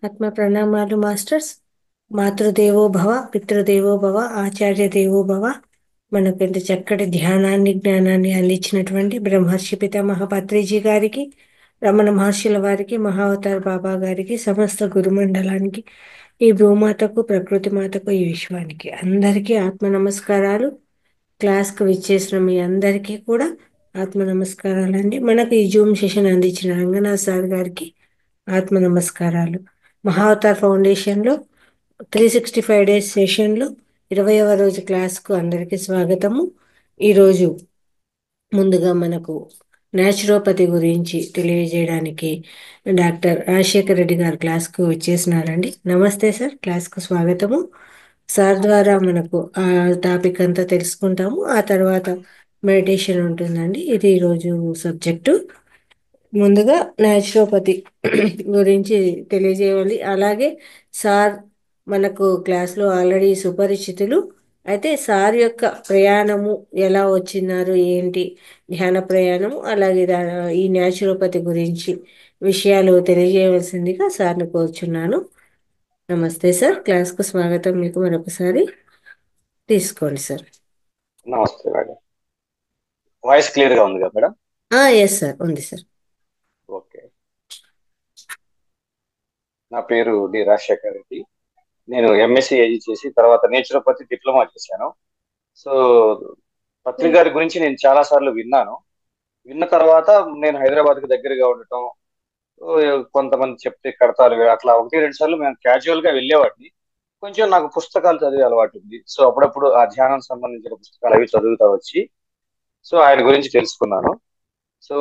ఆత్మ ప్రణామాలు మాస్టర్స్. మాతృదేవో భవ, పితృదేవో భవ, ఆచార్య దేవో భవ. మనకు ఇంత చక్కటి ధ్యానాన్ని జ్ఞానాన్ని అందించినటువంటి బ్రహ్మర్షి పితామహ పత్రిజీ గారికి, రమణ మహర్షుల వారికి, మహావతార్ బాబా గారికి, సమస్త గురుమండలానికి, ఈ భూమాతకు, ప్రకృతి మాతకు, ఈ విశ్వానికి అందరికీ ఆత్మ నమస్కారాలు. క్లాస్కు విచ్చేసిన మీ అందరికీ కూడా ఆత్మ నమస్కారాలండి. మనకు ఈ జూమ్ సెషన్ అందించిన రంగనాథ్ సార్ గారికి ఆత్మ నమస్కారాలు. మహావతార్ ఫౌండేషన్లో 365 డేస్ సెషన్లో 20వ రోజు క్లాస్కు అందరికీ స్వాగతము. ఈరోజు ముందుగా మనకు న్యాచురోపతి గురించి తెలియజేయడానికి డాక్టర్ రాజశేఖర్ రెడ్డి గారు క్లాస్కు వచ్చేసినారండి. నమస్తే సార్, క్లాస్కు స్వాగతము. సార్ ద్వారా మనకు ఆ టాపిక్ అంతా తెలుసుకుంటాము. ఆ తర్వాత మెడిటేషన్ ఉంటుందండి. ఇది ఈరోజు సబ్జెక్టు. ముందుగా న్యాచురోపతి గురించి తెలియజేయాలి. అలాగే సార్ మనకు క్లాస్లో ఆల్రెడీ సుపరిచితులు. అయితే సార్ యొక్క ప్రయాణము ఎలా వచ్చినారు, ఏంటి ధ్యాన ప్రయాణము, అలాగే ఈ న్యాచురోపతి గురించి విషయాలు తెలియజేయవలసిందిగా సార్ని కోరుచున్నాను. నమస్తే సార్, క్లాస్కు స్వాగతం. మీకు మరొకసారి తీసుకోండి సార్. నమస్తే మేడం. వాయిస్ క్లియర్ గా ఉంది కదా మేడం? ఎస్ సార్, ఉంది సార్. ఓకే. నా పేరు డి రాజశేఖర్ రెడ్డి. నేను ఎంఎస్సి ఏజీ చేసి తర్వాత నేచురోపతి డిప్లొమా చేశాను. సో పత్రి గారి గురించి నేను చాలా సార్లు విన్నాను. విన్న తర్వాత నేను హైదరాబాద్ కి దగ్గరగా ఉండటం, కొంతమంది చెప్తే కడతారు అట్లా 1-2 సార్లు మేము క్యాజువల్ గా వెళ్ళేవాడిని. కొంచెం నాకు పుస్తకాలు చదివే అలవాటు ఉంది. సో అప్పుడప్పుడు ఆ ధ్యానం సంబంధించిన పుస్తకాలు అవి చదువుతా వచ్చి సో ఆయన గురించి తెలుసుకున్నాను. సో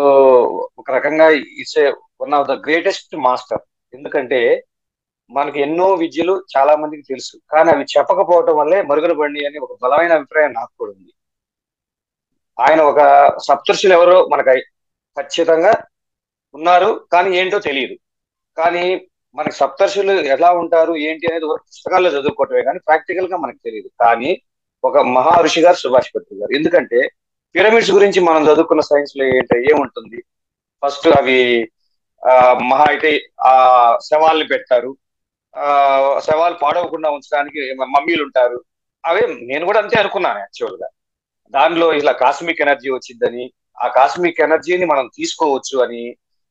ఒక రకంగా it's one of the greatest master. ఎందుకంటే మనకి ఎన్నో విద్యలు చాలా మందికి తెలుసు, కానీ అవి చెప్పకపోవటం వల్లే మరుగున పడి అని ఒక బలమైన అభిప్రాయం నాకు కూడా ఉంది. ఆయన ఒక సప్తర్షులు ఎవరో మనకు ఖచ్చితంగా ఉన్నారు, కానీ ఏంటో తెలియదు. కానీ మనకి సప్తర్షులు ఎలా ఉంటారు ఏంటి అనేది ఒక పుస్తకాల్లో చదువుకోవటమే కానీ ప్రాక్టికల్ గా మనకు తెలియదు. కానీ ఒక మహా ఋషి గారు సుభాష్ పత్రి గారు. ఎందుకంటే పిరమిడ్స్ గురించి మనం చదువుకున్న సైన్స్ లో ఏముంటుంది, ఫస్ట్ అవి మహా అయితే ఆ శవాల్ని పెడతారు, ఆ శవాలు పాడవకుండా ఉంచడానికి మమ్మీలు ఉంటారు. అవే నేను కూడా అంతే అనుకున్నాను యాక్చువల్ గా. దానిలో ఇలా కాస్మిక్ ఎనర్జీ వచ్చిందని, ఆ కాస్మిక్ ఎనర్జీని మనం తీసుకోవచ్చు అని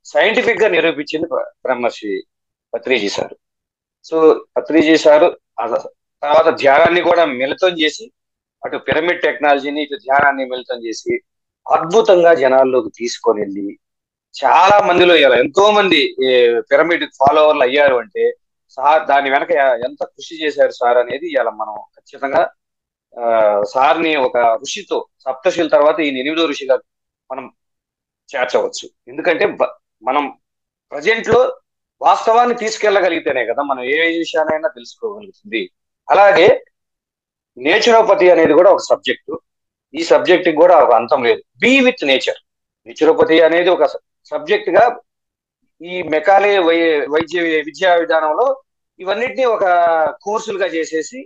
సైంటిఫిక్ గా నిరూపించింది బ్రహ్మర్షి Patriji sir. So Patriji sir తర్వాత ధ్యానాన్ని కూడా మిళితం చేసి, అటు పిరమిడ్ టెక్నాలజీని ఇటు ధ్యానాన్ని మిళితం చేసి అద్భుతంగా జనాల్లోకి తీసుకొని వెళ్ళి చాలా మందిలో ఇలా ఎంతో మంది పిరమిడ్ ఫాలోవర్లు అయ్యారు. అంటే సార్ దాని వెనక ఎంత కృషి చేశారు సార్ అనేది ఇలా మనం ఖచ్చితంగా సార్ని ఒక ఋషితో, సప్తశిల తర్వాత ఈ 8వ ఋషిగా మనం చేర్చవచ్చు. ఎందుకంటే మనం ప్రజెంట్ లో వాస్తవాన్ని తీసుకెళ్లగలిగితేనే కదా మనం ఏ విషయానైనా తెలుసుకోగలుగుతుంది. అలాగే నేచురోపతి అనేది కూడా ఒక సబ్జెక్టు. ఈ సబ్జెక్ట్ కూడా ఒక అంతం లేదు. Be with nature. నేచురోపతి అనేది ఒక సబ్జెక్ట్ గా ఈ మెకాలే వైద్య విద్యా విధానంలో ఇవన్నిటిని ఒక కోర్సులుగా చేసేసి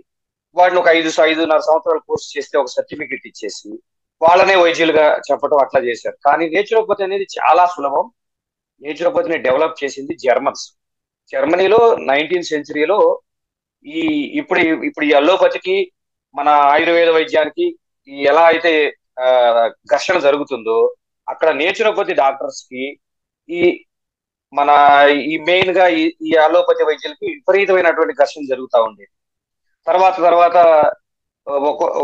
వాటిని ఒక 5-5.5 సంవత్సరాల కోర్సు చేస్తే ఒక సర్టిఫికెట్ ఇచ్చేసి వాళ్ళనే వైద్యులుగా చెప్పడం అట్లా చేశారు. కానీ నేచురోపతి అనేది చాలా సులభం. నేచురోపతిని డెవలప్ చేసింది జర్మన్స్. జర్మనీలో 19th సెంచరీలో ఈ ఇప్పుడు ఇప్పుడు ఈ అల్లోపతికి మన ఆయుర్వేద వైద్యానికి ఎలా అయితే ఘర్షణ జరుగుతుందో, అక్కడ నేచురోపతి డాక్టర్స్ కి ఈ మన ఈ మెయిన్ గా ఈ అలోపతి వైద్యులకి విపరీతమైనటువంటి ఘర్షణ జరుగుతూ ఉండేది. తర్వాత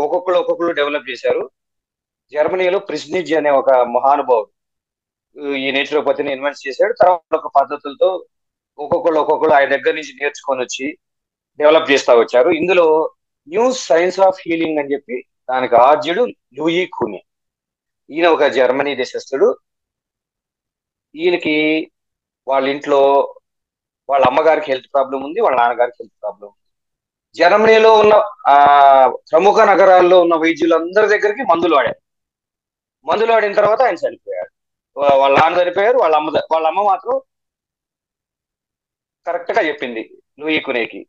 ఒక్కొక్కరు డెవలప్ చేశారు. జర్మనీలో ప్రిస్నిజ్ అనే ఒక మహానుభావుడు ఈ నేచురోపతిని ఇన్వెంట్ చేశాడు. తర్వాత ఒక పద్ధతులతో ఒక్కొక్కరు ఆయన దగ్గర నుంచి నేర్చుకొని వచ్చి డెవలప్ చేస్తా వచ్చారు. ఇందులో న్యూ సైన్స్ ఆఫ్ హీలింగ్ అని చెప్పి దానికి ఆద్యుడు లూయి కూనే. ఈయన ఒక జర్మనీ దేశస్థుడు. ఈయనకి వాళ్ళ ఇంట్లో వాళ్ళ అమ్మగారికి హెల్త్ ప్రాబ్లం ఉంది, వాళ్ళ నాన్నగారికి హెల్త్ ప్రాబ్లం ఉంది. జర్మనీలో ఉన్న ప్రముఖ నగరాల్లో ఉన్న వైద్యులందరి దగ్గరికి మందులు వాడిన తర్వాత ఆయన చనిపోయాడు. వాళ్ళ నాన్న చనిపోయారు, వాళ్ళ అమ్మ మాత్రం కరెక్ట్ గా చెప్పింది లూయి కునేకి.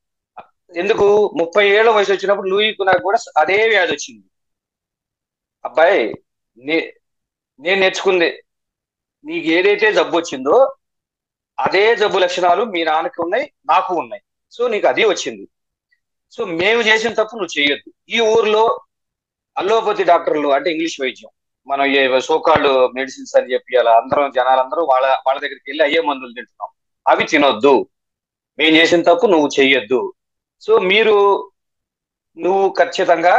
ఎందుకు 30 ఏళ్ల వయసు వచ్చినప్పుడు లూయి కునాకి కూడా అదే వ్యాధి వచ్చింది. అబ్బాయి నేను నేర్చుకుంది, నీకు ఏదైతే జబ్బు వచ్చిందో అదే జబ్బు లక్షణాలు మీ నాన్నకి ఉన్నాయి, నాకు ఉన్నాయి. సో నీకు అది వచ్చింది. సో మేము చేసిన తప్పు నువ్వు చేయొద్దు. ఈ ఊర్లో అల్లోపతి డాక్టర్లు అంటే ఇంగ్లీష్ వైద్యం, మనం ఏ సోకాళ్ళు మెడిసిన్స్ అని చెప్పి అలా అందరం జనాలందరూ వాళ్ళ వాళ్ళ దగ్గరికి వెళ్ళి అయ్యే మందులు తింటున్నాం. అవి తినొద్దు. మేము చేసిన తప్పు నువ్వు చెయ్యొద్దు. సో నువ్వు ఖచ్చితంగా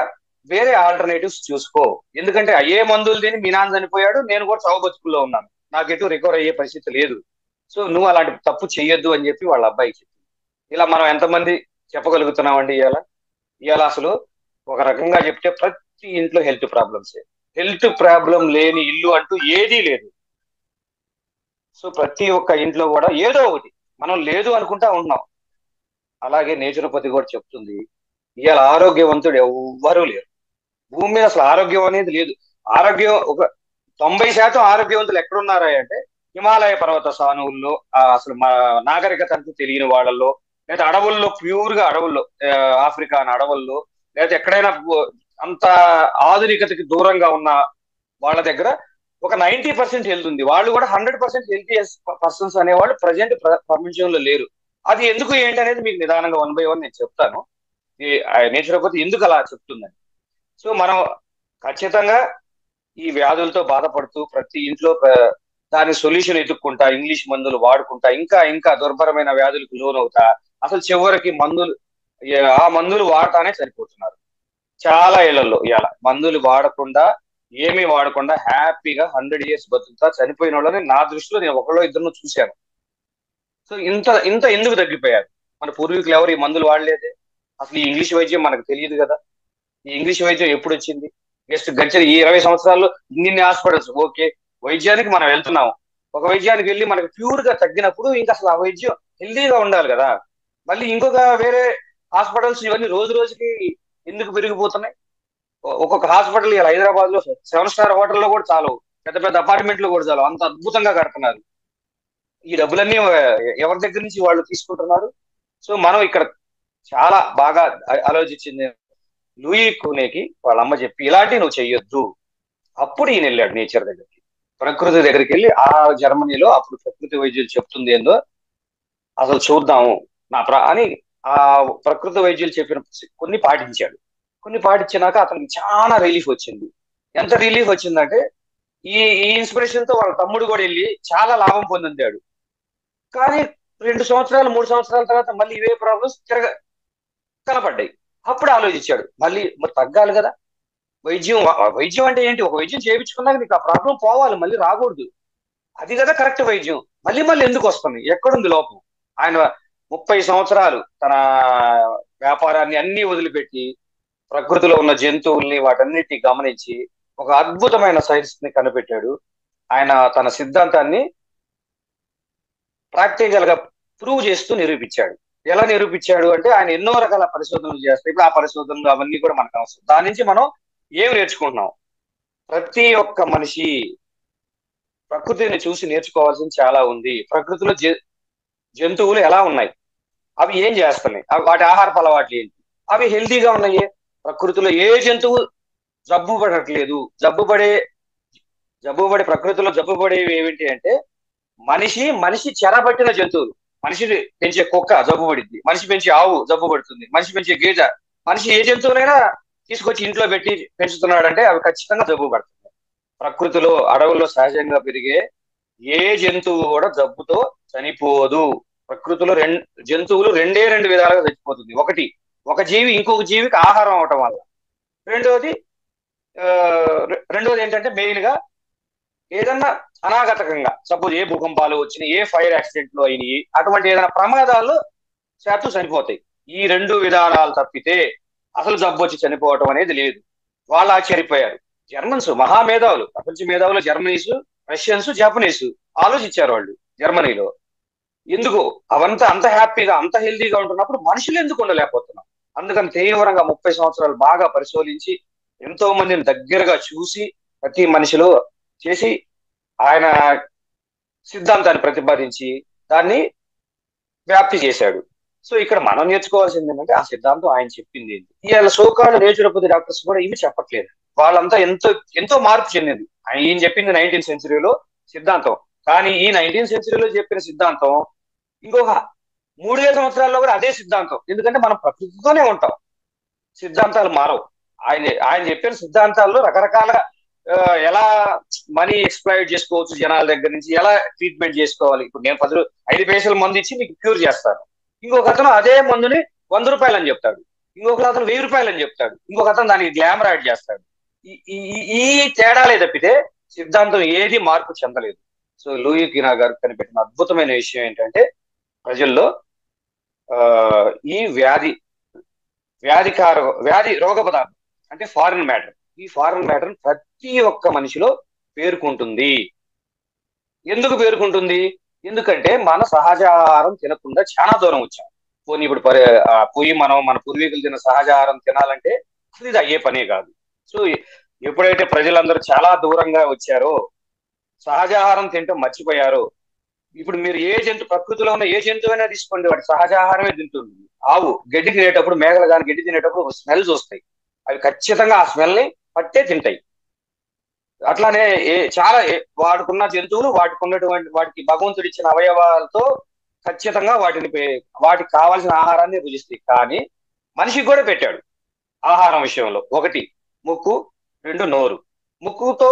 వేరే ఆల్టర్నేటివ్స్ చూసుకో. ఎందుకంటే అయ్యే మందులు తిని మీ నాన్న చనిపోయాడు, నేను కూడా చావు బతుకుల్లో ఉన్నాను, నాకు ఎటు రికవర్ అయ్యే పరిస్థితి లేదు. సో నువ్వు అలాంటి తప్పు చెయ్యొద్దు అని చెప్పి వాళ్ళ అబ్బాయికి చెప్పింది. ఇలా మనం ఎంతమంది చెప్పగలుగుతున్నామండి ఇవాళ? ఇవాళ అసలు ఒక రకంగా చెప్తే ప్రతి ఇంట్లో హెల్త్ ప్రాబ్లమ్స్. హెల్త్ ప్రాబ్లం లేని ఇల్లు అంటూ ఏదీ లేదు. సో ప్రతి ఒక్క ఇంట్లో కూడా ఏదో ఒకటి మనం లేదు అనుకుంటా ఉన్నాం. అలాగే నేచురోపతి కూడా చెప్తుంది, ఇవాళ ఆరోగ్యవంతుడు ఎవ్వరూ లేరు భూమి మీద. అసలు ఆరోగ్యం అనేది లేదు. ఆరోగ్యం ఒక 90% ఆరోగ్యవంతులు ఎక్కడున్నారా అంటే హిమాలయ పర్వత సానువుల్లో, అసలు మా నాగరికత అంటూ తెలియని వాళ్ళల్లో, లేదా అడవుల్లో, ప్యూర్ గా అడవుల్లో, ఆఫ్రికా అనే అడవుల్లో, లేదా ఎక్కడైనా అంత ఆధునికతకి దూరంగా ఉన్న వాళ్ళ దగ్గర ఒక 90% హెల్త్ ఉంది. వాళ్ళు కూడా 100% హెల్తీ పర్సన్స్ అనేవాళ్ళు ప్రజెంట్ ప్రపంచంలో లేరు. అది ఎందుకు ఏంటి అనేది మీకు నిదానంగా 1 by 1 నేను చెప్తాను. ఈ నేచురోపతి ఎందుకు అలా చెప్తుందని. సో మనం ఖచ్చితంగా ఈ వ్యాధులతో బాధపడుతూ ప్రతి ఇంట్లో దాని సొల్యూషన్ ఎదుక్కుంటా, ఇంగ్లీష్ మందులు వాడుకుంటా, ఇంకా ఇంకా దుర్భరమైన వ్యాధులకు లోనవుతా, అసలు చివరికి ఆ మందులు వాడతానే చనిపోతున్నారు చాలా ఇళ్లలో. ఇవాళ మందులు వాడకుండా, ఏమీ వాడకుండా హ్యాపీగా 100 years బతుకుతా చనిపోయిన వాళ్ళని నా దృష్టిలో నేను ఒకళ్ళో ఇద్దరు చూశాను. సో ఇంత ఇంత ఎందుకు తగ్గిపోయారు? మన పూర్వీకులు ఎవరు ఈ మందులు వాడలేదే. అసలు ఈ ఇంగ్లీష్ వైద్యం మనకు తెలియదు కదా. ఈ ఇంగ్లీష్ వైద్యం ఎప్పుడు వచ్చింది? జస్ట్ గడిచిన ఈ 20 సంవత్సరాల్లో ఇన్ని హాస్పిటల్స్. ఓకే, వైద్యానికి మనం వెళ్తున్నాము. ఒక వైద్యానికి వెళ్ళి మనకు ప్యూర్ గా తగ్గినప్పుడు ఇంకా అసలు ఆ వైద్యం హెల్దీగా ఉండాలి కదా. మళ్ళీ ఇంకొక వేరే హాస్పిటల్స్ ఇవన్నీ రోజు రోజుకి ఎందుకు పెరిగిపోతున్నాయి? ఒక్కొక్క హాస్పిటల్ ఇలా హైదరాబాద్ లో 7 star హోటల్లో కూడా చాలు, పెద్ద పెద్ద అపార్ట్మెంట్లు కూడా చాలు, అంత అద్భుతంగా కడుతున్నారు. ఈ డబ్బులన్నీ ఎవరి దగ్గర నుంచి వాళ్ళు తీసుకుంటున్నారు? సో మనం ఇక్కడ చాలా బాగా ఆలోచించింది, లూయి కూనేకి వాళ్ళ అమ్మ చెప్పి ఇలాంటివి నువ్వు చెయ్యొద్దు. అప్పుడు ఈయన వెళ్ళాడు నేచర్ దగ్గరికి, ప్రకృతి దగ్గరికి వెళ్ళి ఆ జర్మనీలో అప్పుడు ప్రకృతి వైద్యులు చెప్తుంది ఏందో అసలు చూద్దాము అని ఆ ప్రకృతి వైద్యులు చెప్పిన కొన్ని పాటించాడు. కొన్ని పాటించినాక అతనికి చాలా రిలీఫ్ వచ్చింది. ఎంత రిలీఫ్ వచ్చిందంటే ఈ ఈ ఇన్స్పిరేషన్ తో వాళ్ళ తమ్ముడు కూడా వెళ్ళి చాలా లాభం పొందాడు. కానీ 2 సంవత్సరాలు 3 సంవత్సరాల తర్వాత మళ్ళీ ఇవే ప్రాబ్లమ్స్ కనపడ్డాయి. అప్పుడు ఆలోచించాడు, మళ్ళీ మరి తగ్గాలి కదా. వైద్యం అంటే ఏంటి? ఒక వైద్యం చేయించుకున్నాక నీకు ఆ ప్రాబ్లం పోవాలి, మళ్ళీ రాకూడదు. అది కదా కరెక్ట్ వైద్యం. మళ్ళీ మళ్ళీ ఎందుకు వస్తుంది? ఎక్కడుంది లోపం? ఆయన 30 సంవత్సరాలు తన వ్యాపారాన్ని అన్ని వదిలిపెట్టి ప్రకృతిలో ఉన్న జంతువుల్ని వాటన్నిటిని గమనించి ఒక అద్భుతమైన సైన్స్ ని కనిపెట్టాడు. ఆయన తన సిద్ధాంతాన్ని ప్రాక్టికల్ గా ప్రూవ్ చేస్తూ నిరూపించాడు. ఎలా నిరూపించాడు అంటే ఆయన ఎన్నో రకాల పరిశోధనలు చేస్తాయి. ఇప్పుడు ఆ పరిశోధనలు అవన్నీ కూడా మనకు అవసరం. దాని నుంచి మనం ఏం నేర్చుకుంటున్నాం? ప్రతి ఒక్క మనిషి ప్రకృతిని చూసి నేర్చుకోవాల్సింది చాలా ఉంది. ప్రకృతిలో జంతువులు ఎలా ఉన్నాయి, అవి ఏం చేస్తున్నాయి, వాటి ఆహారపు అలవాట్లు ఏంటి, అవి హెల్తీగా ఉన్నాయి. ప్రకృతిలో ఏ జంతువు జబ్బు పడట్లేదు. జబ్బుపడే ప్రకృతిలో జబ్బుపడేవి ఏమిటి అంటే మనిషి చెరబట్టిన జంతువులు. మనిషి పెంచే కుక్క జబ్బు పడిద్ది, మనిషి పెంచే ఆవు జబ్బు పడుతుంది, మనిషి పెంచే గేదె. మనిషి ఏ జంతువునైనా తీసుకొచ్చి ఇంట్లో పెట్టి పెంచుతున్నాడంటే అవి ఖచ్చితంగా జబ్బు పడుతుంది. ప్రకృతిలో అడవుల్లో సహజంగా పెరిగే ఏ జంతువు కూడా జబ్బుతో చనిపోదు. ప్రకృతిలో జంతువులు రెండు విధాలుగా చచ్చిపోతుంది. ఒకటి, ఒక జీవి ఇంకొక జీవికి ఆహారం అవటం వల్ల. రెండోది ఏంటంటే మెయిన్ గా ఏదన్నా అనాగతకంగా, సపోజ్ ఏ భూకంపాలు వచ్చినాయి, ఏ ఫైర్ యాక్సిడెంట్లు అయినాయి, అటువంటి ఏదైనా ప్రమాదాలు శాతం చనిపోతాయి. ఈ 2 విధానాలు తప్పితే అసలు జబ్బు వచ్చి చనిపోవటం అనేది లేదు. వాళ్ళు ఆశ్చర్యపోయారు. జర్మన్స్ మహామేధావులు, ప్రపంచ మేధావులు, జర్మనీస్, రష్యన్స్, జపనీస్ ఆలోచించారు వాళ్ళు జర్మనీలో. ఎందుకు అవంతా అంత హ్యాపీగా అంత హెల్దీగా ఉంటున్నప్పుడు మనుషులు ఎందుకు ఉండలేకపోతున్నాం? అందుకని తీవ్రంగా 30 సంవత్సరాలు బాగా పరిశోధించి ఎంతో మందిని దగ్గరగా చూసి ప్రతి మనిషిలో చేసి ఆయన సిద్ధాంతాన్ని ప్రతిపాదించి దాన్ని వ్యాప్తి చేశాడు. సో ఇక్కడ మనం నేర్చుకోవాల్సింది ఏంటంటే ఆ సిద్ధాంతం ఆయన చెప్పింది ఏంటి. ఇవాళ సోకాళ్ళు నేచురోపతి డాక్టర్స్ కూడా ఇవి చెప్పట్లేదు. వాళ్ళంతా ఎంతో ఎంతో మార్పు చెందింది. ఈయన చెప్పింది 19th century సిద్ధాంతం. కానీ ఈ 19th సెంచరీలో చెప్పిన సిద్ధాంతం ఇంకొక 3000 సంవత్సరాల్లో కూడా అదే సిద్ధాంతం. ఎందుకంటే మనం ప్రకృతితోనే ఉంటాం, సిద్ధాంతాలు మారవు. ఆయన చెప్పిన సిద్ధాంతాల్లో రకరకాల ఎలా మనీ ఎక్స్ప్లాయిట్ చేసుకోవచ్చు జనాల దగ్గర నుంచి, ఎలా ట్రీట్మెంట్ చేసుకోవాలి. ఇప్పుడు నేను 5 పైసలు మందు ఇచ్చి మీకు క్యూర్ చేస్తాను, ఇంకొక అతను అదే మందుని 100 రూపాయలు అని చెప్తాడు, ఇంకొక అతను 1000 రూపాయలు అని చెప్తాడు, ఇంకొక అతను దానికి గ్లామర్ యాడ్ చేస్తాడు. ఈ తేడాలే తప్పితే సిద్ధాంతం ఏది మార్పు చెందలేదు. సో లూయి కినా గారు కనిపెట్టిన అద్భుతమైన విషయం ఏంటంటే ప్రజల్లో ఈ వ్యాధి రోగ పదార్థం అంటే ఫారిన్ మ్యాటర్, ఈ ఫారిన్ మ్యాటర్ ప్రతి ఒక్క మనిషిలో పేరుకుంటుంది. ఎందుకు పేరుకుంటుంది? ఎందుకంటే మన సహజ ఆహారం తినకుండా చాలా దూరం వచ్చాం. పోనీ ఇప్పుడు పోయి మనం మన పూర్వీకులు తిన్న సహజ ఆహారం తినాలంటే అసలు ఇది అయ్యే పనే కాదు. సో ఎప్పుడైతే ప్రజలందరూ చాలా దూరంగా వచ్చారో, సహజ ఆహారం తింటూ మర్చిపోయారో, ఇప్పుడు మీరు ప్రకృతిలో ఉన్న ఏ జంతువైనా తీసుకోండి, వాటి సహజ ఆహారమే తింటుంది. ఆవు గడ్డి తినేటప్పుడు, మేకలు కానీ గడ్డి తినేటప్పుడు స్మెల్స్ వస్తాయి, అవి ఖచ్చితంగా ఆ స్మెల్ ని పట్టే తింటాయి. అట్లానే చాలా వాడుకున్న జంతువులు వాటికి భగవంతుడు ఇచ్చిన అవయవాలతో ఖచ్చితంగా వాటికి కావాల్సిన ఆహారాన్ని భుజిస్తాయి. కానీ మనిషికి కూడా పెట్టాడు ఆహారం విషయంలో. 1 ముక్కు, 2 నోరు. ముక్కుతో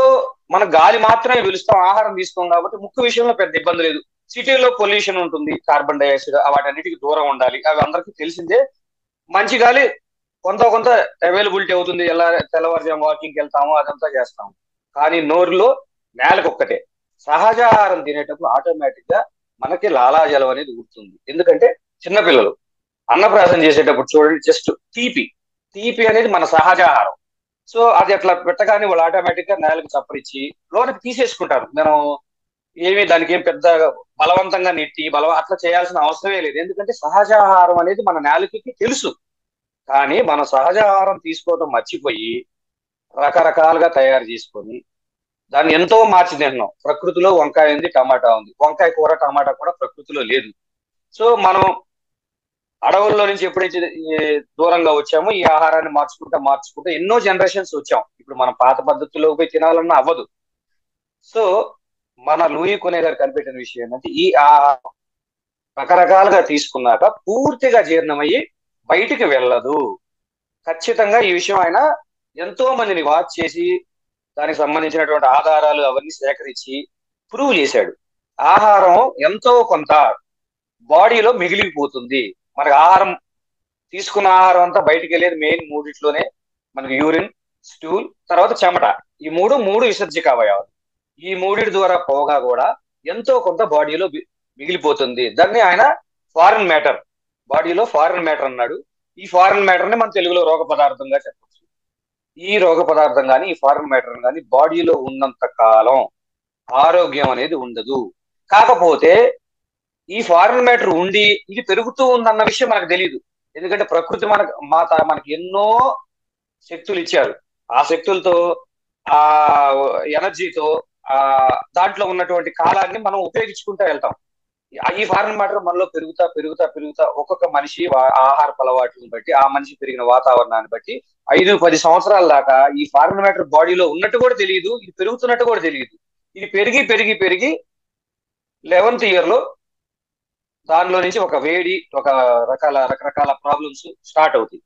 మన గాలి మాత్రమే పిలుస్తాం, ఆహారం తీసుకోం కాబట్టి ముక్కు విషయంలో పెద్ద ఇబ్బంది లేదు. సిటీలో పొల్యూషన్ ఉంటుంది, కార్బన్ డైఆక్సైడ్, వాటన్నిటికి దూరం ఉండాలి, అవి అందరికీ తెలిసిందే. మంచి గాలి కొంత అవైలబిలిటీ అవుతుంది, ఎలా తెల్లవారుజాము వాకింగ్కి వెళ్తాము, అదంతా చేస్తాము. కానీ నోరులో నేలకొక్కటే. సహజ ఆహారం తినేటప్పుడు ఆటోమేటిక్ గా మనకి లాలాజలం అనేది ఊరుతుంది. ఎందుకంటే చిన్నపిల్లలు అన్నప్రాసం చేసేటప్పుడు చూడండి, జస్ట్ తీపి అనేది మన సహజ ఆహారం. సో అది అట్లా పెట్టగానే వాళ్ళు ఆటోమేటిక్ గా నేలకు చప్పరిచ్చి లోనికి తీసేసుకుంటారు. మనం దానికి ఏం పెద్ద బలవంతంగా నెట్టి అట్లా చేయాల్సిన అవసరమే లేదు. ఎందుకంటే సహజ ఆహారం అనేది మన నేలకి తెలుసు. కానీ మనం సహజ ఆహారం తీసుకోవడం మర్చిపోయి రకరకాలుగా తయారు చేసుకొని దాన్ని ఎంతో మార్చి తింటున్నాం. ప్రకృతిలో వంకాయ ఉంది, టమాటా ఉంది, వంకాయ కూర టమాటా కూడా ప్రకృతిలో లేదు. సో మనం అడవుల్లో నుంచి ఎప్పుడైతే దూరంగా వచ్చామో ఈ ఆహారాన్ని మార్చుకుంటూ ఎన్నో జనరేషన్స్ వచ్చాం. ఇప్పుడు మనం పాత పద్ధతుల్లో పోయి తినాలన్నా అవ్వదు. సో మన లూయి కొనే గారు కనిపెట్టిన విషయం ఏంటంటే ఈ ఆహారం రకరకాలుగా తీసుకున్నాక పూర్తిగా జీర్ణమయ్యి బయటికి వెళ్ళదు. ఖచ్చితంగా ఈ విషయం ఆయన ఎంతో మందిని వాచ్ చేసి దానికి సంబంధించినటువంటి ఆధారాలు అవన్నీ సేకరించి ప్రూవ్ చేశాడు. ఆహారం ఎంతో కొంత బాడీలో మిగిలిపోతుంది. మనకి ఆహారం తీసుకున్న ఆహారం అంతా బయటికి వెళ్ళేది మెయిన్ 3 మనకి యూరిన్, స్టూల్, తర్వాత చెమట. ఈ మూడు విసర్జక అవయవాలు. ఈ 3 ద్వారా పోగా కూడా ఎంతో కొంత బాడీలో మిగిలిపోతుంది. దాన్ని ఆయన ఫారిన్ మ్యాటర్, బాడీలో ఫారిన్ మ్యాటర్ అన్నాడు. ఈ ఫారిన్ మ్యాటర్ ని మన తెలుగులో రోగ పదార్థంగా చెప్పచ్చు. ఈ రోగ పదార్థం కానీ ఈ ఫారిన్ మ్యాటర్ కానీ బాడీలో ఉన్నంత కాలం ఆరోగ్యం అనేది ఉండదు. కాకపోతే ఈ ఫారిన్ మ్యాటర్ ఉండి ఇది పెరుగుతూ ఉందన్న విషయం మనకు తెలియదు. ఎందుకంటే ప్రకృతి మనకి ఎన్నో శక్తులు ఇచ్చారు. ఆ శక్తులతో, ఆ ఎనర్జీతో, దాంట్లో ఉన్నటువంటి కాలాన్ని మనం ఉపయోగించుకుంటూ వెళ్తాం. ఈ ఫారిన్ మ్యాటర్ మనలో పెరుగుతా ఒక్కొక్క మనిషి ఆహారపు అలవాట్లను బట్టి, ఆ మనిషి పెరిగిన వాతావరణాన్ని బట్టి 5-10 సంవత్సరాల దాకా ఈ ఫారిన్ మ్యాటర్ బాడీలో ఉన్నట్టు కూడా తెలియదు, ఇది పెరుగుతున్నట్టు కూడా తెలియదు. ఇది పెరిగి 11th ఇయర్ లో దానిలో నుంచి ఒక వేడి, రకరకాల ప్రాబ్లమ్స్ స్టార్ట్ అవుతాయి.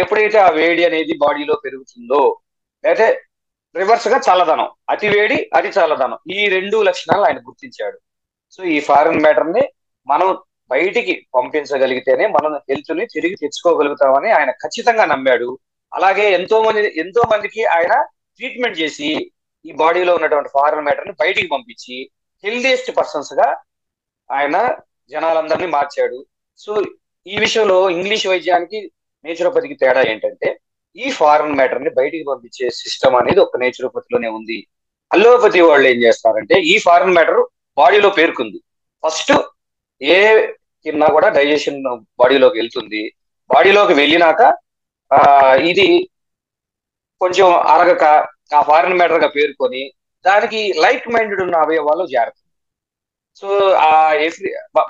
ఎప్పుడైతే ఆ వేడి అనేది బాడీలో పెరుగుతుందో, అయితే రివర్స్ గా చల్లదనం, అతి వేడి అతి చల్లదనం, ఈ 2 లక్షణాలు ఆయన గుర్తించాడు. సో ఈ ఫారిన్ మ్యాటర్ ని మనం బయటికి పంపించగలిగితేనే మనం హెల్త్ ని తిరిగి తెచ్చుకోగలుగుతామని ఆయన ఖచ్చితంగా నమ్మాడు. అలాగే ఎంతో మందికి ఆయన ట్రీట్మెంట్ చేసి ఈ బాడీలో ఉన్నటువంటి ఫారిన్ మ్యాటర్ ని బయటికి పంపించి హెల్దియెస్ట్ పర్సన్స్ గా ఆయన జనాలందరినీ మార్చాడు. సో ఈ విషయంలో ఇంగ్లీష్ వైద్యానికి నేచురోపతికి తేడా ఏంటంటే ఈ ఫారిన్ మ్యాటర్ ని బయటికి పంపించే సిస్టమ్ అనేది ఒక నేచురోపతిలోనే ఉంది. అల్లోపతి వాళ్ళు ఏం చేస్తారంటే ఈ ఫారిన్ మ్యాటర్ బాడీలో పేరుకుంది, ఫస్ట్ ఏ తిన్నా కూడా డైజెషన్ బాడీలోకి వెళ్తుంది. బాడీలోకి వెళ్ళినాక ఇది కొంచెం అరగక ఆ ఫారిన్ మ్యాటర్ గా పేరుకొని దానికి లైక్ మైండెడ్ ఉన్న అవయవాలు జాగ్రత్త. సో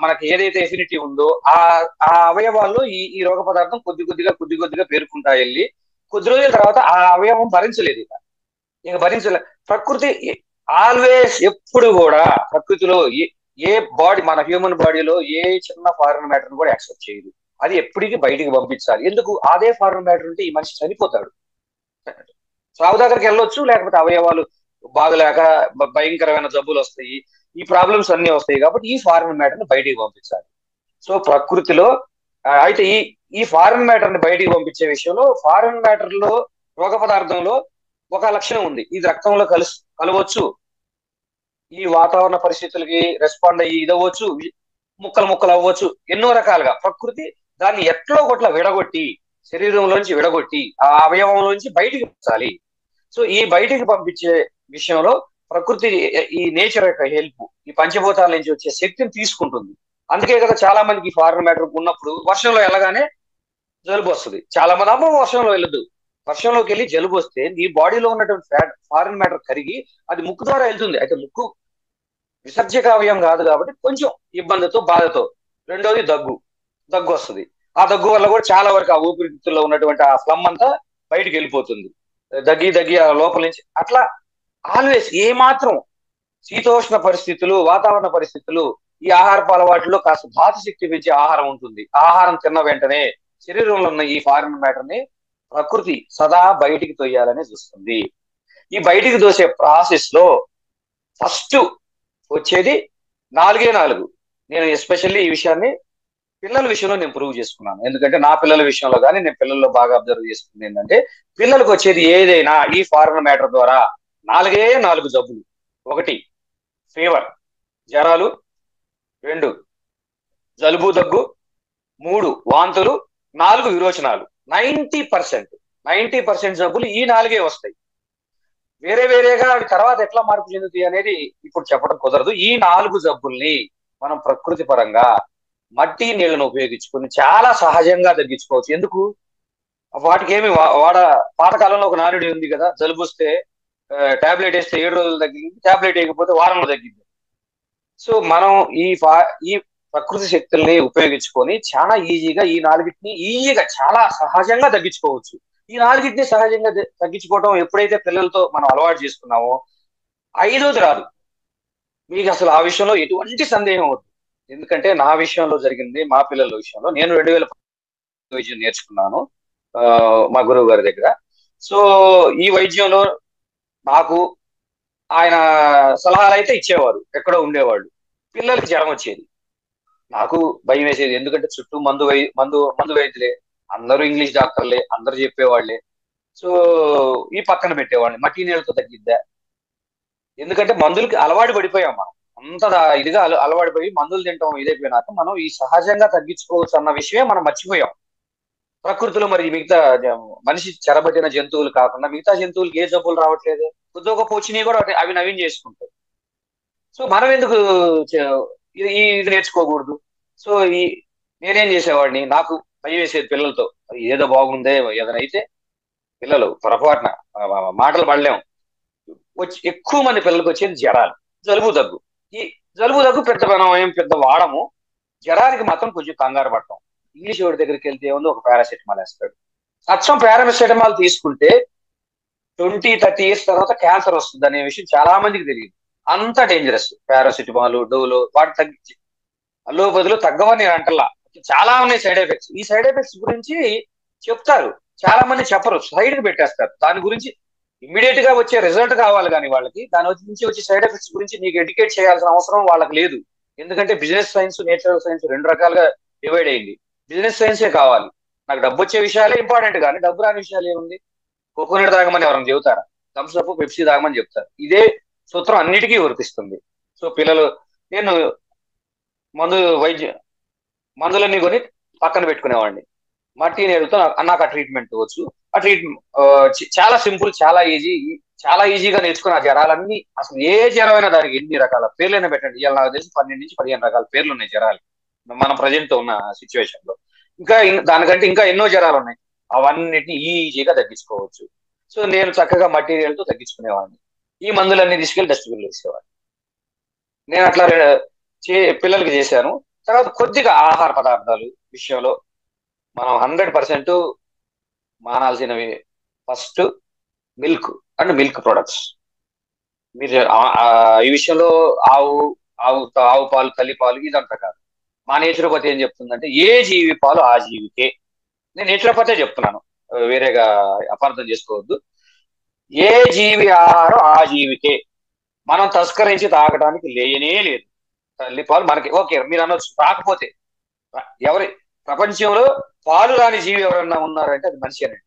మనకి ఏదైతే ఎఫినిటీ ఉందో ఆ అవయవాల్లో ఈ రోగ పదార్థం కొద్దిగా పేరుకుంటా వెళ్ళి కొద్ది రోజుల తర్వాత ఆ అవయవం భరించలేదు, ఇక భరించలే. ప్రకృతి ఆల్వేస్ ఎప్పుడు కూడా ప్రకృతిలో ఏ బాడీ, మన హ్యూమన్ బాడీలో ఏ చిన్న ఫారిన్ మ్యాటర్ కూడా యాక్సెప్ట్ చేయదు. అది ఎప్పటికీ బయటికి పంపించాలి. ఎందుకు? అదే ఫారిన్ మ్యాటర్ ఉంటే ఈ మనిషి చనిపోతాడు. సాగు దగ్గరికి వెళ్ళొచ్చు, లేకపోతే అవయవాలు బాగలేక భయంకరమైన జబ్బులు వస్తాయి, ఈ ప్రాబ్లమ్స్ అన్ని వస్తాయి. కాబట్టి ఈ ఫారిన్ మ్యాటర్ ని బయటికి పంపించాలి. సో ప్రకృతిలో అయితే ఈ ఫారిన్ మ్యాటర్ ని బయటికి పంపించే విషయంలో ఫారిన్ మ్యాటర్ లో రోగ పదార్థంలో ఒక లక్షణం ఉంది. ఇది రక్తంలో కలవచ్చు, ఈ వాతావరణ పరిస్థితులకి రెస్పాండ్ అయ్యి ఇదవచ్చు, ముక్కలు ముక్కలు అవ్వచ్చు, ఎన్నో రకాలుగా ప్రకృతి దాన్ని ఎట్లో కొట్ల విడగొట్టి, శరీరంలోంచి విడగొట్టి ఆ అవయవంలోంచి బయటికి పంపించాలి. సో ఈ బయటికి పంపించే విషయంలో ప్రకృతి, ఈ నేచర్ యొక్క హెల్ప్, ఈ పంచభూతాల నుంచి వచ్చే శక్తిని తీసుకుంటుంది. అందుకే కదా చాలా మందికి ఫారెన్ మ్యాటర్ ఉన్నప్పుడు వర్షంలో వెళ్ళగానే జలుబు వస్తుంది. చాలా మంది అమ్మ వర్షంలో వెళ్ళదు, వర్షంలోకి వెళ్ళి జలుబు వస్తే నీ బాడీలో ఉన్నటువంటి ఫారెన్ మ్యాటర్ కరిగి అది ముక్కు ద్వారా వెళ్తుంది. అయితే ముక్కు విసర్జక అవయం కాదు కాబట్టి కొంచెం ఇబ్బందితో, బాధతో. రెండోది దగ్గు వస్తుంది. ఆ దగ్గు వల్ల కూడా చాలా వరకు ఆ ఊపిరితిత్తుల్లో ఉన్నటువంటి ఆ ఫ్లమ్ అంతా బయటికి వెళ్ళిపోతుంది. దగ్గి ఆ లోపల నుంచి అట్లా ఆల్వేస్ ఏ మాత్రం శీతోష్ణ పరిస్థితులు, వాతావరణ పరిస్థితులు, ఈ ఆహారపు అలవాట్లో కాస్త ధాతు శక్తి పెంచే ఆహారం ఉంటుంది. ఆహారం తిన్న వెంటనే శరీరంలో ఉన్న ఈ ఫారిన్ మ్యాటర్ ని ప్రకృతి సదా బయటికి తోయాలని చూస్తుంది. ఈ బయటికి దోసే ప్రాసెస్ లో ఫస్ట్ వచ్చేది 4 నేను ఎస్పెషల్లీ ఈ విషయాన్ని పిల్లల విషయంలో నేను ప్రూవ్ చేసుకున్నాను. ఎందుకంటే నా పిల్లల విషయంలో కానీ నేను పిల్లల్లో బాగా అబ్జర్వ్ చేసుకుంది ఏంటంటే, పిల్లలకు వచ్చేది ఏదైనా ఈ ఫారిన్ మ్యాటర్ ద్వారా 4 జబ్బులు. 1 ఫీవర్, జ్వరాలు. 2 జలుబు దగ్గు. 3 వాంతులు. 4 విరోచనాలు. 90% జబ్బులు ఈ 4 వస్తాయి. వేరే వేరేగా అవి తర్వాత ఎట్లా మార్పు చెందుతాయి అనేది ఇప్పుడు చెప్పడం కుదరదు. ఈ 4 జబ్బుల్ని మనం ప్రకృతి పరంగా మట్టి నీళ్లను ఉపయోగించుకుని చాలా సహజంగా తగ్గించుకోవచ్చు. ఎందుకు? వాటికి ఏమి పాతకాలంలో ఒక నానుడి ఉంది కదా, జలుబు వస్తే టాబ్లెట్ వేస్తే 7 రోజులు తగ్గింది, టాబ్లెట్ వేయకపోతే వారంలో తగ్గింది. సో మనం ఈ ప్రకృతి శక్తుల్ని ఉపయోగించుకొని చాలా ఈజీగా ఈ 4టిని ఈజీగా చాలా సహజంగా తగ్గించుకోవచ్చు. ఈ 4టిని సహజంగా తగ్గించుకోవడం ఎప్పుడైతే పిల్లలతో మనం అలవాటు చేసుకున్నామో 5వది రాదు. మీకు అసలు ఆ విషయంలో ఎటువంటి సందేహం వద్దు. ఎందుకంటే నా విషయంలో జరిగింది, మా పిల్లల విషయంలో నేను 2000 వైద్యం నేర్చుకున్నాను మా గురువు గారి దగ్గర. సో ఈ వైద్యంలో నాకు ఆయన సలహాలు అయితే ఇచ్చేవారు, ఎక్కడో ఉండేవాళ్ళు. పిల్లలకి జ్వరం వచ్చేది, నాకు భయం వేసేది. ఎందుకంటే చుట్టూ మందు వైద్యులే, అందరూ ఇంగ్లీష్ డాక్టర్లే, అందరూ చెప్పేవాళ్లే. సో ఈ పక్కన పెట్టేవాడిని, మట్టి నీళ్ళతో తగ్గిద్దా. ఎందుకంటే మందులకి అలవాటు పడిపోయాం మనం, అంత ఇదిగా అలవాటు పడి మందులు తింటాం. ఇదైపోయినాక మనం ఈ సహజంగా తగ్గించుకోవచ్చు అన్న విషయమే మనం మర్చిపోయాం. ప్రకృతిలో మరి మిగతా మనిషి చెరబట్టిన జంతువులు కాకుండా మిగతా జంతువులకి ఏ జబ్బులు రావట్లేదు, కొద్ది గొప్ప వచ్చినాయి కూడా అవి నవీన్ చేసుకుంటాయి. సో మనం ఎందుకు ఇది నేర్చుకోకూడదు? సో నేనేం చేసేవాడిని, నాకు భయం వేసేది పిల్లలతో. ఏదో బాగుందే ఏదైనా అయితే, పిల్లలు పొరపాటున మాటలు పడలేము. ఎక్కువ మంది పిల్లలకు వచ్చేది జ్వరాలు, జలుబు దగ్గు. ఈ జలుబు దగ్గు మనం ఏం పెద్ద వాడము, జ్వరానికి మాత్రం కొంచెం కంగారు పడతాం. ఇంగ్లీష్ వాడి దగ్గరికి వెళ్తే ఏముంది, ఒక పారాసెటమాల్ వేస్తాడు. అచ్చం పారాసెటమాల్ తీసుకుంటే 20-30 years తర్వాత క్యాన్సర్ వస్తుంది అనే విషయం చాలా మందికి తెలియదు. అంత డేంజరస్ పారాసెటమాల్, డోలో. వాటి తగ్గించి అల్లోపతిలో తగ్గవని నేను అంటలా, చాలా ఉన్నాయి సైడ్ ఎఫెక్ట్స్. ఈ సైడ్ ఎఫెక్ట్స్ గురించి చెప్తారు, చాలా మంది చెప్పరు, సైడ్ కి పెట్టేస్తారు. దాని గురించి ఇమ్మీడియట్ గా వచ్చే రిజల్ట్ కావాలి కానీ వాళ్ళకి దాని నుంచి వచ్చే సైడ్ ఎఫెక్ట్స్ గురించి నీకు ఎడ్యుకేట్ చేయాల్సిన అవసరం వాళ్ళకి లేదు. ఎందుకంటే బిజినెస్ సైన్స్, నేచురల్ సైన్స్ 2 రకాలుగా డివైడ్ అయింది. బిజినెస్ సైన్సే కావాలి, నాకు డబ్బు వచ్చే విషయాలే ఇంపార్టెంట్, కానీ డబ్బు రాని విషయాలు ఏముంది. కోకోనట్ తాగమని ఎవరైనా చెబుతారా? థమ్స్ అప్, పెప్సీ తాగమని చెప్తారు. ఇదే సూత్రం అన్నిటికీ వర్తిస్తుంది. సో పిల్లలు, నేను మందులన్నీ కొని పక్కన పెట్టుకునేవాడిని. మట్టి నీళ్ళతో నాకు ఆ ట్రీట్మెంట్ వచ్చు. ఆ ట్రీట్మెంట్ చాలా సింపుల్, చాలా ఈజీగా నేర్చుకుని ఆ జ్వరాలన్నీ, అసలు ఏ జ్వరమైనా దానికి ఎన్ని రకాల పేర్లైనా పెట్టండి. ఇవాళ నాకు తెలిసి 12 నుంచి 15 రకాల పేర్లు ఉన్నాయి జ్వరాలు మన ప్రజెంట్ ఉన్న సిచ్యువేషన్ లో. ఇంకా దానికంటే ఇంకా ఎన్నో జ్వరాలు ఉన్నాయి, అవన్నిటిని ఈజీగా తగ్గించుకోవచ్చు. సో నేను చక్కగా మటీరియల్తో తగ్గించుకునేవాడిని. ఈ మందులన్నీ తీసుకెళ్లి డస్ట్బిన్ లో వేసేవాడిని. నేను అట్లా పిల్లలకి చేశాను. తర్వాత కొద్దిగా ఆహార పదార్థాలు విషయంలో మనం 100% మానాల్సినవి. First milk and milk products. మీరు ఈ విషయంలో ఆవు ఆవు ఆవు పాలు తల్లి పాలు ఇదంతా కాదు. మా నేచురోపతి ఏం చెప్తుందంటే ఏ జీవి పాలు ఆ జీవికే. నేను నేచురోపతే చెప్తున్నాను, వేరేగా అపార్థం చేసుకోవద్దు. ఏ జీవి ఆహారం ఆ జీవికే, మనం తస్కరించి తాగడానికి లేనే లేదు. తల్లి పాలు మనకి ఓకే మీరు అనొచ్చు, రాకపోతే ఎవరి ప్రపంచంలో పాలు రాని జీవి ఎవరన్నా ఉన్నారంటే అది మనిషి అనండి.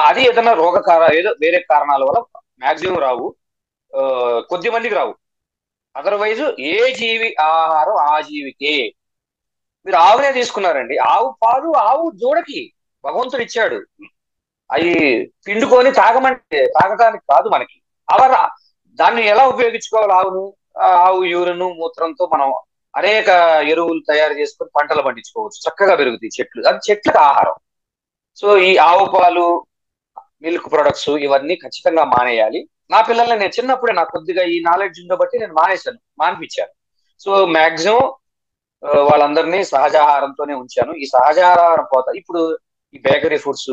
అది ఏదైనా ఏదో వేరే కారణాల వల్ల మాక్సిమం రావు, కొద్ది మందికి రావు. అదర్వైజ్ ఏ జీవి ఆహారం ఆ జీవికే. మీరు ఆవునే తీసుకున్నారండి, ఆవు పాలు ఆవు దూడకి భగవంతుడు ఇచ్చాడు. అవి పిండుకొని తాగమంటే తాగటానికి కాదు మనకి. అవర్ దాన్ని ఎలా ఉపయోగించుకోవాలి ఆవును, ఆవు యూరిన్ మూత్రంతో మనం అనేక ఎరువులు తయారు చేసుకొని పంటలు పండించుకోవచ్చు, చక్కగా పెరుగుతాయి చెట్లు, అది చెట్లకు ఆహారం. సో ఈ ఆవు పాలు, మిల్క్ ప్రొడక్ట్స్ ఇవన్నీ ఖచ్చితంగా మానేయాలి. నా పిల్లల్ని నేను చిన్నప్పుడే నాకు కొద్దిగా ఈ నాలెడ్జ్ ఉండబట్టి నేను మానిపించాను. సో మాక్సిమం వాళ్ళందరినీ సహజాహారంతోనే ఉంచాను. ఈ సహజాహారం పోతా ఇప్పుడు ఈ బేకరీ ఫుడ్స్,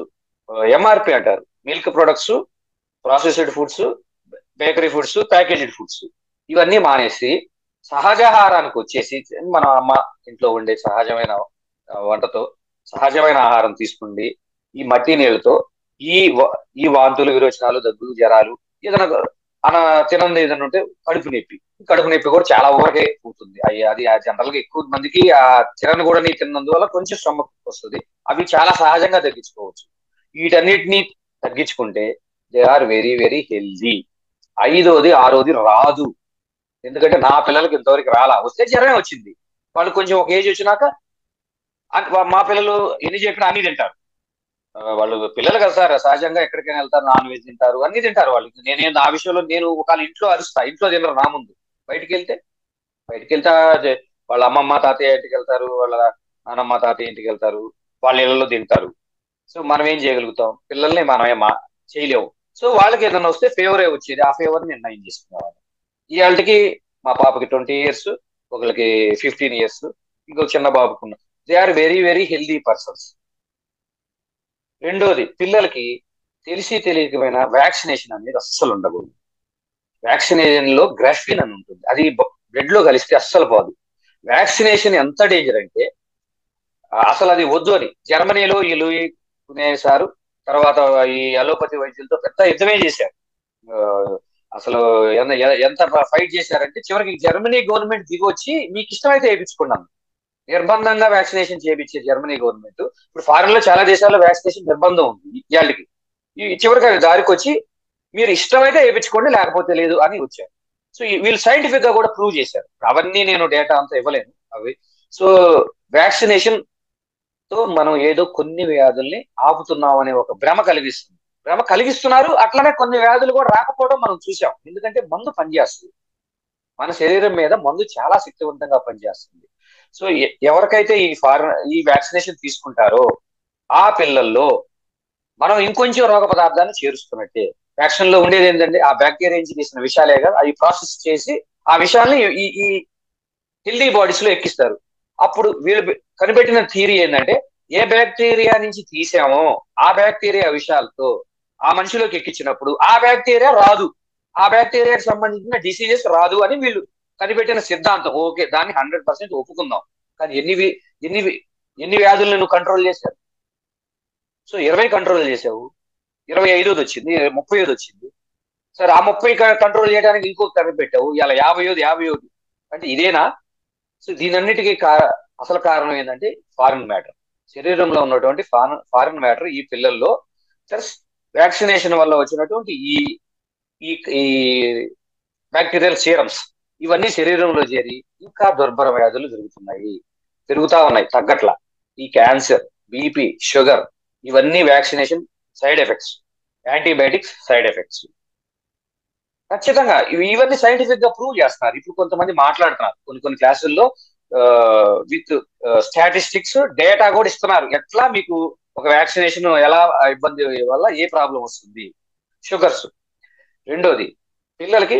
ఎంఆర్పి అంటారు, milk products, processed foods, bakery foods, packaged foods, ఇవన్నీ మానేసి సహజాహారానికి వచ్చేసి మన అమ్మ ఇంట్లో ఉండే సహజమైన వంటతో సహజమైన ఆహారం తీసుకుండి ఈ మట్టి నీళ్ళతో ఈ వాంతులు, విరోచనాలు, దగ్గు, జ్వరాలు, ఏదైనా తినంది ఏదైనా ఉంటే కడుపు నొప్పి కూడా చాలా వరకే పోతుంది. అది జనరల్ గా ఎక్కువ మందికి ఆ తినను కూడా నీ తిన్నందువల్ల కొంచెం శ్రమ వస్తుంది. అవి చాలా సహజంగా తగ్గించుకోవచ్చు. వీటన్నిటిని తగ్గించుకుంటే they are very very healthy. ఐదోది ఆరోది రాదు. ఎందుకంటే నా పిల్లలకి ఇంతవరకు రాలా, వస్తే జ్వరమే వచ్చింది. వాళ్ళు కొంచెం ఒక ఏజ్ వచ్చినాక మా పిల్లలు ఎన్ని చెప్పినా అన్ని తింటారు. వాళ్ళు పిల్లలు కదా సార్, సహజంగా ఎక్కడికైనా వెళ్తారు, నాన్ వెజ్ తింటారు, అన్ని తింటారు వాళ్ళు. నేనేం ఆ విషయంలో నేను ఒకవేళ ఇంట్లో అరుస్తా, ఇంట్లో తినరు నా ముందు. బయటికి వెళ్తే వాళ్ళ అమ్మమ్మ తాతయ్య ఇంటికి వెళ్తారు, వాళ్ళ నానమ్మ తాతయ్య ఇంటికి వెళ్తారు, వాళ్ళ ఇళ్లలో తింటారు. సో మనం ఏం చేయగలుగుతాం, పిల్లల్ని మనం ఏం చేయలేము. సో వాళ్ళకి ఏదైనా వస్తే ఫేవరే వచ్చేది, ఆ ఫేవర్ నిర్ణయం చేసుకునేవాళ్ళు. ఈ వాళ్ళకి మా పాపకి 20 years, ఒకరికి 15 years, ఇంకొక చిన్న బాబుకున్న. They are very very healthy persons. రెండోది, పిల్లలకి తెలియకపోయినా వ్యాక్సినేషన్ అనేది అస్సలు ఉండకూడదు. వ్యాక్సినేషన్ లో గ్రాఫిన్ అని ఉంటుంది, అది బ్లడ్ లో కలిస్తే అస్సలు పోదు. వ్యాక్సినేషన్ ఎంత డేంజర్ అంటే అసలు అది వద్దు అని జర్మనీలో ఈ లూయి సారు, తర్వాత ఈ అలోపతి వైద్యులతో పెద్ద యుద్ధమే చేశారు. అసలు ఎంత ఫైట్ చేశారంటే చివరికి జర్మనీ గవర్నమెంట్ దిగొచ్చి మీకు ఇష్టమైతే వేయించుకున్నాను, నిర్బంధంగా వ్యాక్సినేషన్ చేయించే జర్మనీ గవర్నమెంట్. ఇప్పుడు ఫారెన్ లో చాలా దేశాల్లో వ్యాక్సినేషన్ నిర్బంధం ఉంది ఇవాళకి. చివరికి అది దారికి వచ్చి మీరు ఇష్టమైతే వేయించుకోండి లేకపోతే లేదు అని వచ్చారు. సో వీళ్ళు సైంటిఫిక్ గా కూడా ప్రూవ్ చేశారు. అవన్నీ నేను డేటా అంతా ఇవ్వలేను అవి. సో వ్యాక్సినేషన్ తో మనం ఏదో కొన్ని వ్యాధుల్ని ఆపుతున్నాం అనే ఒక భ్రమ కలిగిస్తున్నారు. అట్లనే కొన్ని వ్యాధులు కూడా రాకపోవడం మనం చూసాం. ఎందుకంటే మందు పనిచేస్తుంది, మన శరీరం మీద మందు చాలా శక్తివంతంగా పనిచేస్తుంది. సో ఎవరికైతే ఈ వ్యాక్సినేషన్ తీసుకుంటారో ఆ పిల్లల్లో మనం ఇంకొంచెం రోగ పదార్థాన్ని చేరుస్తున్నట్టే. వ్యాక్సిన్ లో ఉండేది ఏంటంటే ఆ బ్యాక్టీరియా నుంచి తీసిన విషాలే కదా, అవి ప్రాసెస్ చేసి ఆ విషయాల్ని ఈ హెల్దీ బాడీస్ లో ఎక్కిస్తారు. అప్పుడు వీళ్ళు కనిపెట్టిన థియరీ ఏంటంటే ఏ బ్యాక్టీరియా నుంచి తీసామో ఆ బ్యాక్టీరియా విషయాలతో ఆ మనిషిలోకి ఎక్కించినప్పుడు ఆ బ్యాక్టీరియా రాదు, ఆ బ్యాక్టీరియాకి సంబంధించిన డిసీజెస్ రాదు అని వీళ్ళు కనిపెట్టిన సిద్ధాంతం. ఓకే, దాన్ని 100% ఒప్పుకుందాం. కానీ ఎన్ని వ్యాధులను నువ్వు కంట్రోల్ చేశారు? సో 20 కంట్రోల్ చేసావు, 25ది వచ్చింది, 30ది వచ్చింది. సరే ఆ 30 కంట్రోల్ చేయడానికి ఇంకొక కనిపెట్టావు, ఇలా 50ది అంటే ఇదేనా? సో దీనన్నిటికీ అసలు కారణం ఏంటంటే ఫారిన్ మ్యాటర్, శరీరంలో ఉన్నటువంటి ఫారిన్ మ్యాటర్ ఈ పిల్లల్లో ప్లస్ వ్యాక్సినేషన్ వల్ల వచ్చినటువంటి ఈ బ్యాక్టీరియల్ సీరమ్స్ ఇవన్నీ శరీరంలో చేరి ఇంకా దుర్భర వ్యాధులు పెరుగుతా ఉన్నాయి, తగ్గట్లా. ఈ క్యాన్సర్, బీపీ, షుగర్, ఇవన్నీ vaccination side effects, antibiotics side effects. ఖచ్చితంగా ఇవన్నీ సైంటిఫిక్ గా ప్రూవ్ చేస్తున్నారు. ఇప్పుడు కొంతమంది మాట్లాడుతున్నారు కొన్ని క్లాసుల్లో విత్ స్టాటిస్టిక్స్, డేటా కూడా ఇస్తున్నారు. ఎట్లా మీకు ఒక వ్యాక్సినేషన్ ఎలా ఇబ్బంది వల్ల ఏ ప్రాబ్లం వస్తుంది. షుగర్స్ రెండోది, పిల్లలకి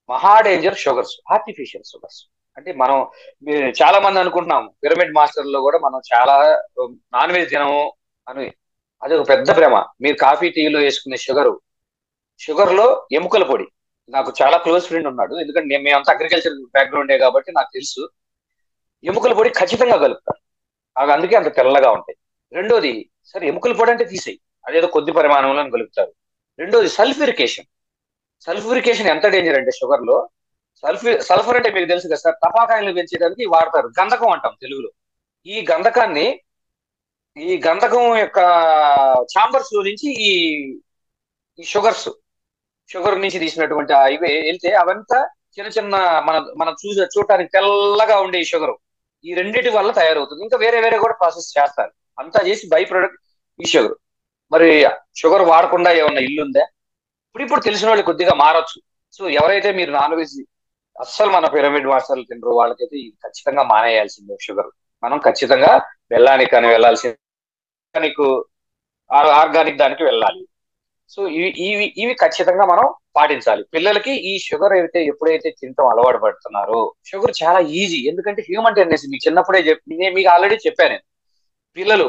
మహా డేంజర్ షుగర్స్, ఆర్టిఫిషియల్ షుగర్స్. అంటే మనం చాలా మంది అనుకుంటున్నాం పిరమిడ్ మాస్టర్ లో కూడా మనం చాలా నాన్ వెజ్ తినము అని. అది ఒక పెద్ద భ్రమ. మీరు కాఫీ టీలో వేసుకునే షుగరు షుగర్ లో ఎముకల పొడి. నాకు చాలా క్లోజ్ ఫ్రెండ్ ఉన్నాడు, ఎందుకంటే మేమంతా అగ్రికల్చర్ బ్యాక్గ్రౌండే కాబట్టి నాకు తెలుసు. ఎముకల పొడి ఖచ్చితంగా కలుపుతారు, అవి అందుకే అంత తెల్లగా ఉంటాయి. రెండోది, సరే ఎముకల పొడి అంటే తీసేయి, అదేదో కొద్ది పరిమాణంలో కలుపుతారు. రెండోది సల్ఫ్యూరికేషన్. సల్ఫ్యూరికేషన్ ఎంత డేంజర్ అంటే షుగర్ లో, సల్ఫర్ అంటే మీకు తెలుసు కదా సార్, టపాకాయలు పెంచడానికి వాడతారు, గంధకం అంటాం తెలుగులో. ఈ గంధకాన్ని, ఈ గంధకం యొక్క ఛాంబర్స్ లో నుంచి ఈ ఈ షుగర్ నుంచి తీసినటువంటి ఇవి వెళ్తే అవంతా చిన్న చిన్న, మన మనం చూడటానికి తెల్లగా ఉండే ఈ షుగర్, ఈ రెండిటి వల్ల తయారవుతుంది. ఇంకా వేరే వేరే కూడా ప్రాసెస్ చేస్తారు, అంతా చేసి బై ప్రొడక్ట్ ఈ షుగర్. మరి షుగర్ వాడకుండా ఏమన్నా ఇల్లు ఉందా? ఇప్పుడు తెలిసిన వాళ్ళు కొద్దిగా మారచ్చు. సో ఎవరైతే మీరు నాన్ వెజ్ అస్సలు మన పిరమిడ్ మాస్టర్లు తినరు, వాళ్ళకైతే ఇది ఖచ్చితంగా మానేయాల్సిందే షుగర్. మనం ఖచ్చితంగా వెళ్ళానికి అని వెళ్ళాల్సింది, ఆర్గానిక్ దానికి వెళ్ళాలి. సో ఇవి ఖచ్చితంగా మనం పాటించాలి. పిల్లలకి ఈ షుగర్ అయితే ఎప్పుడైతే తినటం అలవాటు పడుతున్నారో, షుగర్ చాలా ఈజీ, ఎందుకంటే హ్యూమన్ టెండెన్సీ. మీకు చిన్నప్పుడే నేను మీకు ఆల్రెడీ చెప్పాను నేను. పిల్లలు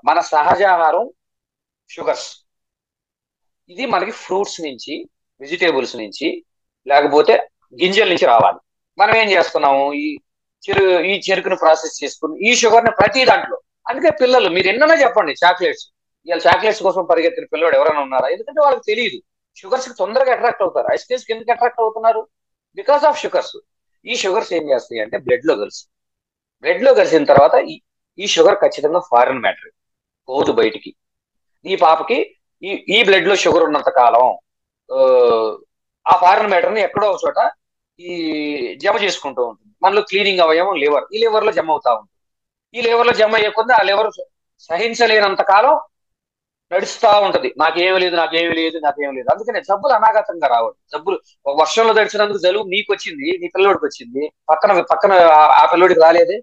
మన సహజ ఆహారం షుగర్స్. ఇది మనకి ఫ్రూట్స్ నుంచి, వెజిటేబుల్స్ నుంచి, లేకపోతే గింజల నుంచి రావాలి. మనం ఏం చేస్తున్నాము, ఈ చెరుకును ప్రాసెస్ చేసుకుని ఈ షుగర్ ని ప్రతి దాంట్లో. అందుకే పిల్లలు మీరు ఎన్నైనా చెప్పండి, చాక్లెట్స్, ఇవాళ చాక్లెట్స్ కోసం పరిగెత్తిన పిల్లడు ఎవరైనా ఉన్నారా? ఎందుకంటే వాళ్ళకి తెలియదు, షుగర్స్ కి తొందరగా అట్రాక్ట్ అవుతారు. ఐస్ క్రీమ్స్ కి ఎందుకు అట్రాక్ట్ అవుతున్నారు? Because of sugars. ఈ షుగర్స్ ఏం చేస్తాయి అంటే బ్లడ్ లో కలిసిన తర్వాత ఈ షుగర్ ఖచ్చితంగా ఫారిన్ మ్యాటర్, పోదు బయటికి. ఈ పాపకి ఈ బ్లడ్ లో షుగర్ ఉన్నంత కాలం ఆ ఫారిన్ మ్యాటర్ ని ఎక్కడో ఒక చోట ఈ జమ చేసుకుంటూ ఉంటుంది. మనలో క్లీనింగ్ అవయవం లివర్, ఈ లివర్ లో జమ అవుతా ఉంటుంది. ఈ లివర్ లో జమ అయ్యకుండా ఆ లివర్ సహించలేనంత కాలం నడుస్తా ఉంటది, నాకేమీ లేదు. అందుకనే జబ్బులు అనాగతంగా రావద్దు. జబ్బులు ఒక వర్షంలో తడిచినందుకు జలుబు నీకు వచ్చింది, నీ పిల్లోడికి వచ్చింది, పక్కన ఆ పిల్లోడికి రాలేదే.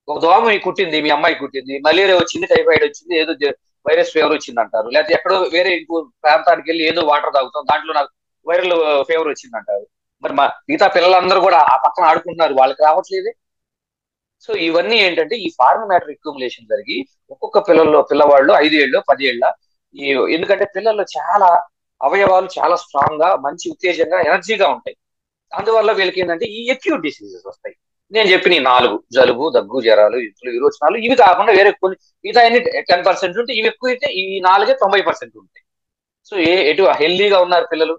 ఒక దోమ మీకు కుట్టింది, మీ అమ్మాయికి కుట్టింది, మలేరియా వచ్చింది, టైఫాయిడ్ వచ్చింది, ఏదో వైరస్ ఫీవర్ వచ్చింది అంటారు. లేకపోతే ఎక్కడో వేరే ఇంకో ప్రాంతానికి వెళ్ళి ఏదో వాటర్ తాగుతాం, దాంట్లో నాకు వైరల్ ఫీవర్ వచ్చింది అంటారు. మరి మిగతా పిల్లలందరూ కూడా ఆ పక్కన ఆడుకుంటున్నారు, వాళ్ళకి రావట్లేదే. సో ఇవన్నీ ఏంటంటే ఈ ఫారిన్ మ్యాటర్ అక్యుములేషన్ జరిగి ఒక్కొక్క పిల్లవాళ్ళు 5 ఏళ్ళు 10 ఏళ్ళ, ఎందుకంటే పిల్లల్లో చాలా అవయవాలు చాలా స్ట్రాంగ్ గా, మంచి ఉత్తేజంగా, ఎనర్జీగా ఉంటాయి. అందువల్ల వీళ్ళకి ఏంటంటే ఈ అక్యూట్ డిసీజెస్ వస్తాయి. నేను చెప్పిన ఈ 4, జలుబు, దగ్గు, జ్వరాలు, విరోచనాలు, ఇవి కాకుండా వేరే కొన్ని మిగతా 10% ఉంటే, ఇవి ఎక్కువ అయితే ఈ 4 90% ఉంటాయి. సో ఎటు హెల్దీగా ఉన్నారు పిల్లలు.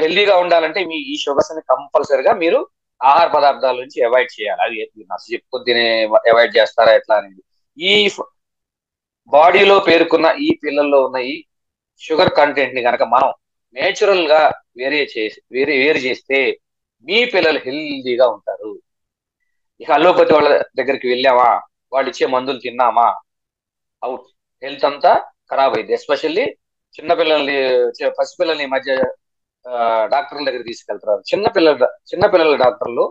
హెల్దీగా ఉండాలంటే ఈ షుగర్స్ ని కంపల్సరిగా మీరు ఆహార పదార్థాల నుంచి అవాయిడ్ చేయాలి. అది నచ్చ చెప్పుకొని తినే అవాయిడ్ చేస్తారా ఎట్లా అనేది. ఈ బాడీలో పేరుకున్న ఈ పిల్లల్లో ఉన్న ఈ షుగర్ కంటెంట్ ని కనుక మనం నేచురల్ గా వేరు చేస్తే మీ పిల్లలు హెల్దీగా ఉంటారు. ఇక అల్లోపతి వాళ్ళ దగ్గరికి వెళ్ళామా, వాళ్ళు ఇచ్చే మందులు తిన్నామా, అవుట్. హెల్త్ అంతా ఖరాబ్ అయింది. ఎస్పెషల్లీ పసిపిల్లల్ని మధ్య డాక్టర్ల దగ్గర తీసుకెళ్తున్నారు. చిన్నపిల్లల డాక్టర్లు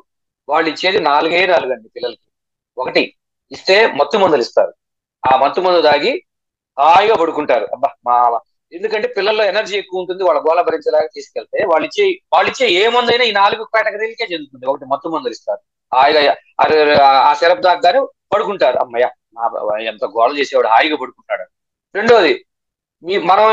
వాళ్ళు ఇచ్చేది 4 అండి పిల్లలకి. ఒకటి ఇస్తే మత్తు మందులు ఇస్తారు, ఆ మత్తు మందు తాగి హాయిగా పడుకుంటారు. అబ్బా ఎందుకంటే పిల్లల్లో ఎనర్జీ ఎక్కువ ఉంటుంది, వాళ్ళ గోళ భరించేలాగా తీసుకెళ్తే వాళ్ళు ఇచ్చే ఏ మందు అయినా ఈ 4 కేటగిరీలకే చెందుతుంది. ఒకటి మత్తు మందులు ఇస్తారు, హాయిగా ఆ సిరప్ తాగారు పడుకుంటారు. అమ్మయ్య ఎంత గోళ చేసేవాడు హాయిగా పడుకుంటాడు. రెండోది, మనం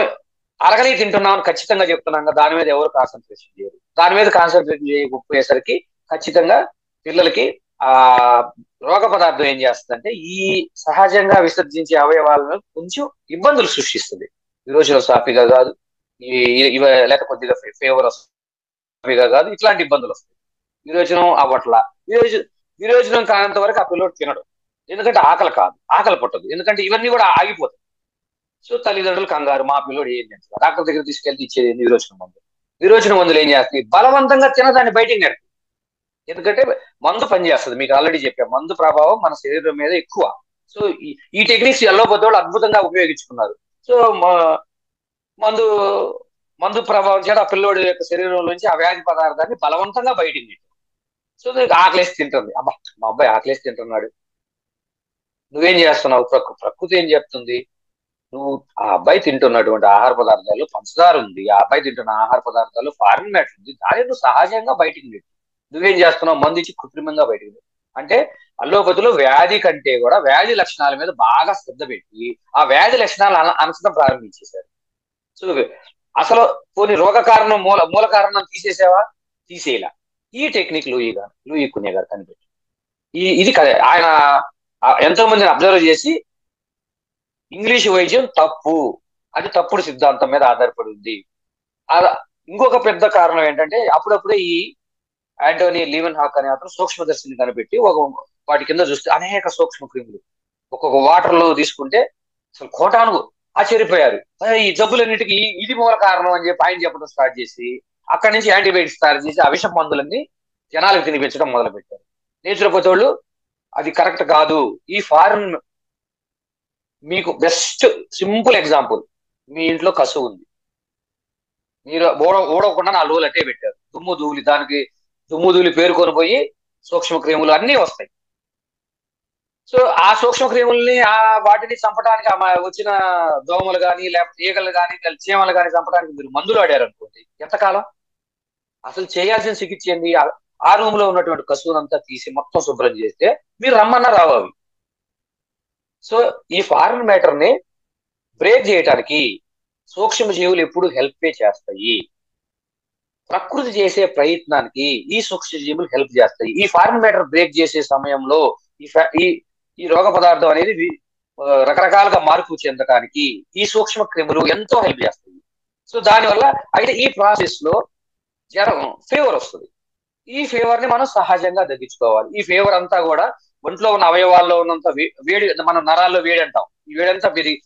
అరగని తింటున్నామని ఖచ్చితంగా చెప్తున్నాం కదా, దాని మీద ఎవరు కాన్సన్ట్రేషన్ చేయరు. దాని మీద కాన్సన్ట్రేట్ చేయకపోయేసరికి ఖచ్చితంగా పిల్లలకి ఆ రోగ పదార్థం ఏం చేస్తుందంటే ఈ సహజంగా విసర్జించే అవయవాలను కొంచెం ఇబ్బందులు సృష్టిస్తుంది. విరోచనం సాఫీగా కాదు, లేక కొద్దిగా ఫేవర్ సాఫీగా కాదు, ఇట్లాంటి ఇబ్బందులు వస్తాయి. విరోచనం అవ్వట్లా, విరోచనం కానంత వరకు ఆ పిల్లోడు తినడు, ఎందుకంటే ఆకలి పుట్టదు, ఎందుకంటే ఇవన్నీ కూడా ఆగిపోతాయి. సో తల్లిదండ్రులు కంగారు, మా పిల్లోడు ఏం చేస్తారు, డాక్టర్ దగ్గర తీసుకెళ్తే ఇచ్చేది విరోచన మందులు ఏం చేస్తాయి, బలవంతంగా తినదాన్ని బయటికి నెడతాయి. ఎందుకంటే మందు పనిచేస్తుంది, మీకు ఆల్రెడీ చెప్పాను, మందు ప్రభావం మన శరీరం మీద ఎక్కువ. సో ఈ టెక్నిక్స్ ఎల్లోపతి వాళ్ళు అద్భుతంగా ఉపయోగించుకున్నారు. సో మందు ప్రభావం చేత ఆ పిల్లోడి యొక్క శరీరం నుంచి ఆ వ్యాధి పదార్థాన్ని బలవంతంగా బయటికి నెట్టారు. సో ఆకలేసి తింటుంది. అబ్బా మా అబ్బాయి ఆకలేసి తింటున్నాడు, నువ్వేం చేస్తున్నావు? ప్రకృతి ఏం చెప్తుంది, నువ్వు ఆ అబ్బాయి తింటున్నటువంటి ఆహార పదార్థాలు పంచదార ఉంది, ఆ అబ్బాయి తింటున్న ఆహార పదార్థాలు ఫారిన్ మ్యాటర్ ఉంది, దాని నువ్వు సహజంగా బయటికి నెట్టు. నువ్వేం చేస్తున్నావు? మందు ఇచ్చి కృత్రిమంగా బయటికి నెట్టు. అంటే అల్లోపతిలో వ్యాధి కంటే కూడా వ్యాధి లక్షణాల మీద బాగా శ్రద్ధ పెట్టి ఆ వ్యాధి లక్షణాలు అనసడం ప్రారంభించేశారు. సో అసలు పోనీ రోగ కారణం మూల మూల కారణం తీసేసావా? తీసేయలా. ఈ టెక్నిక్ లూయి కున్య గారు కనిపెట్టి ఇది ఆయన ఎంతో మందిని అబ్జర్వ్ చేసి ఇంగ్లీష్ వైద్యం తప్పు, అది తప్పుడు సిద్ధాంతం మీద ఆధారపడి ఉంది. ఇంకొక పెద్ద కారణం ఏంటంటే అప్పుడప్పుడే ఈ యాంటోనీ లీవెన్ హాక్ అనే అతను సూక్ష్మదర్శిని కనిపెట్టి వాటి కింద చూస్తే అనేక సూక్ష్మ క్రిములు ఒక్కొక్క వాటర్ లో తీసుకుంటే అసలు కోటాను ఆశ్చర్యపోయారు. ఈ జబ్బులన్నిటికీ ఇది మూల కారణం అని చెప్పి ఆయన చెప్పడం స్టార్ట్ చేసి అక్కడి నుంచి యాంటీబయాటిక్స్ తయారు చేసి ఆ విష మందులన్నీ జనాలకు తినిపించడం మొదలు పెట్టారు. నేచురోపతి వాళ్ళు అది కరెక్ట్ కాదు. ఈ ఫారిన్ మీకు బెస్ట్ సింపుల్ ఎగ్జాంపుల్, మీ ఇంట్లో కసు ఉంది, మీరు ఊడకుండా 4 రోజులు అట్టే పెట్టారు. దుమ్ము ధూళి పేరుకొని పోయి సూక్ష్మ క్రిములు అన్నీ వస్తాయి. సో ఆ సూక్ష్మ క్రిముల్ని వాటిని చంపడానికి వచ్చిన దోమలు కానీ లేకపోతే ఈగలు కానీ చీమలు కానీ చంపడానికి మీరు మందులు ఆడారు అనుకోండి, ఎంతకాలం? అసలు చేయాల్సిన చికిత్స ఏంది? ఆ రూమ్ లో ఉన్నటువంటి కసువునంతా తీసి మొత్తం శుభ్రం చేస్తే మీరు రమ్మన్నా రావు అవి. సో ఈ ఫారిన్ మ్యాటర్ ని బ్రేక్ చేయడానికి సూక్ష్మ జీవులు ఎప్పుడు హెల్ప్ చేస్తాయి. ప్రకృతి చేసే ప్రయత్నానికి ఈ సూక్ష్మ జీవులు హెల్ప్ చేస్తాయి. ఈ ఫారిన్ మ్యాటర్ బ్రేక్ చేసే సమయంలో ఈ రోగ పదార్థం అనేది రకరకాలుగా మార్పు చెందడానికి ఈ సూక్ష్మ క్రిములు ఎంతో హెల్ప్ చేస్తాయి. సో దానివల్ల అయితే ఈ ప్రాసెస్ లో జ్వరం, ఫీవర్ వస్తుంది. ఈ ఫీవర్ ని మనం సహజంగా తగ్గించుకోవాలి. ఈ ఫీవర్ అంతా కూడా ఒంట్లో ఉన్న అవయవాల్లో ఉన్నంత వేడి, మనం నరాల్లో వేడి అంటాం, ఈ వేడంతా పెరిగి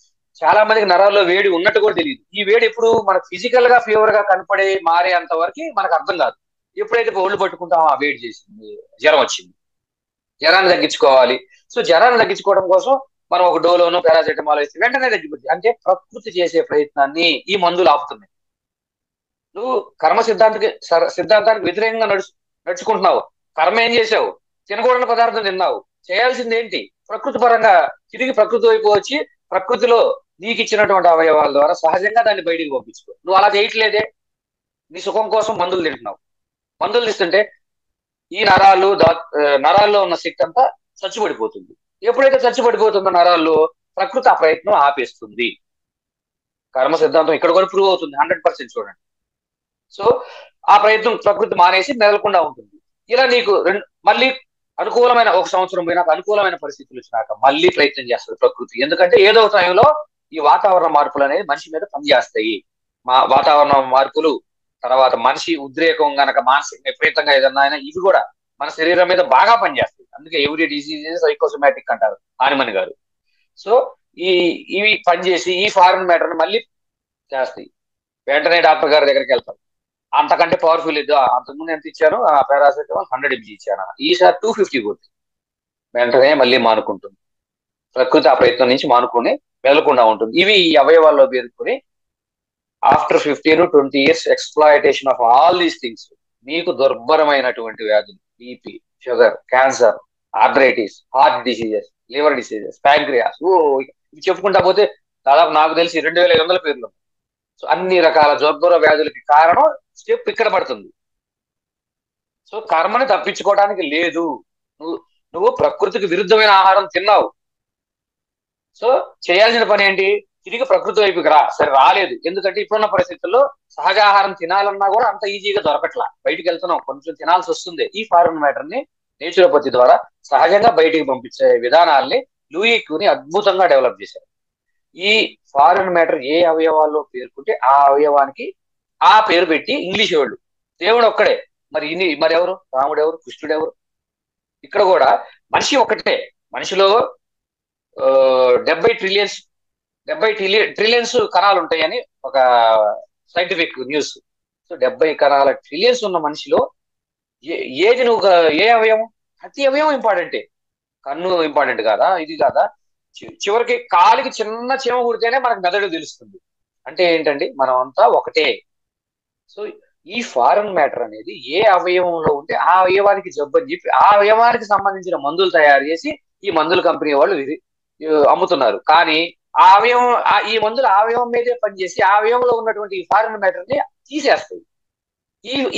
చాలా మందికి నరాల్లో వేడి ఉన్నట్టు కూడా తెలియదు. ఈ వేడి ఎప్పుడు మనకు ఫిజికల్ గా ఫీవర్ గా కనపడే మారేంత వరకు మనకు అర్థం కాదు. ఎప్పుడైతే ఒళ్ళు పట్టుకుంటామో ఆ వేడి చేసింది, జ్వరం వచ్చింది, జ్వరాన్ని తగ్గించుకోవాలి. సో జ్వరాన్ని తగ్గించుకోవడం కోసం మనం ఒక డోలోనో పారాసెటమాల్ వేస్తే వెంటనే తగ్గిపోతుంది. అంటే ప్రకృతి చేసే ప్రయత్నాన్ని ఈ మందులు ఆపుతున్నాయి. నువ్వు కర్మ సిద్ధాంతానికి వ్యతిరేకంగా నడుచుకుంటున్నావు. కర్మ ఏం చేసావు? తినకూడని పదార్థం తిన్నావు. చేయాల్సింది ఏంటి? ప్రకృతి పరంగా తిరిగి ప్రకృతి వైపు వచ్చి ప్రకృతిలో నీకు ఇచ్చినటువంటి అవయవాల ద్వారా సహజంగా దాన్ని బయటికి పంపించుకో. నువ్వు అలా చేయట్లేదే, నీ సుఖం కోసం మందులు తింటున్నావు. మందులు ఇస్తుంటే ఈ నరాల్లో ఉన్న శక్తి అంతా చచ్చుబడిపోతుంది. ఎప్పుడైతే చచ్చుబడిపోతుందో నరాల్లో, ప్రకృతి ఆ ప్రయత్నం ఆపేస్తుంది. కర్మ సిద్ధాంతం ఇక్కడ కూడా ప్రూవ్ అవుతుంది 100%. చూడండి. సో ఆ ప్రయత్నం ప్రకృతి మానేసి మెదలకుండా ఉంటుంది. ఇలా నీకు మళ్ళీ అనుకూలమైన ఒక సంవత్సరం పోయినాక అనుకూలమైన పరిస్థితులు వచ్చినాక మళ్ళీ ప్రయత్నం చేస్తుంది ప్రకృతి. ఎందుకంటే ఏదో టైంలో ఈ వాతావరణ మార్పులు అనేది మనిషి మీద పనిచేస్తాయి. వాతావరణ మార్పులు తర్వాత మనిషి ఉద్రేకం గనక మానసిక విపరీతంగా ఏదన్నా ఇవి కూడా మన శరీరం మీద బాగా పనిచేస్తాయి. అందుకే ఎవ్రీ డిసీజ్ సైకోసోమాటిక్ అంటారు హానిమన్ గారు. సో ఇవి పనిచేసి ఈ ఫారిన్ మ్యాటర్ మళ్ళీ చేస్తాయి. వెంటనే డాక్టర్ గారి దగ్గరికి వెళ్తారు. అంతకంటే పవర్ఫుల్ ఇది, అంతకుముందు ఎంత ఇచ్చాను ఆ పారాసెటమాల్ 100 mg ఇచ్చాను, ఈసారి 250 కొట్టి వెంటనే మళ్ళీ మానుకుంటుంది. ప్రకృతి ఆ ప్రయత్నం నుంచి మానుకుని వెళ్లకుండా ఉంటుంది. ఇవి ఈ అవయవాల్లో పేరుకుని after 15 to 20 years exploitation of all these things మీకు దుర్భరమైనటువంటి వ్యాధులు, BP, sugar, cancer, arthritis, heart diseases, liver diseases, pancreas, ఇవి చెప్పుకుంటా పోతే దాదాపు నాకు తెలిసి 2500 పేర్లు. సో అన్ని రకాల దుర్భర వ్యాధులకి కారణం స్టెప్ ఇక్కడ పడుతుంది. సో కర్మని తప్పించుకోవడానికి లేదు. నువ్వు ప్రకృతికి విరుద్ధమైన ఆహారం తిన్నావు. సో చేయాల్సిన పని ఏంటి? తిరిగి ప్రకృతి వైపుకి రా. సరే రాలేదు, ఎందుకంటే ఇప్పుడున్న పరిస్థితుల్లో సహజ ఆహారం తినాలన్నా కూడా అంత ఈజీగా దొరకట్లా. బయటికి వెళ్తున్నాం, కొంచెం తినాల్సి వస్తుంది. ఈ ఫారిన్ మ్యాటర్ ని నేచురోపతి ద్వారా సహజంగా బయటికి పంపించే విధానాల్ని లూయి క్యూని అద్భుతంగా డెవలప్ చేశారు. ఈ ఫారిన్ మ్యాటర్ ఏ అవయవాల్లో పేర్కొంటే ఆ అవయవానికి ఆ పేరు పెట్టి ఇంగ్లీష్ వాళ్ళు, దేవుడు ఒక్కడే, మరి ఎవరు? రాముడు ఎవరు? కృష్ణుడు ఎవరు? ఇక్కడ కూడా మనిషి ఒక్కటే. మనిషిలో 70 ట్రిలియన్స్ కణాలు ఉంటాయని ఒక సైంటిఫిక్ న్యూస్. సో 70 కణాల ట్రిలియన్స్ ఉన్న మనిషిలో ఏది నువ్వు ఏ అవయవం? ప్రతి అవయవం ఇంపార్టెంటే. కన్ను ఇంపార్టెంట్ కాదా? ఇది కాదా? చివరికి కాలికి చిన్న చీమ కుడితేనే మనకు మెదడు తెలుస్తుంది. అంటే ఏంటండి, మనం అంతా ఒకటే. సో ఈ ఫారిన్ మ్యాటర్ అనేది ఏ అవయవంలో ఉంటే ఆ అవయవానికి జబ్బు అని చెప్పి ఆ అవయవానికి సంబంధించిన మందులు తయారు చేసి ఈ మందుల కంపెనీ వాళ్ళు అమ్ముతున్నారు. కానీ ఆ అవయవం, ఈ మందులు ఆ అవయవం మీదే పనిచేసి ఆ అవయవంలో ఉన్నటువంటి ఈ ఫారిన్ మ్యాటర్ ని తీసేస్తాయి.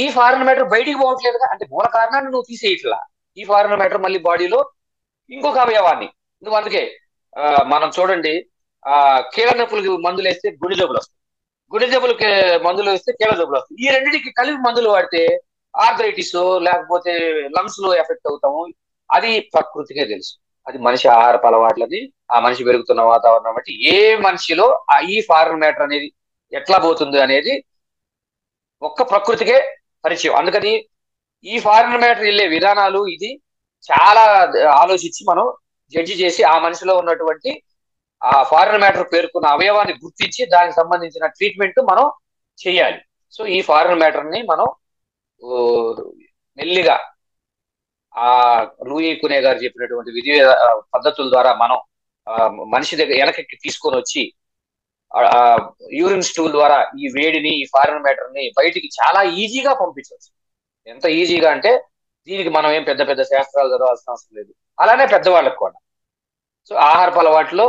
ఈ ఫారిన్ మ్యాటర్ బయటికి పోవట్లేదుగా, అంటే మూల కారణాన్ని నువ్వు తీసేయట్లా. ఈ ఫారిన్ మ్యాటర్ మళ్ళీ బాడీలో ఇంకొక అవయవాన్ని నువ్వు, అందుకే మనం చూడండి, కీళ్ళ నొప్పులకి మందులు వేస్తే గుండె జబ్బులు వస్తాయి. గుండె జబ్బులకి మందులు వేస్తే కీళ్ళ జబ్బులు వస్తాయి. ఈ రెండింటికి కలిపి మందులు వాడితే ఆర్థరైటిస్ లేకపోతే లంగ్స్ లో ఎఫెక్ట్ అవుతాము. అది ప్రకృతికే తెలుసు. అది మనిషి ఆహారపు అలవాట్లది, ఆ మనిషి పెరుగుతున్న వాతావరణం బట్టి ఏ మనిషిలో ఈ ఫారెన్ మ్యాటర్ అనేది ఎట్లా పోతుంది అనేది ఒక్క ప్రకృతికే పరిచయం. అందుకని ఈ ఫారెన్ మ్యాటర్ వెళ్ళే విధానాలు ఇది చాలా ఆలోచించి మనం జడ్జి చేసి ఆ మనిషిలో ఉన్నటువంటి ఆ ఫారెన్ మ్యాటర్ పేర్కొన్న అవయవాన్ని గుర్తించి దానికి సంబంధించిన ట్రీట్మెంట్ మనం చేయాలి. సో ఈ ఫారెన్ మ్యాటర్ ని మనం మెల్లిగా ఆ లూయి కునే గారు చెప్పినటువంటి విధి పద్ధతుల ద్వారా మనం మనిషి దగ్గర వెనక్కి తీసుకొని వచ్చి యూరిన్ స్టూల్ ద్వారా ఈ వేడిని, ఈ ఫారెన్ మ్యాటర్ ని బయటికి చాలా ఈజీగా పంపించవచ్చు. ఎంత ఈజీగా అంటే దీనికి మనం ఏం పెద్ద పెద్ద శాస్త్రాలు చదవాల్సిన అవసరం లేదు. అలానే పెద్దవాళ్ళకు కూడా. సో ఆహారపు అలవాట్లో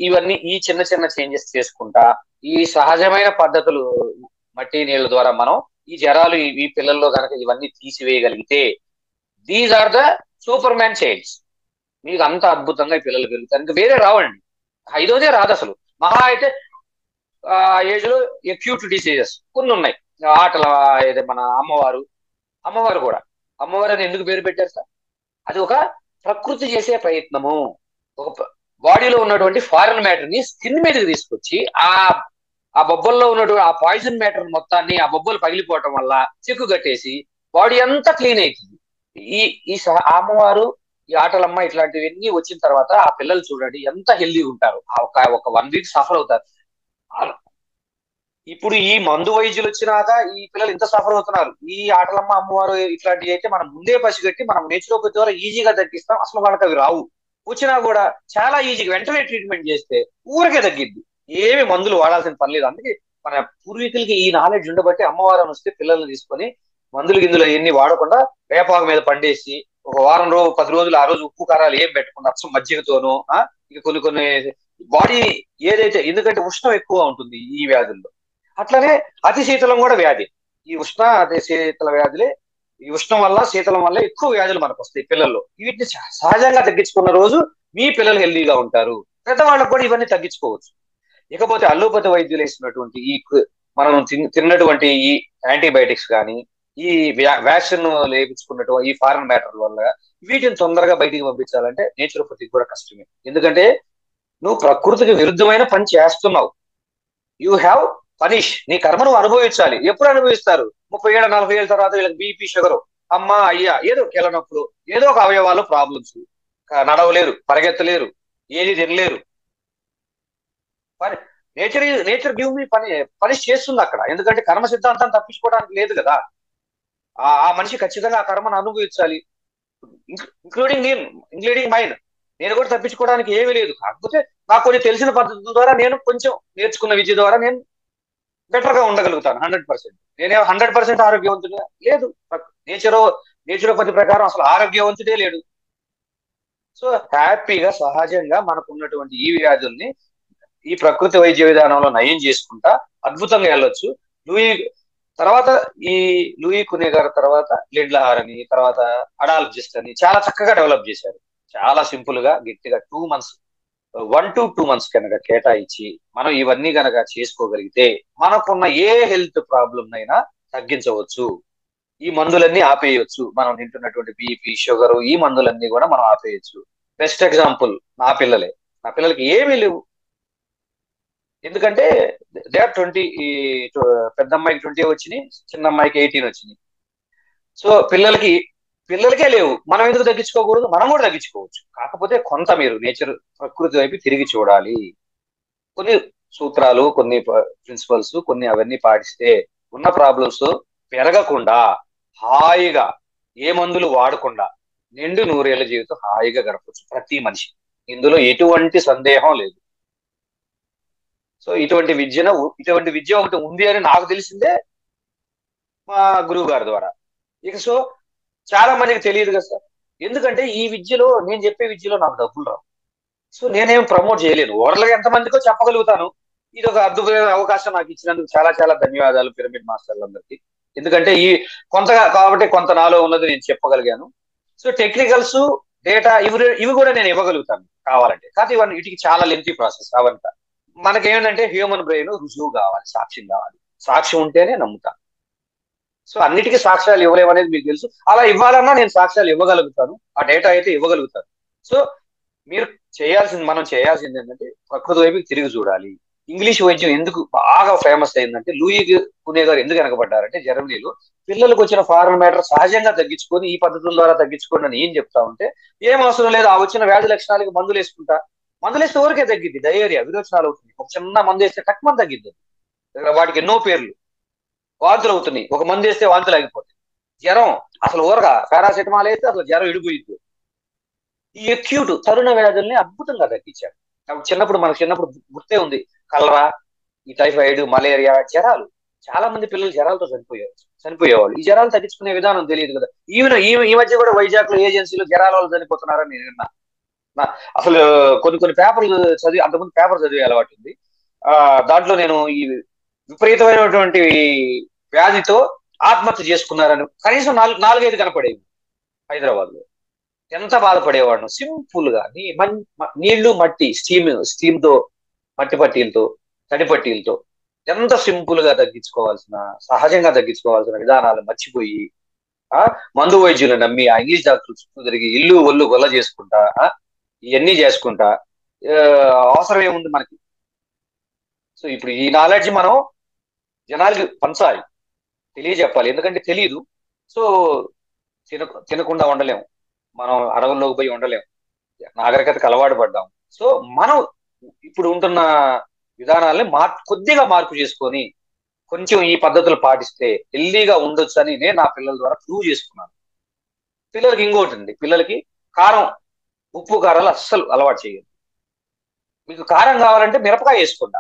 ఇవన్నీ ఈ చిన్న చిన్న చేంజెస్ చేసుకుంటా ఈ సహజమైన పద్ధతులు మట్టి నీళ్ళ ద్వారా మనం ఈ జ్వరాలు ఈ పిల్లల్లో కనుక ఇవన్నీ తీసివేయగలిగితే these are the super man childs. మీకు అంత అద్భుతంగా ఈ పిల్లలు పెరుగుతారు. ఇంకా వేరే రావండి. ఐదోదే రాదు అసలు. మహా అయితే ఏజ్ లో అక్యూట్ డిసీజెస్ కొన్ని ఉన్నాయి. ఆటల మన అమ్మవారు కూడా అమ్మవారు అని ఎందుకు పేరు పెట్టారు సార్? అది ఒక ప్రకృతి చేసే ప్రయత్నము. ఒక బాడీలో ఉన్నటువంటి ఫారెన్ మ్యాటర్ ని స్కిన్ మీదకి తీసుకొచ్చి ఆ బొబ్బల్లో ఉన్నటువంటి ఆ పాయిజన్ మ్యాటర్ మొత్తాన్ని ఆ బొబ్బలు పగిలిపోవటం వల్ల చిక్కు కట్టేసి బాడీ అంతా క్లీన్ అవుతుంది. ఈ అమ్మవారు, ఈ ఆటలమ్మ ఇట్లాంటివన్నీ వచ్చిన తర్వాత ఆ పిల్లలు చూడండి ఎంత హెల్దీగా ఉంటారు. ఒక 1 వీక్ సఫర్ అవుతారు. ఇప్పుడు ఈ మందు వైద్యులు వచ్చినాక ఈ పిల్లలు ఇంత సఫర్ అవుతున్నారు. ఈ ఆటలమ్మ, అమ్మవారు ఇట్లాంటివి అయితే మనం ముందే పసిగట్టి మనం నేచురోపతి ద్వారా ఈజీగా తగ్గిస్తాం. అసలు వాళ్ళకి అవి రావు. వచ్చినా కూడా చాలా ఈజీగా వెంటనే ట్రీట్మెంట్ చేస్తే ఊరికే తగ్గిద్ది. ఏమి మందులు వాడాల్సిన పని లేదు. అందుకే మన పూర్వీకులకి ఈ నాలెడ్జ్ ఉండబట్టి అమ్మవారం వస్తే పిల్లల్ని తీసుకొని మందులు గిందులు అవన్నీ వాడకుండా వేపాకు మీద పండేసి ఒక వారం 10 రోజులు ఆ రోజు ఉప్పు కారాలు ఏం పెట్టకుండా అచ్చం మజ్జిగతోనూ ఇక కొన్ని బాడీ ఏదైతే, ఎందుకంటే ఉష్ణం ఎక్కువ ఉంటుంది ఈ వ్యాధుల్లో. అట్లనే అతి శీతలం కూడా వ్యాధి. ఈ అతి శీతల వ్యాధులే, ఈ ఉష్ణం వల్ల శీతలం వల్ల ఎక్కువ వ్యాధులు మనకు వస్తాయి పిల్లల్లో. వీటిని సహజంగా తగ్గించుకున్న రోజు మీ పిల్లలు హెల్దీగా ఉంటారు. పెద్దవాళ్ళకు కూడా ఇవన్నీ తగ్గించుకోవచ్చు. ఇకపోతే అల్లోపతి వైద్యులు వేసినటువంటి మనం తిన్నటువంటి ఈ యాంటీబయాటిక్స్ కానీ ఈ వ్యాక్సిన్ వేయించుకున్నటువంటి ఈ ఫారెన్ మ్యాటర్ వల్ల వీటిని తొందరగా బయటికి పంపించాలంటే నేచురోపతికి కూడా కష్టమే. ఎందుకంటే నువ్వు ప్రకృతికి విరుద్ధమైన పని చేస్తున్నావు. You have punish. నీ కర్మ నువ్వు అనుభవించాలి. ఎప్పుడు అనుభవిస్తారు? 30 ఏళ్ళ 40 ఏళ్ళ తర్వాత వీళ్ళకి బీపీ, షుగర్, అమ్మా అయ్యా ఏదో కీళ్ళ నొప్పులు, ఏదో ఒక అవయవాలు ప్రాబ్లమ్స్, నడవలేరు, పరిగెత్తలేరు, ఏది తినలేరు. నేచర్ గివ్ మీ పనిష్ చేస్తుంది అక్కడ. ఎందుకంటే కర్మ సిద్ధాంతం తప్పించుకోవడానికి లేదు కదా. ఆ మనిషి ఖచ్చితంగా ఆ కర్మను అనుభవించాలి. Including mind. నేను కూడా తప్పించుకోవడానికి ఏమీ లేదు. కాకపోతే నాకు కొంచెం తెలిసిన పద్ధతుల ద్వారా, నేను కొంచెం నేర్చుకున్న విద్య ద్వారా నేను బెటర్ గా ఉండగలుగుతాను. 100%. నేనే 100% ఆరోగ్యవంతుడే లేదు. నేచురోపతి ప్రకారం అసలు ఆరోగ్యవంతుడే లేడు. సో హ్యాపీగా సహజంగా మనకు ఉన్నటువంటి ఈ వ్యాధుల్ని ఈ ప్రకృతి వైద్య విధానంలో నయం చేసుకుంటా అద్భుతంగా వెళ్ళొచ్చు. లూయి కునే గారి తర్వాత లిండ్లహార్ అని, తర్వాత అడాలజిస్ట్ అని చాలా చక్కగా డెవలప్ చేశారు. చాలా సింపుల్ గా గట్టిగా 2 months 1 to 2 months కనుక కేటాయించి మనం ఇవన్నీ కనుక చేసుకోగలిగితే మనకున్న ఏ హెల్త్ ప్రాబ్లం అయినా తగ్గించవచ్చు. ఈ మందులన్నీ ఆపేయవచ్చు. మనం తింటున్నటువంటి బీపీ, షుగర్, ఈ మందులన్నీ కూడా మనం ఆపేయచ్చు. బెస్ట్ ఎగ్జాంపుల్ నా పిల్లలకి ఏమీ లేవు. ఎందుకంటే దే ఆర్ 20. పెద్ద అమ్మాయికి 20 వచ్చినాయి, చిన్న అమ్మాయికి 18 వచ్చినాయి. సో పిల్లలకే లేవు. మనం ఎందుకు తగ్గించుకోకూడదు? మనం కూడా తగ్గించుకోవచ్చు. కాకపోతే కొంత మీరు ప్రకృతి వైపు తిరిగి చూడాలి. కొన్ని సూత్రాలు, కొన్ని ప్రిన్సిపల్స్, కొన్ని అవన్నీ పాటిస్తే ఉన్న ప్రాబ్లమ్స్ పెరగకుండా హాయిగా, ఏ మందులు వాడకుండా నిండు 100 ఏళ్ల జీవితం హాయిగా గడపచ్చు ప్రతి మనిషి. ఇందులో ఎటువంటి సందేహం లేదు. సో ఇటువంటి విద్య ఒకటి ఉంది అని నాకు తెలిసిందే మా గురువు గారి ద్వారా. ఇక సో చాలా మందికి తెలియదు కదా సార్. ఎందుకంటే ఈ విద్యలో, నేను చెప్పే విద్యలో నాకు డబ్బులు రావు. సో నేనేం ప్రమోట్ చేయలేను. ఓవర్గా ఎంతమందికో చెప్పగలుగుతాను. ఇది ఒక అద్భుతమైన అవకాశం నాకు ఇచ్చినందుకు చాలా చాలా ధన్యవాదాలు పిరమిడ్ మాస్టర్లందరికీ. ఎందుకంటే కాబట్టి కొంత నాలో ఉన్నది నేను చెప్పగలిగాను. సో టెక్నికల్స్, డేటా ఇవి కూడా నేను ఇవ్వగలుగుతాను కావాలంటే. కాకపోతే వీటికి చాలా లెంతీ ప్రాసెస్ అవంతా. మనకేంటంటే హ్యూమన్ బ్రెయిన్ రుజువు కావాలి, సాక్ష్యం కావాలి. సాక్ష్యం ఉంటేనే నమ్ముతా. సో అన్నిటికీ సాక్ష్యాలు ఇవ్వలేము అనేది మీకు తెలుసు. అలా ఇవ్వాలన్నా నేను సాక్ష్యాలు ఇవ్వగలుగుతాను, ఆ డేటా అయితే ఇవ్వగలుగుతాను. సో మీరు మనం చేయాల్సింది ఏంటంటే ప్రకృతి వైపుకి తిరిగి చూడాలి. ఇంగ్లీష్ వైద్యం ఎందుకు బాగా ఫేమస్ అయిందంటే, లూయి పునే గారు ఎందుకు వెనకబడ్డారంటే, జర్మనీలో పిల్లలకు వచ్చిన ఫారెన్ మ్యాటర్ సహజంగా తగ్గించుకొని ఈ పద్ధతుల ద్వారా తగ్గించుకోండి అని ఏం చెప్తా ఉంటే, ఏం అవసరం లేదు, ఆ వచ్చిన వ్యాధి లక్షణాలకు మందులు వేసుకుంటా. మందులు వేస్తే ఊరికే తగ్గిద్ది, డయేరియా విరోచనాలు అవుతుంది. ఒక చిన్న మందు వేస్తే టక్మని తగ్గిద్ది. వాటికి ఎన్నో పేర్లు. వాంతులు అవుతున్నాయి, ఒక మందు వేస్తే వాంతులు ఆగిపోతాయి. జ్వరం అసలు ఊరగా పారాసెటమాల్ వేస్తే అసలు జ్వరం ఇడిపోయిద్ది. ఈ అక్యూట్ తరుణ వ్యాధుల్ని అద్భుతంగా తగ్గించారు. మనకు చిన్నప్పుడు గుర్తే ఉంది, కలరా, ఈ టైఫాయిడ్, మలేరియా, జ్వరాలు. చాలా మంది పిల్లలు జ్వరాలతో చనిపోయేవాళ్ళు. ఈ జ్వరాలు తగ్గించుకునే విధానం తెలియదు కదా. ఈవెన్ ఈ మధ్య కూడా వైజాగ్ లో ఏజెన్సీలో జ్వరాల వాళ్ళు చనిపోతున్నారని నేను విన్నా. అసలు కొన్ని పేపర్లు చదివి, అంతకుముందు పేపర్ చదివే అలవాటు ఉంది. దాంట్లో నేను ఈ విపరీతమైనటువంటి వ్యాధితో ఆత్మహత్య చేసుకున్నారని కనీసం నాలుగైదు కనపడేవి హైదరాబాద్ లో. ఎంత బాధపడేవాడు. సింపుల్ గా నీళ్లు మట్టి స్టీమ్ తో, మట్టి పట్టీలతో, తడి పట్టీలతో ఎంత సింపుల్ గా సహజంగా తగ్గించుకోవాల్సిన విధానాలు మర్చిపోయి మందు వైద్యులు నమ్మి ఆ ఇంగ్లీష్ డాక్టర్లు చుట్టూ తిరిగి ఇల్లు ఒళ్ళు గొల్ల చేసుకుంటా, ఇవన్నీ చేసుకుంటా అవసరం ఏముంది మనకి? సో ఇప్పుడు ఈ నాలెడ్జ్ మనం జనాలకి పంచాలి, తెలియజెప్పాలి. ఎందుకంటే తెలియదు. సో తినకుండా ఉండలేము, మనం అడవుల్లోకి పోయి ఉండలేము, నాగరికతకు అలవాటు పడ్డాం. సో మనం ఇప్పుడు ఉంటున్న విధానాలని కొద్దిగా మార్పు చేసుకొని కొంచెం ఈ పద్ధతులు పాటిస్తే హెల్దీగా ఉండొచ్చు అని నేను నా పిల్లల ద్వారా ప్రూవ్ చేసుకున్నాను. పిల్లలకి ఇంకోటి ఉంది, పిల్లలకి కారం, ఉప్పు కారాలు అస్సలు అలవాటు చేయదు. మీకు కారం కావాలంటే మిరపకాయ వేసుకోండి,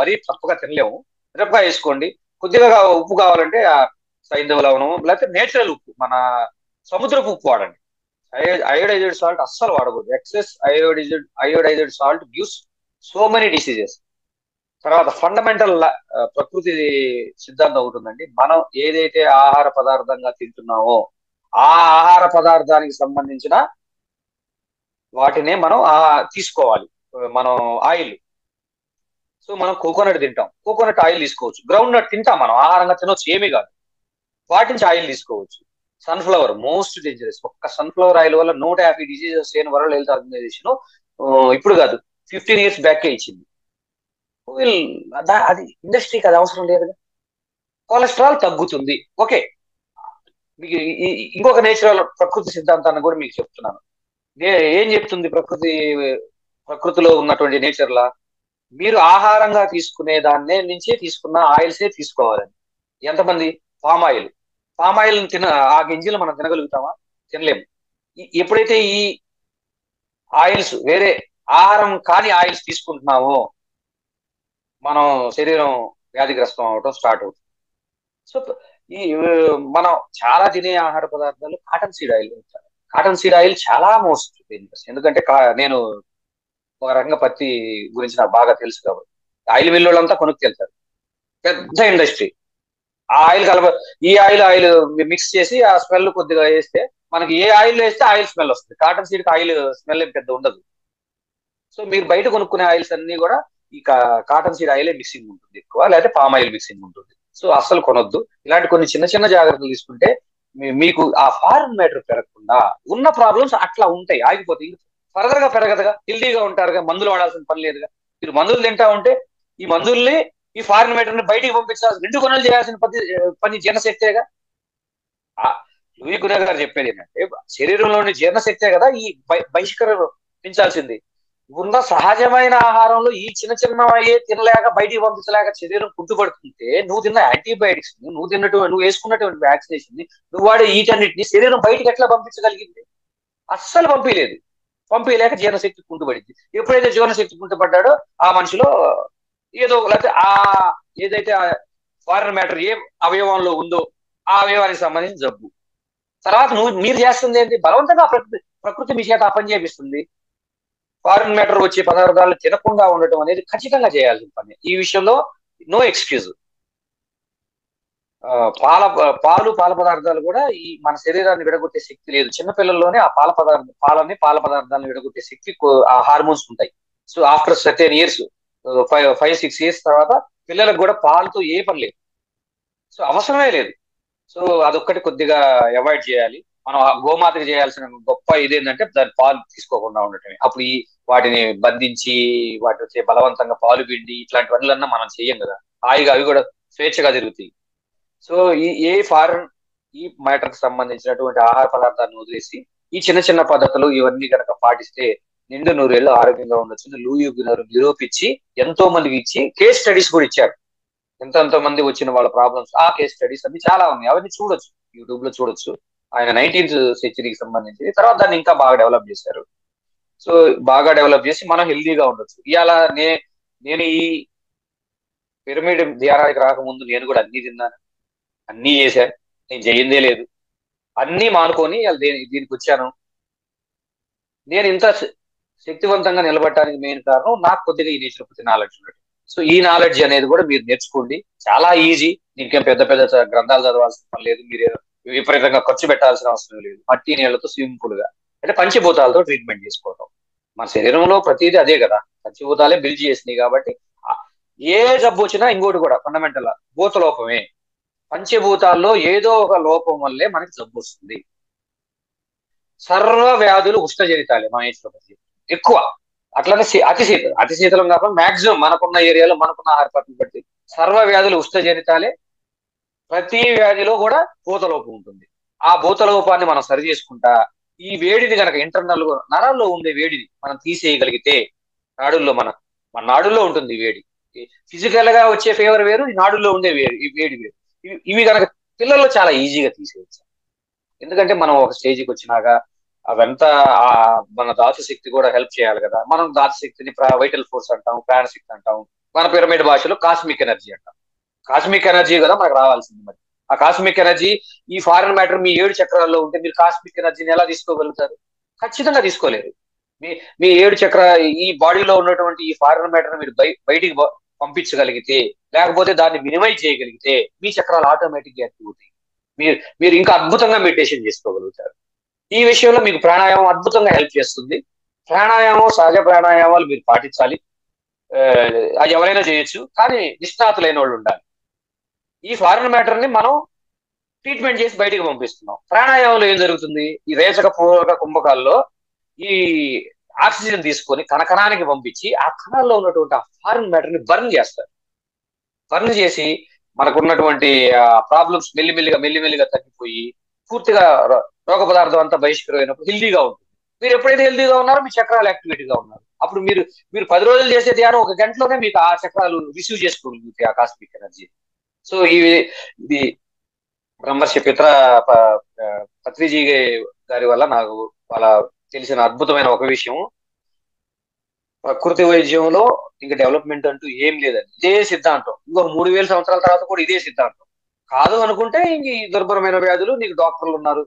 మరీ తప్పుగా తినలేము, మిరపకాయ వేసుకోండి. కొద్దిగా ఉప్పు కావాలంటే సైంధవ లవణం, లేకపోతే నేచురల్ ఉప్పు, మన సముద్రపు ఉప్పు వాడండి. అయోడైజ్డ్ సాల్ట్ అస్సలు వాడకూడదు. Excess iodised salt gives so many diseases. తర్వాత ఫండమెంటల్ ప్రకృతి సిద్ధాంతం ఉంటుందండి. మనం ఏదైతే ఆహార పదార్థంగా తింటున్నామో ఆ ఆహార పదార్థానికి సంబంధించిన వాటినే మనం తీసుకోవాలి. మనం ఆయిల్, సో మనం కోకోనట్ తింటాం, కోకోనట్ ఆయిల్ తీసుకోవచ్చు. గ్రౌండ్ నట్ తింటాం, మనం ఆహారంగా తినవచ్చు, ఏమీ కాదు. వాటి నుంచి ఆయిల్ తీసుకోవచ్చు. Sunflower most dangerous. ఒక్క సన్ఫ్లవర్ ఆయిల్ వల్ల 150 డిసీజెస్ అయిన వరల్డ్ హెల్త్ ఆర్గనైజేషన్ ఇప్పుడు కాదు 15 years బ్యాకే ఇచ్చింది. అది ఇండస్ట్రీకి అది అవసరం లేదు. కొలెస్ట్రాల్ తగ్గుతుంది, ఓకే. మీకు ఇంకొక నేచురల్ ప్రకృతి సిద్ధాంతాన్ని కూడా మీకు చెప్తున్నాను. ఏం చెప్తుంది ప్రకృతిలో ఉన్నటువంటి నేచర్లా, మీరు ఆహారంగా తీసుకునే దాన్నే నుంచే తీసుకున్న ఆయిల్సే తీసుకోవాలని. ఎంతమంది పామ్ ఆయిల్ ఆ గింజలు మనం తినగలుగుతామా? తినలేము. ఎప్పుడైతే ఈ ఆయిల్స్, వేరే ఆహారం కాని ఆయిల్స్ తీసుకుంటున్నామో మనం శరీరం వ్యాధిగ్రస్తం అవటం స్టార్ట్ అవుతుంది. సో మనం చాలా తినే ఆహార పదార్థాలు cotton seed oil. Cotton seed oil చాలా మోస్ట్ డేంజరస్. ఎందుకంటే నేను ఒక రకంగా పత్తి గురించి నాకు బాగా తెలుసు కాబట్టి ఆయిల్ మిల్లులంతా కొనుక్కెళ్తారు, పెద్ద ఇండస్ట్రీ. ఆ ఆయిల్ ఈ ఆయిల్ మిక్స్ చేసి ఆ స్మెల్ కొద్దిగా వేస్తే, మనకి ఏ ఆయిల్ వేస్తే ఆయిల్ స్మెల్ వస్తుంది. కాటన్ సీడ్ ఆయిల్ స్మెల్ ఏం పెద్ద ఉండదు. సో మీరు బయట కొనుక్కునే ఆయిల్స్ అన్ని కూడా ఈ కాటన్ సీడ్ ఆయిలే మిక్సింగ్ ఉంటుంది ఎక్కువ, లేకపోతే పామ్ ఆయిల్ మిక్సింగ్ ఉంటుంది. సో అస్సలు కొనొద్దు. ఇలాంటి కొన్ని చిన్న చిన్న జాగ్రత్తలు తీసుకుంటే మీకు ఆ ఫారెన్ మ్యాటర్ పెరగకుండా ఉన్న ప్రాబ్లమ్స్ అట్లా ఉంటాయి, ఆగిపోతాయి. ఫర్దర్ గా పెరగదుగా, హెల్దీగా ఉంటారుగా, మందులు వాడాల్సిన పని లేదుగా. మీరు మందులు తింటా ఉంటే ఈ మందుల్ని, ఈ ఫారిన్ మ్యాటర్ ని బయటికి పంపించాల్సిన 2 కొనలు చేయాల్సిన పని జీర్ణశక్తేగా. లూయి గునే గారు చెప్పేది ఏంటంటే, శరీరంలోని జీర్ణశక్తే కదా ఈ బహిష్కరణ పెంచాల్సింది. ఉన్న సహజమైన ఆహారంలో ఈ చిన్న అయ్యే తినలేక, బయటికి పంపించలేక శరీరం కుంటుపడుతుంటే, నువ్వు తిన్న యాంటీబయాటిక్స్ ని, నువ్వు వేసుకున్నటువంటి వ్యాక్సినేషన్ ని, నువ్వు వాడే వీటన్నిటిని శరీరం బయటికి ఎట్లా పంపించగలిగింది? అస్సలు పంపించలేక జీర్ణశక్తి కుంటుపడింది. ఎప్పుడైతే జీర్ణశక్తి కుంటుపడ్డాడో ఆ మనిషిలో ఏదో, లేకపోతే ఏదైతే ఫారెన్ మ్యాటర్ ఏ అవయవంలో ఉందో ఆ అవయవానికి సంబంధించిన జబ్బు. తర్వాత మీరు చేస్తుంది ఏంటి? బలవంతంగా ప్రకృతి మీ చేత పని చేపిస్తుంది. ఫారెన్ మ్యాటర్ వచ్చే పదార్థాలు తినకుండా ఉండటం అనేది ఖచ్చితంగా చేయాల్సిన పని. ఈ విషయంలో నో ఎక్స్క్యూజ్. పాల పదార్థాలు కూడా ఈ మన శరీరాన్ని విడగొట్టే శక్తి లేదు. చిన్నపిల్లల్లోనే ఆ పాల పదార్థాలను విడగొట్టే శక్తి, ఆ హార్మోన్స్ ఉంటాయి. సో ఆఫ్టర్ 13 years 5-6 ఇయర్స్ తర్వాత పిల్లలకు కూడా పాలతో ఏ పని లేదు. సో అవసరమే లేదు. సో అదొక్కటి కొద్దిగా అవాయిడ్ చేయాలి. మనం ఆ గోమాతకి చేయాల్సిన గొప్ప ఇదేంటంటే దాని పాలు తీసుకోకుండా ఉండటమే. అప్పుడు వాటిని బంధించి వాటి వచ్చే బలవంతంగా పాలు పిండి ఇట్లాంటి పనులన్నా మనం చెయ్యం కదా. హాయిగా అవి కూడా స్వేచ్ఛగా తిరుగుతాయి. సో ఫారెన్ ఈ మ్యాటర్ కి సంబంధించినటువంటి ఆహార పదార్థాలను వదిలేసి ఈ చిన్న చిన్న పద్ధతులు ఇవన్నీ కనుక పాటిస్తే నిండు నూరేళ్ళు ఆరోగ్యంగా ఉండొచ్చు. లూయి గారు నిరూపించి ఎంతో మందికి ఇచ్చి కేస్ స్టడీస్ కూడా ఇచ్చారు. ఎంతో మంది వచ్చిన వాళ్ళ ప్రాబ్లమ్స్ ఆ కేస్ స్టడీస్ అన్ని చాలా ఉన్నాయి. అవన్నీ చూడొచ్చు, యూట్యూబ్ లో చూడొచ్చు. ఆయన 19th సెంచరీకి సంబంధించి తర్వాత దాన్ని ఇంకా బాగా డెవలప్ చేశారు. సో బాగా డెవలప్ చేసి మనం హెల్దీగా ఉండొచ్చు. ఇవాళ నేను ఈ పిరమిడ్ ధ్యానానికి రాకముందు నేను కూడా అన్ని తిన్నాను, అన్ని చేశాను. నేను చేయిందే లేదు. అన్ని మానుకొని దీనికి వచ్చాను. నేను ఇంత శక్తివంతంగా నిలబడటానికి మెయిన్ కారణం నాకు కొద్దిగా ఈ నేచురోపతి నాలెడ్జ్ ఉండదు. సో ఈ నాలెడ్జ్ అనేది కూడా మీరు నేర్చుకోండి. చాలా ఈజీ. ఇంకేం పెద్ద పెద్ద గ్రంథాలు చదవాల్సిన పని లేదు. మీరు విపరీతంగా ఖర్చు పెట్టాల్సిన అవసరం లేదు. మట్టి నీళ్లతో సింపుల్ గా అంటే పంచభూతాలతో ట్రీట్మెంట్ చేసుకోవటం. మన శరీరంలో ప్రతిదీ అదే కదా, పంచభూతాలే బిల్డ్ చేసినాయి. కాబట్టి ఏ జబ్బు వచ్చినా ఇంకోటి కూడా ఫండమెంటల్ భూత లోపమే. పంచభూతాల్లో ఏదో ఒక లోపం వల్లే మనకి జబ్బు వస్తుంది. సర్వ వ్యాధులు ఉష్ణజనితాలే మన నేచురోపతి ఎక్కువ. అట్లానే అతి శీతలం కాకుండా మాక్సిమం మనకున్న ఏరియాలో మనకున్న ఆహార పద్ధతిని బట్టి సర్వ వ్యాధులు ఉష్ణజనితాలే. ప్రతి వ్యాధిలో కూడా భూతలోపం ఉంటుంది. ఆ భూతలోపాన్ని మనం సరి చేసుకుంటా ఈ వేడిని కనుక ఇంటర్నల్ నరాల్లో ఉండే వేడిని మనం తీసేయగలిగితే నాడుల్లో మన నాడుల్లో ఉంటుంది వేడి. ఫిజికల్ గా వచ్చే ఫీవర్ వేరు, ఈ నాడుల్లో ఉండే ఈ వేడి వేరు. ఇవి కనుక పిల్లల్లో చాలా ఈజీగా తీసేయచ్చు. ఎందుకంటే మనం ఒక స్టేజ్కి వచ్చినాక అవంతా మన దాతు శక్తి కూడా హెల్ప్ చేయాలి కదా. మనం దాతు శక్తిని వైటల్ ఫోర్స్ అంటాం, ప్రాణశక్తి అంటాం. మన పిరమిడ్ భాషలో కాస్మిక్ ఎనర్జీ అంటాం. కాస్మిక్ ఎనర్జీ కదా మనకు రావాల్సింది. మరి ఆ కాస్మిక్ ఎనర్జీ ఈ ఫారెన్ మ్యాటర్ మీ 7 చక్రాల్లో ఉంటే మీరు కాస్మిక్ ఎనర్జీని ఎలా తీసుకోగలుగుతారు? ఖచ్చితంగా తీసుకోలేరు. మీ 7 చక్ర ఈ బాడీలో ఉన్నటువంటి ఈ ఫారెన్ మ్యాటర్ మీరు బయటికి పంపించగలిగితే, లేకపోతే దాన్ని మినిమైజ్ చేయగలిగితే మీ చక్రాలు ఆటోమేటిక్ గా యాక్టివ్ అవుతాయి. మీరు ఇంకా అద్భుతంగా మెడిటేషన్ చేసుకోగలుగుతారు. ఈ విషయంలో మీకు ప్రాణాయామం అద్భుతంగా హెల్ప్ చేస్తుంది. ప్రాణాయామం, సహజ ప్రాణాయామాలు మీరు పాటించాలి. అది ఎవరైనా చేయొచ్చు, కానీ నిష్ణాతులైన వాళ్ళు ఉండాలి. ఈ ఫారెన్ మ్యాటర్ ని మనం ట్రీట్మెంట్ చేసి బయటికి పంపిస్తున్నాం. ప్రాణాయామంలో ఏం జరుగుతుంది? ఈ రేచక పూర్వక కుంభకాల్లో ఈ ఆక్సిజన్ తీసుకొని కణకణానికి పంపించి ఆ కణాల్లో ఉన్నటువంటి ఆ ఫారెన్ మ్యాటర్ ని బర్న్ చేస్తారు. బర్న్ చేసి మనకున్నటువంటి ప్రాబ్లమ్స్ మెల్లిమెల్లిగా తగ్గిపోయి పూర్తిగా రోగ పదార్థం అంతా బహిష్కరమైనప్పుడు హెల్దీగా ఉంటుంది. మీరు ఎప్పుడైతే హెల్దీగా ఉన్నారో మీ చక్రాలు యాక్టివేట్గా ఉన్నారు. అప్పుడు మీరు 10 రోజులు చేసే ధ్యానం 1 గంటలోనే మీకు ఆ చక్రాలు రిసీవ్ చేసుకోగలుగుతాయి ఆ కాస్మిక్ ఎనర్జీ. సో ఇది బ్రహ్మర్షి పత్రిజీ గారి వల్ల నాకు వాళ్ళ తెలిసిన అద్భుతమైన ఒక విషయం, ప్రకృతి వైద్యంలో ఇంకా డెవలప్మెంట్ అంటూ ఏం లేదండి. ఇదే సిద్ధాంతం. ఇంకో 3000 సంవత్సరాల తర్వాత కూడా ఇదే సిద్ధాంతం. కాదు అనుకుంటే ఇంక ఈ దుర్భరమైన వ్యాధులు, నీకు డాక్టర్లు ఉన్నారు,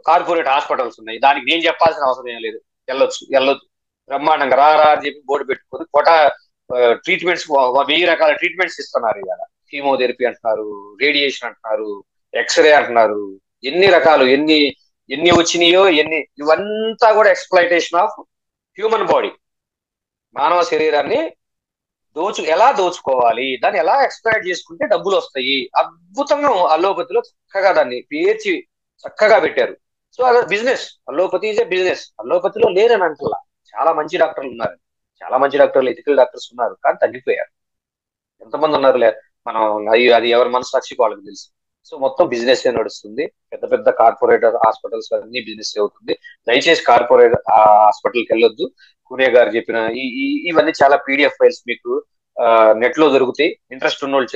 కార్పొరేట్ హాస్పిటల్స్ ఉన్నాయి, దానికి నేను చెప్పాల్సిన అవసరం ఏం లేదు. వెళ్ళొచ్చు బ్రహ్మాండంగా రా అని చెప్పి బోర్డు పెట్టుకొని ట్రీట్మెంట్స్ 1000 రకాల ట్రీట్మెంట్స్ ఇస్తున్నారు. ఇవాళ కీమోథెరపీ అంటున్నారు, రేడియేషన్ అంటున్నారు, ఎక్స్రే అంటున్నారు. ఎన్ని రకాలు ఎన్ని వచ్చినాయో ఇవంతా కూడా ఎక్స్ప్లాయిటేషన్ ఆఫ్ హ్యూమన్ బాడీ. మానవ శరీరాన్ని ఎలా దోచుకోవాలి, దాన్ని ఎలా ఎక్స్ప్లాయిట్ చేసుకుంటే డబ్బులు వస్తాయి. అద్భుతంగా అల్లోపతిలో చక్కగా దాన్ని పేర్చి చక్కగా పెట్టారు. సో అది business. Allopathy is a business. అల్లోపతిలో లేరని అంటలా. చాలా మంచి డాక్టర్లు ఉన్నారు, చాలా మంచి డాక్టర్లు, ఎథికల్ డాక్టర్స్ ఉన్నారు, కానీ తగ్గిపోయారు. ఎంతమంది ఉన్నారు మనం అది ఎవరి మనసు సాక్షి వాళ్ళకి తెలుసు. సో మొత్తం బిజినెస్ నడుస్తుంది. పెద్ద పెద్ద కార్పొరేట్ హాస్పిటల్స్ అన్ని బిజినెస్ అవుతుంది. దయచేసి కార్పొరేట్ హాస్పిటల్కి వెళ్ళొద్దు. పూణే గారు చెప్పిన ఇవన్నీ చాలా పీడిఎఫ్ ఫైల్స్ మీకు నెట్ లో దొరుకుతాయి. ఇంట్రెస్ట్ ఉన్న వాళ్ళు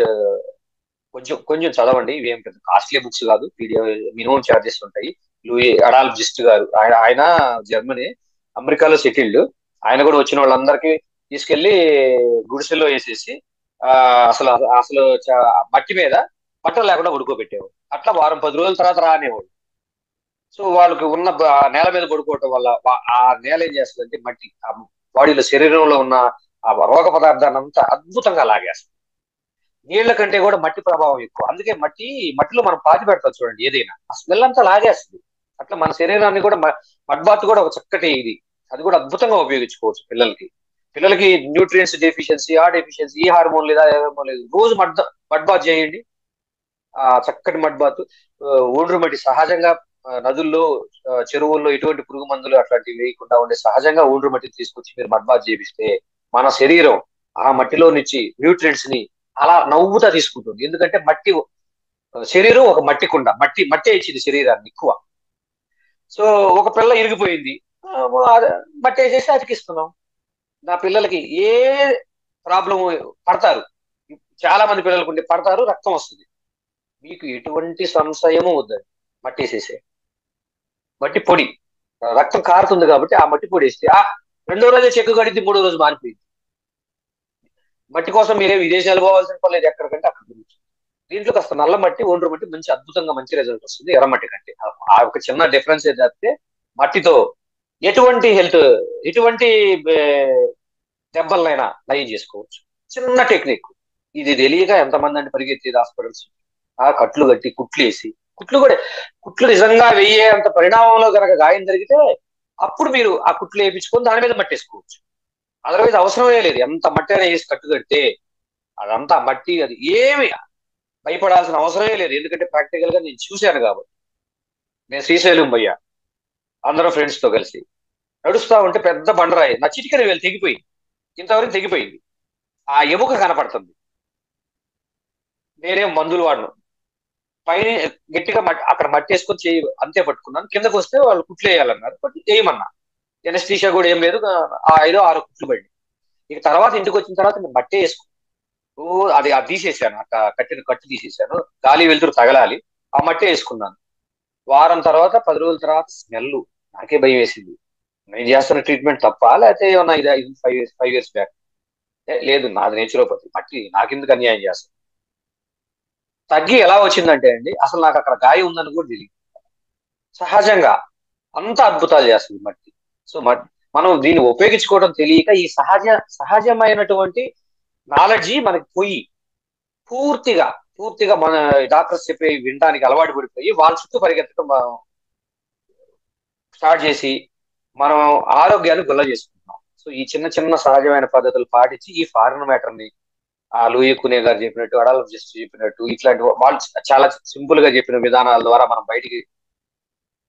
కొంచెం చదవండి. ఇవి ఏం పెద్ద కాస్ట్లీ బుక్స్ కాదు. పీడిఎఫ్ మినిమం ఛార్జెస్ ఉంటాయి. లూయి అడాల్ఫ్ గారు ఆయన జర్మనీ, అమెరికాలో సెటిల్డ్. ఆయన కూడా వచ్చిన వాళ్ళందరికీ తీసుకెళ్లి గుడిసెల్లో వేసేసి అసలు మట్టి మీద బట్టలు లేకుండా ఉడుకోబెట్టేవాడు. అట్లా వారం 10 రోజుల తర్వాత రానేవాడు. సో వాళ్ళకి ఉన్న నేల మీద పడుకోవటం వల్ల ఆ నేల ఏం చేస్తుందంటే మట్టి బాడీలో శరీరంలో ఉన్న ఆ రోగ పదార్థాన్ని అంతా అద్భుతంగా లాగేస్తుంది. నీళ్ల కంటే కూడా మట్టి ప్రభావం ఎక్కువ. అందుకే మట్టిలో మనం పాతి పెడతాం చూడండి, ఏదైనా ఆ స్మెల్ అంతా లాగేస్తుంది. అట్లా మన శరీరాన్ని కూడా మడ్బాత్ కూడా ఒక చక్కటి అది కూడా అద్భుతంగా ఉపయోగించుకోవచ్చు పిల్లలకి. పిల్లలకి న్యూట్రియంట్స్ డెఫిషియన్సీ, ఆ డెఫిషియన్సీ, ఈ హార్మోన్ లేదా, ఏ హార్మోన్ లేదు, రోజు మడ్ బాత్ చేయండి. ఆ చక్కటి మడ్ బాత్, ఒండ్రు మట్టి సహజంగా నదుల్లో, చెరువుల్లో ఎటువంటి పురుగు మందులు అట్లాంటివి వేయకుండా ఉండే సహజంగా ఒండ్రు మట్టిని తీసుకొచ్చి మీరు మడ్ బాత్ చేపిస్తే మన శరీరం ఆ మట్టిలో నుంచి న్యూట్రియంట్స్ ని అలా నవ్వుతా తీసుకుంటుంది. ఎందుకంటే మట్టి, శరీరం ఒక మట్టి కుండ, మట్టే ఇచ్చింది శరీరాన్ని ఎక్కువ. సో ఒక పిల్ల ఇరిగిపోయింది, మట్టి వేసేసి అతికిస్తున్నాం. నా పిల్లలకి ఏ ప్రాబ్లం, పడతారు, చాలా మంది పిల్లలకు ఉండే పడతారు, రక్తం వస్తుంది. మీకు ఎటువంటి సంశయము వద్దండి, మట్టి వేసేసే, మట్టి పొడి, రక్తం కారుతుంది కాబట్టి ఆ మట్టి పొడి వేస్తే ఆ రెండో రోజే చెక్కు కడితే మూడో రోజు మారిపోయింది. మట్టి కోసం మీరే విదేశాలు పోవాల్సిన పని లేదు, ఎక్కడికంటే అక్కడ దొరుకుతుంది. దీంట్లో కాస్త నల్ల మట్టి, ఒండ్రు మట్టి మంచి అద్భుతంగా మంచి రిజల్ట్ వస్తుంది ఎర్రమట్టి కంటే. ఆ ఒక చిన్న డిఫరెన్స్ ఏంటంటే మట్టితో ఎటువంటి ఏ, దెబ్బలనైనా నయం చేసుకోవచ్చు. చిన్న టెక్నిక్ ఇది, తెలియక ఎంతమంది అంటే పరిగెత్తేది హాస్పిటల్స్, ఆ కట్లు కట్టి కుట్లు వేసి, కుట్లు నిజంగా వెయ్యే అంత పరిణామంలో కనుక గాయం జరిగితే అప్పుడు మీరు ఆ కుట్లు వేయించుకొని దాని మీద మట్టేసుకోవచ్చు. అదర్వైజ్ అవసరమే లేదు, ఎంత మట్టి అయినా వేసి కట్టు కడితే అదంతా మట్టి, అది ఏమి భయపడాల్సిన అవసరమే లేదు. ఎందుకంటే ప్రాక్టికల్ గా నేను చూశాను కాబట్టి. నేను శ్రీశైలం పోయా, అందరం ఫ్రెండ్స్ తో కలిసి నడుస్తా ఉంటే పెద్ద బండరాయి నా చిటికెన వేలు తెగిపోయింది, ఇంతవరకు తెగిపోయింది, ఆ ఎముక కనపడుతుంది. నేనేం మందులు వాడను, పైన గట్టిగా అక్కడ మట్టి వేసుకొని చేయి అంతే పట్టుకున్నాను. కిందకు వస్తే వాళ్ళు కుట్లు వేయాలన్నారు, బట్ వేయమన్నా. ఎనస్థీషియా కూడా ఏం లేదు, ఆ 5 6 కుట్లు పడి. ఇక తర్వాత ఇంటికి వచ్చిన తర్వాత నేను మట్టే వేసుకున్నాను. అది తీసేసాను, కట్టు తీసేసాను, గాలి వెలుతురు తగలాలి, ఆ మట్టే వేసుకున్నాను. వారం తర్వాత 10 రోజుల తర్వాత స్మెల్, నాకే భయం వేసింది. నేను చేస్తున్న ట్రీట్మెంట్ తప్ప, లేకపోతే ఏమన్నా ఇది 5 years బ్యాక్. లేదు, నాది నేచురోపతి, మట్టి నాకెందుకు అన్యాయం చేస్తాను. తగ్గి ఎలా వచ్చిందంటే అండి, అసలు నాకు అక్కడ గాయం ఉందని కూడా తెలియదు. సహజంగా అంత అద్భుతాలు చేస్తుంది మట్టి. సో మనం దీన్ని ఉపయోగించుకోవడం తెలియక ఈ సహజమైనటువంటి నాలెడ్జి మనకి పోయి పూర్తిగా పూర్తిగా మన డాక్టర్స్ చెప్పే వినడానికి అలవాటు పడిపోయి వాళ్ళ చుట్టూ పరిగెత్తడం స్టార్ట్ చేసి మనం ఆరోగ్యాన్ని గుల్ల చేసుకుంటున్నాం. సో ఈ చిన్న చిన్న సహజమైన పద్ధతులు పాటించి ఈ ఫారిన్ మ్యాటర్ ని, ఆ లూయి కునే గారు చెప్పినట్టు, అడాలజిస్ట్ చెప్పినట్టు, ఇట్లాంటి వాళ్ళు చాలా సింపుల్ గా చెప్పిన విధానాల ద్వారా మనం బయటికి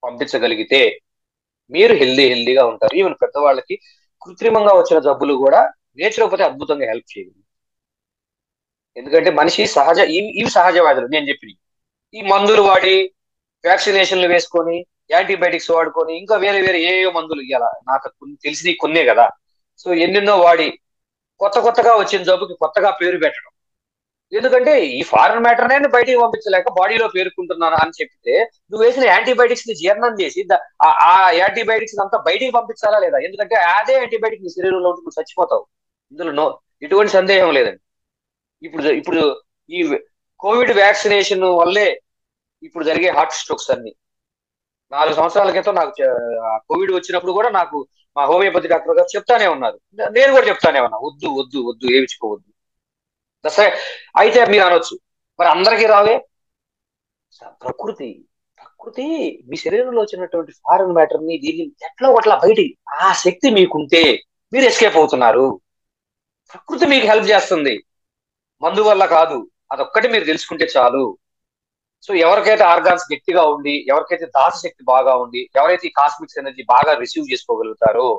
పంపించగలిగితే మీరు హెల్దీగా ఉంటారు. ఈవెన్ పెద్దవాళ్ళకి కృత్రిమంగా వచ్చిన జబ్బులు కూడా నేచురోపతి అద్భుతంగా హెల్ప్ చేయగలరు. ఎందుకంటే మనిషి ఇవి సహజ వ్యాధులు నేను చెప్పినవి. ఈ మందులు వాడి, వ్యాక్సినేషన్లు వేసుకొని, యాంటీబయాటిక్స్ వాడుకొని, ఇంకా వేరే వేరే ఏవో మందులు ఇవ్వాల, నాకు తెలిసి కొన్నే కదా. సో ఎన్నెన్నో వాడి కొత్తగా వచ్చిన జబ్బుకి కొత్తగా పేరు పెట్టడం. ఎందుకంటే ఈ ఫారెన్ మ్యాటర్ నే బయటికి పంపించలేక బాడీలో పేరుకుంటున్నాను అని చెప్తే, నువ్వు వేసిన యాంటీబయాటిక్స్ ని జీర్ణం చేసి ఆ యాంటీబయాటిక్స్ అంతా బయటికి పంపించాలా లేదా? ఎందుకంటే అదే యాంటీబయాటిక్ నీ శరీరంలో ఉంటే నువ్వు చచ్చిపోతావు, ఇందులో ఎటువంటి సందేహం లేదండి. ఇప్పుడు ఈ కోవిడ్ వ్యాక్సినేషన్ వల్లే ఇప్పుడు జరిగే హార్ట్ స్ట్రోక్స్ అన్ని. 4 సంవత్సరాల క్రితం నాకు కోవిడ్ వచ్చినప్పుడు కూడా నాకు మా హోమియోపతి డాక్టర్ గారు చెప్తానే ఉన్నారు, నేను కూడా చెప్తానే ఉన్నా, వద్దు వద్దు వద్దు ఏమిచ్చుకోవద్దు. సరే, అయితే మీరు అనొచ్చు, మరి అందరికీ రావే. ప్రకృతి ప్రకృతి మీ శరీరంలో వచ్చినటువంటి ఫారెన్ మ్యాటర్ ని దీన్ని ఎట్లా ఒకట్లా బయటికి, ఆ శక్తి మీకుంటే మీరు ఎస్కేప్ అవుతున్నారు. ప్రకృతి మీకు హెల్ప్ చేస్తుంది, మందు వల్ల కాదు. అదొక్కటి మీరు తెలుసుకుంటే చాలు. సో ఎవరికైతే ఆర్గాన్స్ గట్టిగా ఉండి, ఎవరికైతే దాసశక్తి బాగా ఉండి, ఎవరైతే ఈ కాస్మిక్స్ ఎనర్జీ బాగా రిసీవ్ చేసుకోగలుగుతారో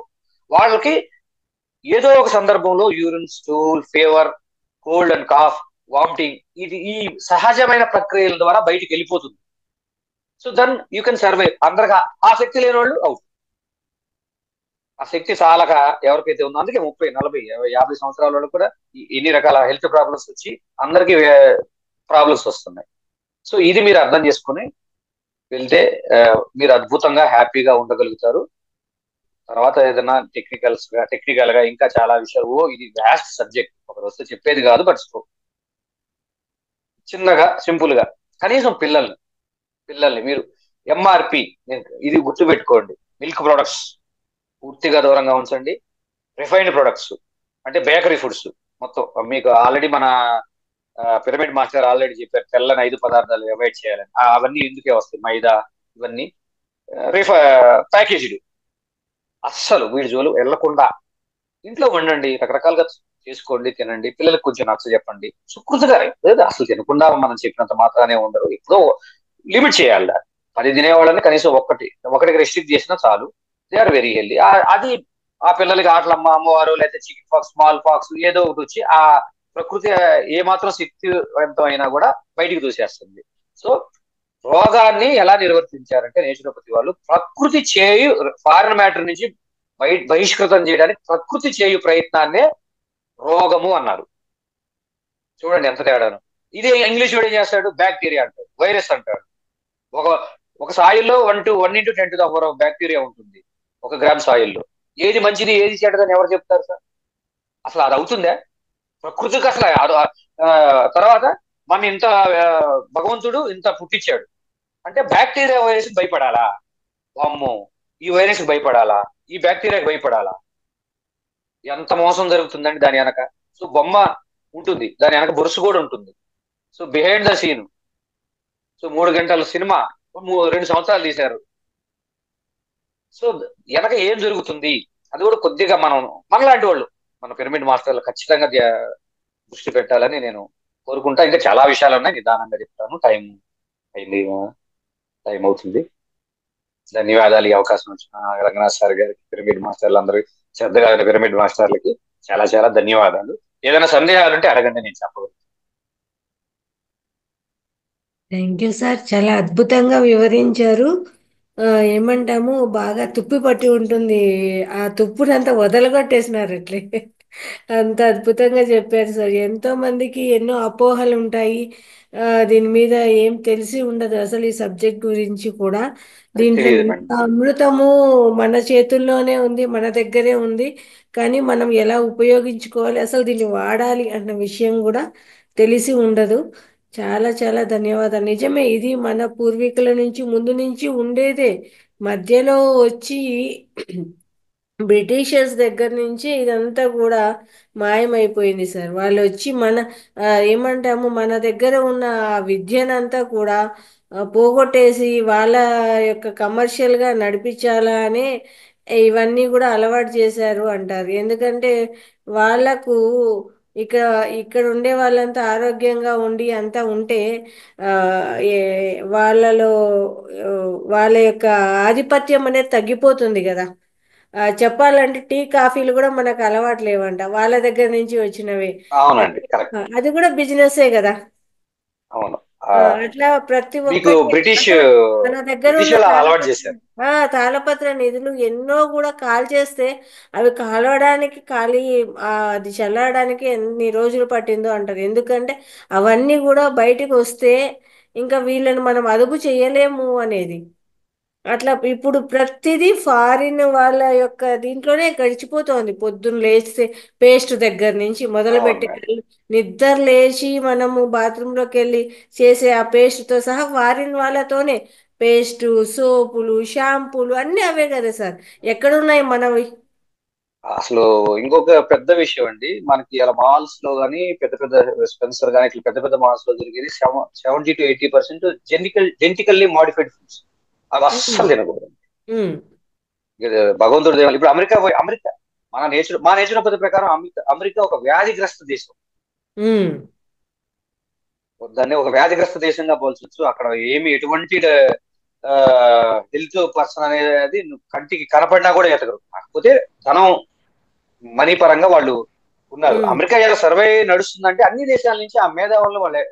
వాళ్ళకి ఏదో ఒక సందర్భంలో urine, stool, fever, cold and cough, vomiting, ఈ సహజమైన ప్రక్రియల ద్వారా బయటికి వెళ్ళిపోతుంది. So then you can survive. అందరికి ఆ శక్తి లేని వాళ్ళు అవుట్. ఆ శక్తి చాలక ఎవరికైతే ఉందో, అందుకే 30 40 50 సంవత్సరాల వాళ్ళు కూడా ఎన్ని రకాల హెల్త్ ప్రాబ్లమ్స్ వచ్చి అందరికీ ప్రాబ్లమ్స్ వస్తున్నాయి. సో ఇది మీరు అర్థం చేసుకుని వెళ్తే మీరు అద్భుతంగా హ్యాపీగా ఉండగలుగుతారు. తర్వాత ఏదైనా టెక్నికల్ గా ఇంకా చాలా విషయాలు, ఇది వ్యాస్ట్ సబ్జెక్ట్, ఒకరు వస్తే చెప్పేది కాదు. బట్ చిన్నగా సింపుల్ గా కనీసం పిల్లల్ని మీరు ఎంఆర్పి, ఇది గుర్తుపెట్టుకోండి, మిల్క్ ప్రొడక్ట్స్ పూర్తిగా దూరంగా ఉంచండి. రిఫైన్డ్ ప్రొడక్ట్స్ అంటే బేకరీ ఫుడ్స్ మొత్తం, మీకు ఆల్రెడీ మన పిరమిడ్ మాస్టర్ ఆల్రెడీ చెప్పారు, తెల్లని 5 పదార్థాలు అవాయిడ్ చేయాలని. అవన్నీ ఎందుకే వస్తాయి, మైదా ఇవన్నీ ప్యాకేజ్డ్. అస్సలు వీడి జోలు వెళ్లకుండా ఇంట్లో వండండి, రకరకాలుగా చేసుకోండి, తినండి, పిల్లలకు కొంచెం నచ్చ చెప్పండి. సుకృతిగా లేదు, అసలు తినకుండా మనం చెప్పినంత మాత్రానే ఉండరు. ఇప్పుడు లిమిట్ చేయాలి దాన్ని. 10 తినేవాళ్ళని కనీసం ఒకటికి రెస్ట్రిక్ట్ చేసినా చాలు. They are very healthy. అది ఆ పిల్లలకి ఆటలమ్మ, అమ్మవారు, లేకపోతే చికెన్ ఫాక్స్, స్మాల్ ఫాక్స్ ఏదో ఒకటి వచ్చి ఆ ప్రకృతి ఏ మాత్రం శక్తివంతం అయినా కూడా బయటికి దూసేస్తుంది. సో రోగాన్ని ఎలా నిర్వర్తించారంటే నేచురోపతి వాళ్ళు ప్రకృతి చేయు ఫారిన్ మ్యాటర్ నుంచి బహిష్కృతం చేయడానికి ప్రకృతి చేయు ప్రయత్నాన్నే రోగము అన్నారు. చూడండి ఎంత తేడాను. ఇది ఇంగ్లీష్ వాడు ఏం చేస్తాడు, బ్యాక్టీరియా అంటాడు, వైరస్ అంటాడు. ఒక ఒక సాయిల్లో 1 × 10⁻⁴ బ్యాక్టీరియా ఉంటుంది ఒక గ్రామ్ సాయిల్లో. ఏది మంచిది ఏది చెడ్డదని ఎవరు చెప్తారు సార్? అసలు అది అవుతుందా ప్రకృతికి? అసలు తర్వాత మన ఇంత భగవంతుడు ఇంత పుట్టించాడు అంటే బ్యాక్టీరియా వైరస్ భయపడాలా? అమ్మో, ఈ వైరస్ భయపడాలా? ఈ బ్యాక్టీరియాకి భయపడాలా? ఎంత మోసం జరుగుతుందండి దాని వెనక. సో బొమ్మ ఉంటుంది, దాని వెనక బొరుసు కూడా ఉంటుంది. So behind the scene. So 3 గంటల సినిమా 2 సంవత్సరాలు తీశారు. సో వెనక ఏం జరుగుతుంది అది కూడా కొద్దిగా మనలాంటి వాళ్ళు, మన పిరమిడ్ మాస్టర్లు ఖచ్చితంగా దృష్టి పెట్టాలని నేను కోరుకుంటా. ఇంకా చాలా విషయాలు ఉన్నాయి, నిదానంగా చెప్తాను. అయింది, టైం అవుతుంది. ధన్యవాదాలు ఈ అవకాశం వచ్చిన రంగనాథ్ సార్ గారికి, పిరమిడ్ మాస్టర్లు అందరూ, శ్రద్ధగా పిరమిడ్ మాస్టర్లకి చాలా చాలా ధన్యవాదాలు. ఏదైనా సందేహాలు ఉంటే అడగండి, నేను చెప్పగలను. థ్యాంక్ యూ సార్, చాలా అద్భుతంగా వివరించారు. ఏమంటాము, బాగా తుప్పి పట్టి ఉంటుంది, ఆ తుప్పునంతా వదలగొట్టేసినారు అట్లే. అంత అద్భుతంగా చెప్పారు సార్. ఎంతో మందికి ఎన్నో అపోహలు ఉంటాయి, దీని మీద ఏం తెలిసి ఉండదు అసలు ఈ సబ్జెక్ట్ గురించి కూడా. దీంట్లో తెలియదు మేడం. ఎంత అమృతము మన చేతుల్లోనే ఉంది, మన దగ్గరే ఉంది. కానీ మనం ఎలా ఉపయోగించుకోవాలి, అసలు దీన్ని వాడాలి అన్న విషయం కూడా తెలిసి ఉండదు. చాలా చాలా ధన్యవాదాలు. నిజమే, ఇది మన పూర్వీకుల నుంచి ముందు నుంచి ఉండేదే. మధ్యలో వచ్చి బ్రిటిషర్స్ దగ్గర నుంచి ఇదంతా కూడా మాయమైపోయింది సార్. వాళ్ళు వచ్చి ఏమంటాము, మన దగ్గర ఉన్న ఆ విద్యనంతా కూడా పోగొట్టేసి వాళ్ళ యొక్క కమర్షియల్గా నడిపించాలా అని ఇవన్నీ కూడా అలవాటు చేశారు అంటారు. ఎందుకంటే వాళ్ళకు ఇక్కడ ఇక్కడ ఉండే వాళ్ళంతా ఆరోగ్యంగా ఉండి అంతా ఉంటే ఆ, వాళ్ళలో ఆ, వాళ్ళ యొక్క ఆధిపత్యం అనేది తగ్గిపోతుంది కదా. చెప్పాలంటే టీ కాఫీలు కూడా మనకు అలవాటు లేవంట, వాళ్ళ దగ్గర నుంచి వచ్చినవి. అవునండి, కరెక్ట్. అది కూడా బిజినెసే కదా. అవును. ఆ, అట్లా ప్రతి మీకు ఒక్కటి బ్రిటిష్ అసలు మన దగ్గర బ్రిటిష్ ఉన్న వాళ్ళు అలవాటు చేశారు. తాళపత్ర నిధులు ఎన్నో కూడా కాల్ చేస్తే అవి కాలవడానికి అది చల్లడానికి ఎన్ని రోజులు పట్టిందో అంటారు. ఎందుకంటే అవన్నీ కూడా బయటికి వస్తే ఇంకా వీళ్ళని మనం అదుపు చేయలేము అనేది. అట్లా ఇప్పుడు ప్రతిదీ ఫారిన్ వాళ్ళ యొక్క దీంట్లోనే గడిచిపోతోంది. పొద్దున్న లేస్తే పేస్ట్ దగ్గర నుంచి మొదలు అవును పెట్టి మేడం. నిద్ర లేచి మనము బాత్రూంలోకి వెళ్ళి చేసే ఆ పేస్ట్తో సహా ఫారిన్ వాళ్ళతోనే పేస్టు, సోపులు, షాంపూలు అన్నీ అవే కదా సార్. ఎక్కడున్నాయి మనవి? అసలు ఇంకొక పెద్ద విషయం అండి, మనకి ఇలా మాల్స్ లో కానీ పెద్ద పెద్ద స్పెన్సర్ కానీ ఇట్లా పెద్ద పెద్ద మాల్స్ లో జరిగేది 70 to 80% జెనెటికల్లీ మాడిఫైడ్ ఫుడ్స్. అవి ఉమ్, అస్సలు తినకూడదు. ఉమ్, ఇది భగవంతుడి దేవాలి. ఇప్పుడు అమెరికా మా నేచురోపతి ప్రకారం అమెరికా ఒక వ్యాధిగ్రస్త దేశం. ఉమ్. దాన్ని ఒక వ్యాధిగ్రస్త దేశంగా పోల్చొచ్చు. అక్కడ ఎటువంటి హెల్త్ పర్సన్ అనేది కంటికి కనపడినా కూడా ఎతగరు. కాకపోతే ధనం, మనీ పరంగా వాళ్ళు ఉన్నారు. ఉమ్. అమెరికా ఎలా సర్వే నడుస్తుందంటే అన్ని దేశాల నుంచి ఆ మేధావులను వాళ్ళే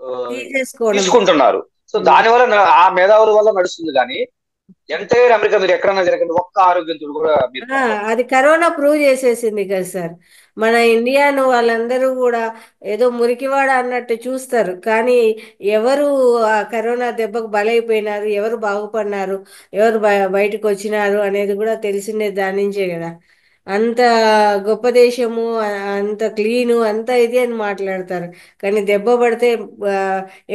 ఆ, తీసేసుకోవడమే. తీసుకుంటున్నారు. సో ఉమ్. దాని వల్ల ఆ మేధావుల వల్ల నడుస్తుంది. కానీ ఎంటైర్ అమెరికా మీరు ఎక్కడన్నా జరగండి, ఒక్క ఆరోగ్యంతుడు కూడా మీరు కనపడరు. అది కరోనా ప్రూవ్ చేసేసింది కదా సార్. మన ఇండియాను వాళ్ళందరూ కూడా ఏదో మురికివాడ అన్నట్టు చూస్తారు, కానీ ఎవరు ఆ కరోనా దెబ్బకు బలైపోయినారు, ఎవరు బాగుపడినారు, ఎవరు బయటకు వచ్చినారు అనేది కూడా తెలిసిందే దాని నుంచే కదా. అంత గొప్ప దేశము, అంత క్లీను, అంత ఇది అని మాట్లాడతారు. కానీ దెబ్బ పడితే ఆ,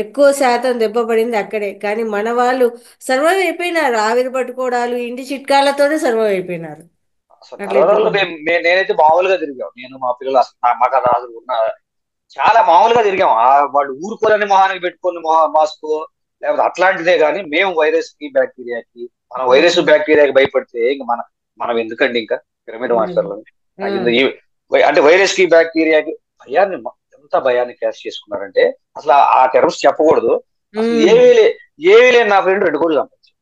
ఎక్కువ శాతం దెబ్బ పడింది అక్కడే. కానీ మన వాళ్ళు సర్వైవ్ అయిపోయినారు, ఆవిరి పట్టుకోవడాలు, ఇంటి చిట్కాలతోనే సర్వైవ్ అయిపోయినారు. అసలు అట్లయితే కరోనాలో నేనైతే మామూలుగా తిరిగాం. నేను మా పిల్లలు అసలు మాకు అది అసలు చాలా మామూలుగా తిరిగాం. వాళ్ళు ఊరుకోరని మొహానికి పెట్టుకొని మాస్క్, లేకపోతే అట్లాంటిదే. కానీ మేము వైరస్ కి బ్యాక్టీరియాకి, మన వైరస్ బ్యాక్టీరియాకి భయపడితే ఇంక మనం ఎందుకండి ఇంకా పిరమిడ్ మాస్టర్లు. ఆ, అంటే వైరస్ కి బ్యాక్టీరియాకి భయాన్ని ఎంత భయాన్ని క్యాష్ చేసుకున్నారంటే అసలు ఆ టెర్మ్స్ చెప్పకూడదు. అసలు ఉమ్, ఏమీ లేని నా ఫ్రెండ్ 2 కోట్లు సంపాదించాడు.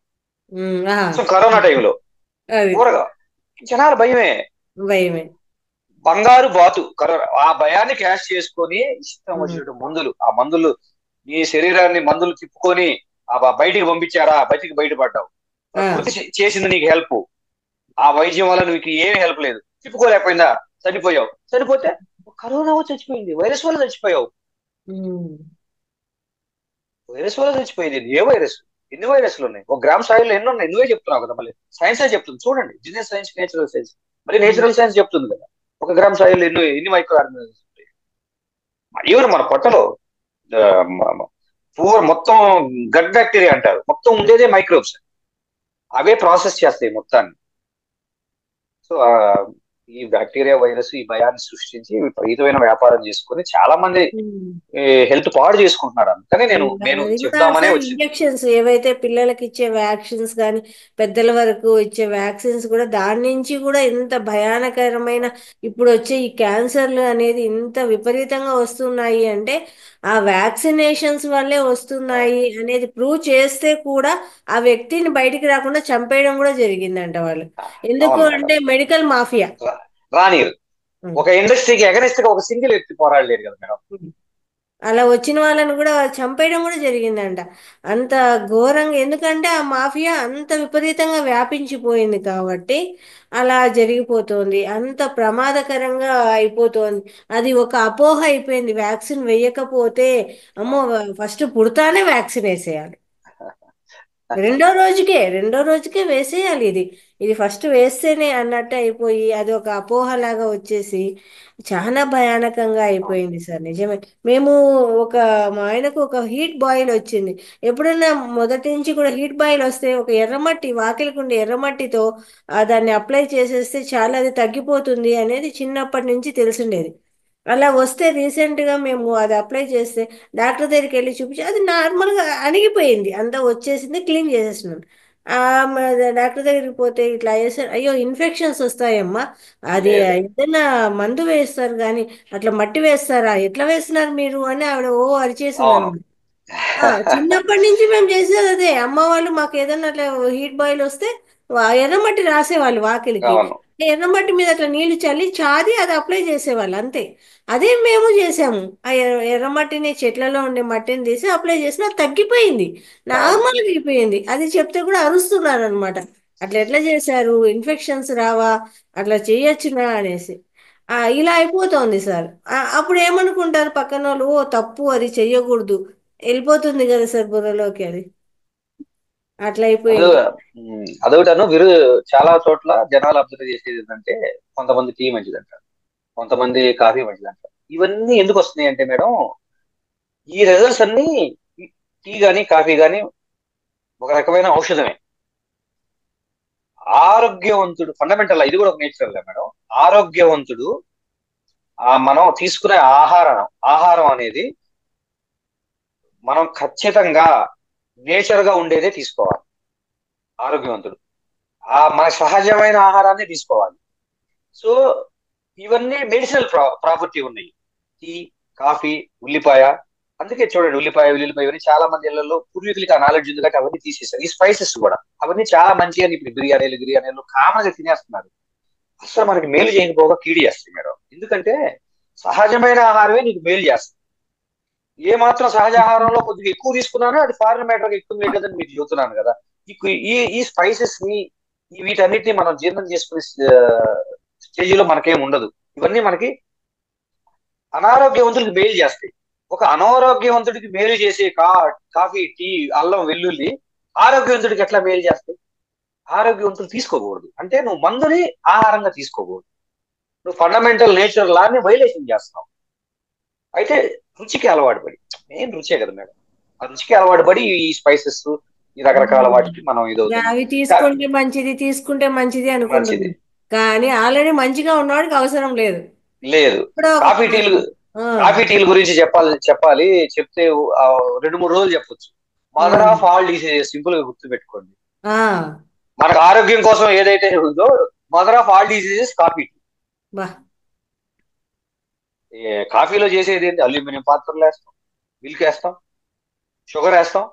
ఆ, సో కరోనా టైంలో అది ఊరగా జనాలు భయమే. భయమే. బంగారు బాతు కరోనా ఆ భయాన్ని క్యాష్ చేసుకొని ఇష్టం ఉమ్, వచ్చినట్టు ఆ మందులు నీ శరీరాన్ని మందులు తిప్పుకొని బయటికి పంపించారా, బయటపడ్డావు. ఆ, ప్రకృతి చేసింది నీకు హెల్ప్. ఆ వైద్యం వల్ల నీకు ఏమి హెల్ప్ లేదు, తిప్పుకోలేకపోయిందా, చనిపోతే కరోనా వచ్చి చచ్చిపోయింది, వైరస్ వల్ల చచ్చిపోయావు. ఉమ్, వైరస్ వల్ల చచ్చిపోయింది. ఏ వైరస్? ఎన్ని వైరస్లు ఉన్నాయి? ఒక గ్రామ్ సాయిల్ ఎన్ని ఉన్నాయి? నువ్వే చెప్తున్నావు కదా. మళ్ళీ సైన్స్ చెప్తుంది చూడండి, బిజినెస్ సైన్స్, నేచురల్ సైన్స్. మరి ఉమ్, నేచురల్ సైన్స్ చెప్తుంది కదా, ఒక గ్రామ్ సాయిల్ ఎన్ని మైక్రో ఆర్గానిజమ్స్ ఉంటాయి. ఈవెన్ మన పొట్టలో పూర్ మొత్తం గట్ బ్యాక్టీరియా అంటారు, మొత్తం ఉండేదే మైక్రోబ్స్. అవే ప్రాసెస్ చేస్తాయి మొత్తాన్ని. సో ఈ బ్యాక్టీరియా వైరస్ ఈ భయాన్ని సృష్టించి విపరీతమైన వ్యాపారం చేసుకొని చాలా మంది ఉమ్. హెల్త్ పాడు చేసుకుంటున్నారు. అందుకని నేను అది కూడా చెప్దామనే సార్ వచ్చింది. ఇంజెక్షన్స్ ఏవైతే పిల్లలకి ఇచ్చే వ్యాక్సిన్స్ కానీ పెద్దల వరకు ఇచ్చే వ్యాక్సిన్స్ కూడా దాని నుంచి కూడా ఇంత భయానకరమైన ఇప్పుడు వచ్చే ఈ క్యాన్సర్లు అనేది ఇంత విపరీతంగా వస్తున్నాయి అంటే ఆ వ్యాక్సినేషన్స్ వల్లే వస్తున్నాయి అనేది ప్రూవ్ చేస్తే కూడా ఆ వ్యక్తిని బయటికి రాకుండా చంపేయడం కూడా జరిగిందంట వాళ్ళు. ఎందుకు అవును మేడం. అంటే మెడికల్ మాఫియా. రానియరు. ఒక ఇండస్ట్రీకి ఎగనెస్ట్ గా ఒక సింగిల్ వ్యక్తి పోరాడలేరు కదా మేడం. అలా వచ్చిన వాళ్ళని కూడా చంపేయడం కూడా జరిగిందంట. అంత ఘోరంగా, ఎందుకంటే ఆ మాఫియా అంత విపరీతంగా వ్యాపించిపోయింది కాబట్టి అలా జరిగిపోతుంది, అంత ప్రమాదకరంగా అయిపోతుంది. అది ఒక అపోహ అయిపోయింది, వ్యాక్సిన్ వేయకపోతే అమ్మో ఫస్ట్ పుడతానే వ్యాక్సిన్ వేసేయాలి, రెండో రోజుకే వేసేయాలి, ఇది ఇది ఫస్ట్ వేస్తేనే అన్నట్టు అయిపోయి అది ఒక అపోహలాగా వచ్చేసి చాలా భయానకంగా అవును. అయిపోయింది సార్. నిజమే. మేము ఒక మా ఆయనకు ఒక హీట్ బాయిల్ వచ్చింది. ఎప్పుడైనా మొదటి నుంచి కూడా హీట్ బాయిల్ వస్తే ఒక ఎర్రమట్టి, వాకిలికి ఉండే ఎర్రమట్టితో దాన్ని అప్లై చేసేస్తే చాలా అది తగ్గిపోతుంది అనేది చిన్నప్పటి నుంచి తెలిసిండేది. అలా వస్తే రీసెంట్గా మేము అది అప్లై చేస్తే డాక్టర్ దగ్గరికి వెళ్ళి చూపించి అది నార్మల్గా అణిగిపోయింది, అంతా వచ్చేసింది, క్లీన్ చేసేసినాను. ఆ, డాక్టర్ దగ్గరికి పోతే ఇట్లా వేసారు, అయ్యో ఇన్ఫెక్షన్స్ వస్తాయమ్మా, అది లేదు. ఏదైనా మందు వేస్తారు కానీ అట్లా మట్టి వేస్తారా, ఎట్లా వేస్తున్నారు మీరు అని ఆవిడ ఓ అరిచేసింది అవును. అనమాట. చిన్నప్పటి నుంచి మేము చేసేది అదే, అమ్మ వాళ్ళు మాకు ఏదైనా అట్లా హీట్ బాయిల్ వస్తే ఎర్రమట్టి రాసేవాళ్ళు వాకిలికి, అవును. ఎర్రమట్టి మీద అట్లా నీళ్లు చల్లి చాది అది అప్లై చేసేవాళ్ళు అంతే. అదే మేము చేసాము, ఆ ఎర్రమట్టిని చెట్లలో ఉండే మట్టిని తీసి అప్లై చేసిన అది తగ్గిపోయింది, అవును. నార్మల్గా అయిపోయింది. అది చెప్తే కూడా అరుస్తున్నారు అనమాట, అట్లా ఎట్లా చేశారు, ఇన్ఫెక్షన్స్ రావా, అట్లా చేయొచ్చునా అనేసి. ఇలా అయిపోతుంది సార్. అప్పుడు ఏమనుకుంటారు పక్కన వాళ్ళు, ఓ తప్పు అది చెయ్యకూడదు, వెళ్ళిపోతుంది కదా సార్ బుర్రలోకి అది, అట్లా అదో అయిపోయింది. అదొకటను చాలా చోట్ల జనాలు అబ్జర్వ్ చేసేది ఏంటంటే కొంతమంది టీ మంచిదంటారు, కొంతమంది కాఫీ మంచిదంటారు. ఇవన్నీ ఎందుకు వస్తున్నాయి అంటే మేడం, ఈ రిజల్ట్స్ అన్ని టీ గాని కాఫీ గాని ఒక రకమైన ఔషధమే. ఆరోగ్యవంతుడు ఫండమెంటల్, ఇది కూడా ఒక నేచురల్ గా మేడం. ఆరోగ్యవంతుడు మనం తీసుకునే ఆహారం అనేది మనం ఖచ్చితంగా నేచర్ గా ఉండేదే తీసుకోవాలి. ఆరోగ్యవంతుడు మన సహజమైన ఆహారాన్ని తీసుకోవాలి. సో ఇవన్నీ మెడిసినల్ ప్రాపర్టీ ఉన్నాయి. టీ, కాఫీ, ఉల్లిపాయ. అందుకే చూడండి, ఉల్లిపాయ వెల్లుల్లిపాయ ఇవన్నీ చాలా మంది ఇళ్లలో పూర్వీకులకి ఆ నాలెడ్జ్ ఉంది కాబట్టి అవన్నీ తీసేస్తారు. ఈ స్పైసెస్ కూడా అవన్నీ చాలా మంచి అని ఇప్పుడు బిర్యానీలు కామన్ గా తినేస్తున్నారు. అసలు మనకి మేలు చేయకపోగా కీడి చేస్తాయి మేడం. ఎందుకంటే సహజమైన ఆహారమే నీకు మేలు చేస్తుంది. ఏ మాత్రం సహజ ఆహారంలో కొద్దిగా ఎక్కువ తీసుకున్నానో అది ఫారిన్ మ్యాటర్ ఎక్కువ లేదని మీకు చెబుతున్నాను కదా. ఈ స్పైసెస్ ని వీటన్నిటిని మనం జీర్ణం చేసుకునే స్టేజ్ లో మనకేం ఉండదు. ఇవన్నీ మనకి అనారోగ్యవంతుడికి మేలు చేస్తాయి. ఒక అనారోగ్యవంతుడికి మేలు చేసే కాఫీ, టీ, అల్లం, వెల్లుల్లి ఆరోగ్యవంతుడికి ఎట్లా మేలు చేస్తాయి? ఆరోగ్యవంతుడు తీసుకోకూడదు అంటే నువ్వు మందుని ఆహారంగా తీసుకోకూడదు, నువ్వు ఫండమెంటల్ నేచర్ లాని వైలేషన్ చేస్తున్నావు. అయితే రుచికి అలవాటు పడి, మెయిన్ రుచే కదా మేడం, ఆ రుచికి అలవాటు పడి ఈ స్పైసెస్ ఈ రకరకాల వాటికి మనం ఇదవుతున్నాం. అవి కా- తీసుకుంటే మంచిది మంచిది అనుకుంటున్నాం, కానీ ఆల్రెడీ మంచిగా ఉన్నవాడికి అవసరం లేదు. లేదు. ఇప్పుడు ఒక కాఫీ టీలు ఆ, కాఫీ టీల గురించి చెప్పాలి చెప్తే 2-3 రోజులు చెప్పొచ్చు. Mother um, of all diseases simple గా గుర్తు పెట్టుకోండి. ఆ, మనకు ఆరోగ్యం కోసం ఏదైతే ఉందో mother of all diseases coffee tea. బా. కాఫీలో చేసేది ఏంటి? అల్యూమినియం పాత్రలు వేస్తాం, మిల్క్ వేస్తాం, షుగర్ వేస్తాం,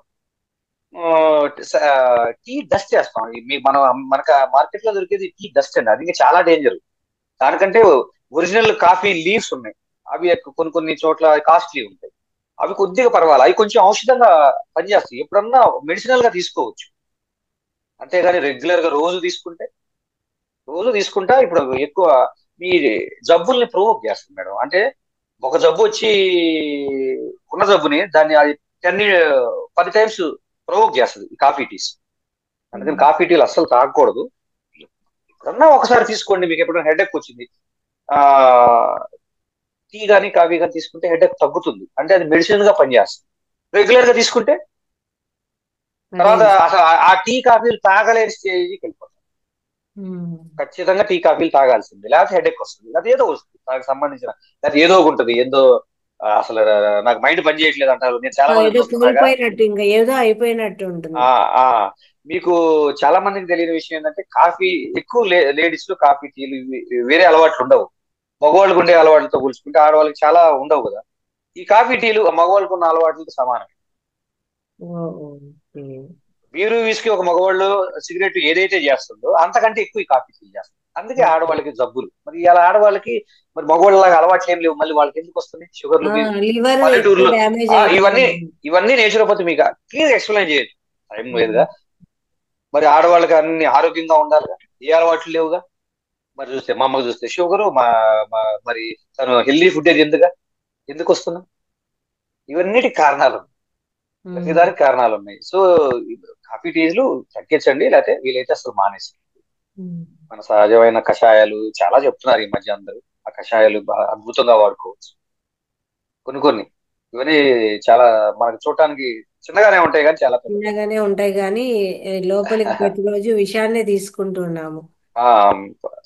టీ డస్ట్ వేస్తాం. మనం మనకు మార్కెట్ లో దొరికేది టీ డస్ట్ అండి. అది ఇంకా చాలా డేంజర్. దానికంటే ఒరిజినల్ కాఫీ లీవ్స్ ఉన్నాయి, అవి కొన్ని కొన్ని చోట్ల కాస్ట్లీ ఉంటాయి. అవి కొద్దిగా పర్వాలి, అవి కొంచెం ఔషధంగా పనిచేస్తాయి, ఎప్పుడన్నా మెడిసినల్ గా తీసుకోవచ్చు. అంతేగాని రెగ్యులర్ గా రోజు తీసుకుంటా ఇప్పుడు ఎక్కువ మీ జబ్బుల్ని ప్రొవోక్ చేస్తుంది మేడం. అంటే ఒక జబ్బు వచ్చి ఉన్న జబ్బుని దాన్ని అది 10 10 టైమ్స్ ప్రొవోక్ చేస్తుంది ఈ కాఫీ టీస్. అందుకని కాఫీ టీలు అస్సలు తాగకూడదు. ఎప్పుడన్నా ఒకసారి తీసుకోండి, మీకు ఎప్పుడైనా హెడేక్ వచ్చింది, ఆ టీ కానీ కాఫీ కానీ తీసుకుంటే హెడేక్ తగ్గుతుంది, అంటే అది మెడిసిన్ గా పనిచేస్తుంది. రెగ్యులర్ గా తీసుకుంటే అదే. తర్వాత అసలు ఆ టీ కాఫీలు తాగలేని స్టేజ్కి వెళ్ళిపోతుంది. ఉమ్. ఖచ్చితంగా టీ కాఫీలు తాగాల్సింది, లేకపోతే హెడేక్ వస్తుంది, అది ఏదో వస్తుంది దానికి సంబంధించిన, అది ఏదో ఒకటి ఉంటుంది. ఏందో అసలు నాకు మైండ్ పని చేయట్లేదు అంటారు. నేను చాలా మంది ఏదో చూస్తున్నాగా. కోల్పోయినట్టు, ఇంకా ఏదో అయిపోయినట్టు ఉంటుంది. ఆ ఆ మీకు చాలా మందికి తెలియని విషయం ఏంటంటే, కాఫీ ఎక్కువ లేడీస్ లో కాఫీ టీలు వేరే అలవాట్లు ఉండవు. మగవాళ్ళకు ఉండే అలవాట్లతో పోల్చుకుంటే ఆడవాళ్ళకి చాలా ఉండవు కదా. ఈ కాఫీ టీలు మగవాళ్ళకు ఉన్న అలవాట్లతో సమానం. ఓ, ఓకే. బీరు విస్కీ ఒక మగవాళ్ళు సిగరెట్ ఏదైతే చేస్తుందో అంతకంటే ఎక్కువ ఈ కాఫీ టీలు చేస్తారు. అందుకే ఓకే. ఆడవాళ్ళకి జబ్బులు. మరి ఇలా ఆడవాళ్ళకి మరి మగవాళ్ళలాగా అలవాట్లు ఏం లేవు, మళ్ళీ వాళ్ళకి ఎందుకు వస్తుంది షుగర్లు లివర్ ఎక్కువ పల్లెటూరులో? డ్యామేజ్ ఇవన్నీ అయిపోతుంది. ఇవన్నీ నేచురోపతి మీకు క్లియర్ ఎక్స్ప్లెయిన్ చేయొచ్చు, టైం లేదుగా. ఉమ్. మరి ఆడవాళ్ళకి అన్ని ఆరోగ్యంగా ఉండాలిగా, ఏ అలవాట్లు లేవుగా. మరి చూస్తే మా అమ్మకి చూస్తే షుగరు మరి తను హెల్దీ ఫుడ్ ఏది ఎందుకు వస్తున్నా? ఇవన్నిటికి కారణాలు ఉన్నాయి. ఉమ్. ప్రతిదానికి కారణాలు ఉన్నాయి. సో కాఫీ టీలు తగ్గించండి, లేకపోతే వీలైతే అసలు మానేసి ఉమ్. మన సహజమైన కషాయాలు చాలా చెప్తున్నారు ఈ మధ్య అందరూ. ఆ కషాయాలు బాగా అద్భుతంగా వాడుకోవచ్చు. కొన్ని కొన్ని ఇవన్నీ చాలా మనకు చూడటానికి చిన్నగానే ఉంటాయి కానీ చాలా పెద్ద చిన్నగానే ఉంటాయి కానీ లోపలికి ప్రతిరోజు విషయాన్నే తీసుకుంటున్నాము.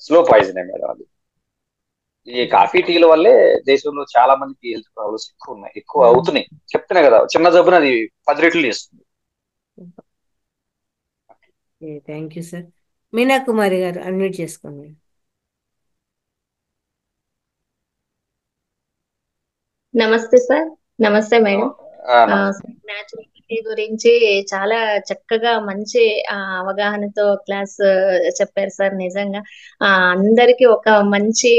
స్లో పాయిజన్ మేడం అది. ఈ కాఫీ టీల వల్లే దేశంలో చాలా మందికి హెల్త్ ప్రాబ్లమ్స్ ఎక్కువ ఉన్నాయి, ఎక్కువ అవుతున్నాయి. చెప్తున్నాయి కదా, చిన్న జబ్బున అది 10 రెట్లు చేస్తుంది. Thank you sir. Meena Kumari గారు అన్మ్యూట్ చేసుకోండి. నమస్తే సార్. నమస్తే మేడం. నమస్తే. న్యాచురోపతి గురించి చాలా చక్కగా మంచి అవగాహనతో క్లాస్ చెప్పారు సార్. నిజంగా అందరికి ఒక మంచి